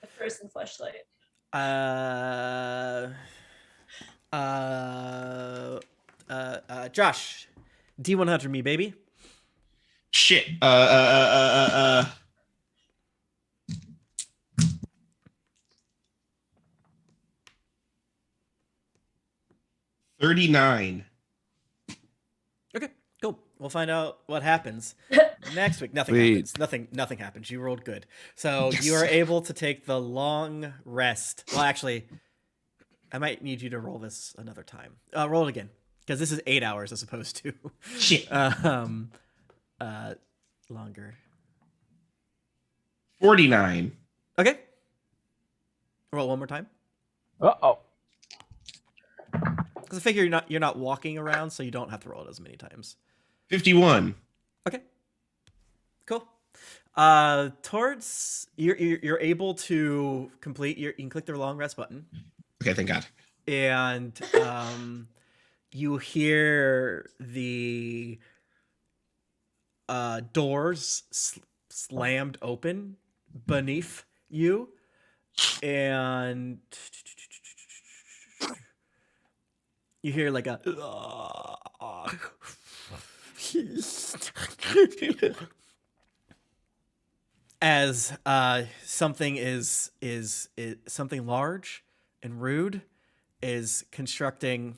Speaker 4: The frozen flashlight.
Speaker 1: Josh, D100 me, baby.
Speaker 5: Shit. 39.
Speaker 1: Okay, cool. We'll find out what happens next week. Nothing
Speaker 2: Sweet.
Speaker 1: happens. Nothing happens. You rolled good, so
Speaker 5: Yes.
Speaker 1: you are able to take the long rest. Well, actually, I might need you to roll this another time. Roll it again, because this is 8 hours as opposed to
Speaker 5: Shit.
Speaker 1: longer.
Speaker 5: 49.
Speaker 1: Okay. Roll one more time.
Speaker 3: Uh-oh.
Speaker 1: Because I figure you're not walking around, so you don't have to roll it as many times.
Speaker 5: 51.
Speaker 1: Okay. Cool. Towards you're able to complete you can click the long rest button,
Speaker 5: Okay, thank God.
Speaker 1: and you hear the doors slammed open beneath you, and you hear like a as something something large and rude is constructing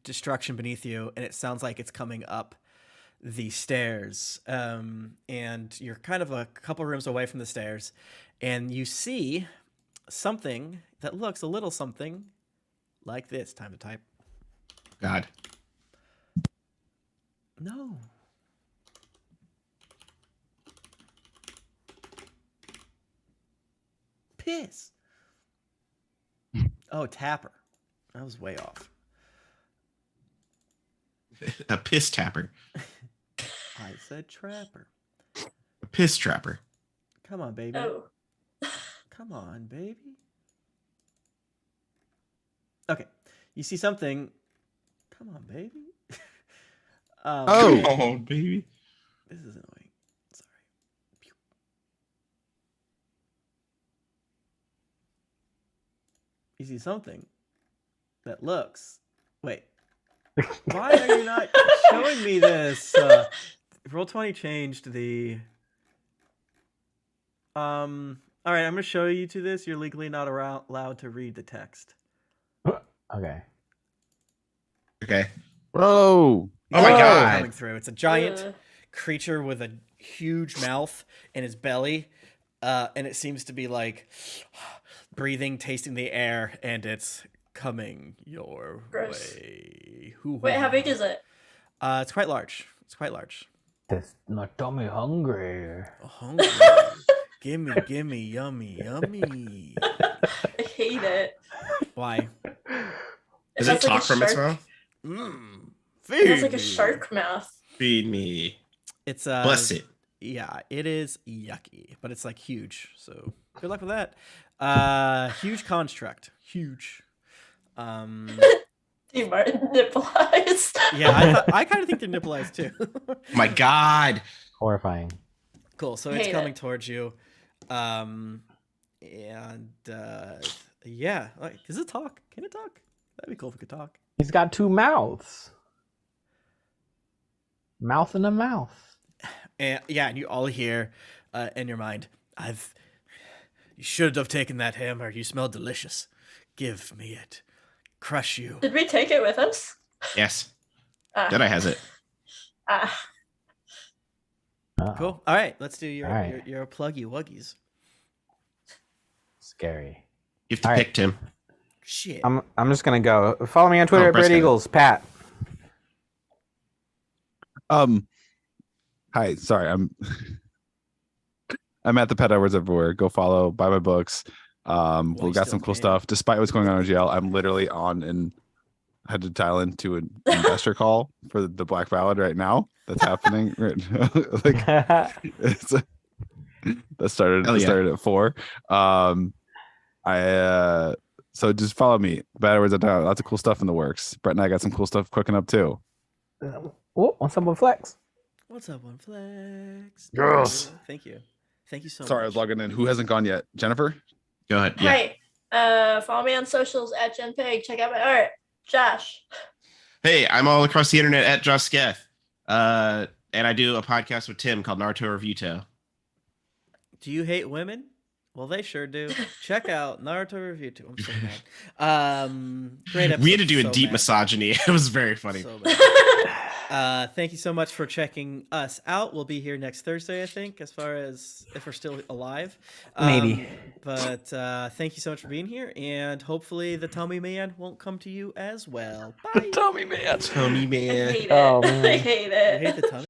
Speaker 1: destruction beneath you, and it sounds like it's coming up the stairs, and you're kind of a couple rooms away from the stairs, and you see something that looks a little something like this. Time to type.
Speaker 5: God.
Speaker 1: No. Piss. Oh, Tapper. I was way off.
Speaker 5: A piss tapper.
Speaker 1: I said Trapper.
Speaker 5: A piss trapper.
Speaker 1: Come on, baby.
Speaker 4: Oh.
Speaker 1: Come on, baby. Okay. You see something. Come on, baby.
Speaker 2: Oh.
Speaker 5: Come on, baby.
Speaker 1: This is annoying. Sorry. Pew. You see something that looks. Wait. Why are you not showing me this? Roll20 changed the. All right, I'm gonna show you to this. You're legally not allowed to read the text.
Speaker 3: Okay.
Speaker 5: Okay.
Speaker 2: Whoa.
Speaker 5: Oh my
Speaker 3: Whoa.
Speaker 5: God.
Speaker 1: Coming through. It's a giant
Speaker 4: Uh.
Speaker 1: creature with a huge mouth in his belly, and it seems to be like breathing, tasting the air, and it's coming your
Speaker 4: Gross.
Speaker 1: way.
Speaker 4: Wait, how big is it?
Speaker 1: It's quite large. It's quite large.
Speaker 3: This not tummy hungry.
Speaker 1: Hungry. gimme, yummy, yummy.
Speaker 4: I hate it.
Speaker 1: Why?
Speaker 5: Does
Speaker 4: It
Speaker 5: it
Speaker 4: has like a
Speaker 5: talk from its
Speaker 4: shark.
Speaker 5: mouth?
Speaker 4: It has
Speaker 1: Feed
Speaker 4: like a
Speaker 1: me.
Speaker 4: shark mouth.
Speaker 5: Feed me.
Speaker 1: It's
Speaker 5: Bless it.
Speaker 1: Yeah, it is yucky, but it's like huge. So good luck with that. Huge construct. Huge.
Speaker 4: D. Martin nipple eyes.
Speaker 1: Yeah, I kind of think they're nipple eyes too.
Speaker 5: My God.
Speaker 3: Horrifying.
Speaker 1: Cool. So it's
Speaker 4: Hate
Speaker 1: coming
Speaker 4: it.
Speaker 1: towards you. And yeah, like, does it talk? Can it talk? That'd be cool if it could talk.
Speaker 3: He's got 2 mouths. Mouth and a mouth.
Speaker 1: And yeah, and you all hear in your mind, you should have taken that hammer. You smell delicious. Give me it. Crush you.
Speaker 4: Did we take it with us?
Speaker 5: Yes.
Speaker 4: Ah.
Speaker 5: Jedi has it.
Speaker 4: Ah.
Speaker 3: Uh-oh.
Speaker 1: Cool. All right, let's do your
Speaker 3: All right.
Speaker 1: your pluggy wuggies.
Speaker 3: Scary.
Speaker 5: You have to
Speaker 3: All
Speaker 5: pick
Speaker 3: right.
Speaker 5: Tim.
Speaker 1: Shit.
Speaker 3: I'm just gonna go. Follow me on Twitter at
Speaker 5: Brett's
Speaker 3: Brett
Speaker 5: got it.
Speaker 3: Eagles. Pat.
Speaker 2: Hi, sorry, I'm at the Pet Edwards everywhere. Go follow, buy my books. We
Speaker 1: you
Speaker 2: got
Speaker 1: still
Speaker 2: some cool
Speaker 1: can.
Speaker 2: stuff. Despite what's going on in jail, I'm literally on and had to dial into an investor call for the Black Ballad right now. That's happening right now. Like it's that started
Speaker 5: Hell yeah.
Speaker 2: started at 4. So just follow me. Bad Edwards. Lots of cool stuff in the works. Brett and I got some cool stuff cooking up too.
Speaker 3: Oh, on someone flex.
Speaker 1: What's up, One Flex?
Speaker 2: Girls.
Speaker 1: Thank you so
Speaker 2: Sorry, I
Speaker 1: much.
Speaker 2: was logging in. Who hasn't gone yet? Jennifer?
Speaker 5: Go ahead. Yeah.
Speaker 4: Hi. Follow me on socials at JenPeg. Check out my art. Josh.
Speaker 5: Hey, I'm all across the internet at Josh Sketh. And I do a podcast with Tim called Naruto Reviewto.
Speaker 1: Do you hate women? Well, they sure do. Check out Naruto Review 2. I'm so mad. Great episode.
Speaker 5: We had to do a
Speaker 1: so
Speaker 5: deep
Speaker 1: mad.
Speaker 5: misogyny. It was very funny.
Speaker 1: So bad. Thank you so much for checking us out. We'll be here next Thursday, I think, as far as if we're still alive.
Speaker 3: Maybe.
Speaker 1: But thank you so much for being here, and hopefully the Tummy Man won't come to you as well. Bye.
Speaker 3: Tommy man.
Speaker 5: Tommy
Speaker 4: I
Speaker 5: man.
Speaker 4: hate it.
Speaker 3: Oh, man.
Speaker 4: I hate it.
Speaker 1: You hate the tummy?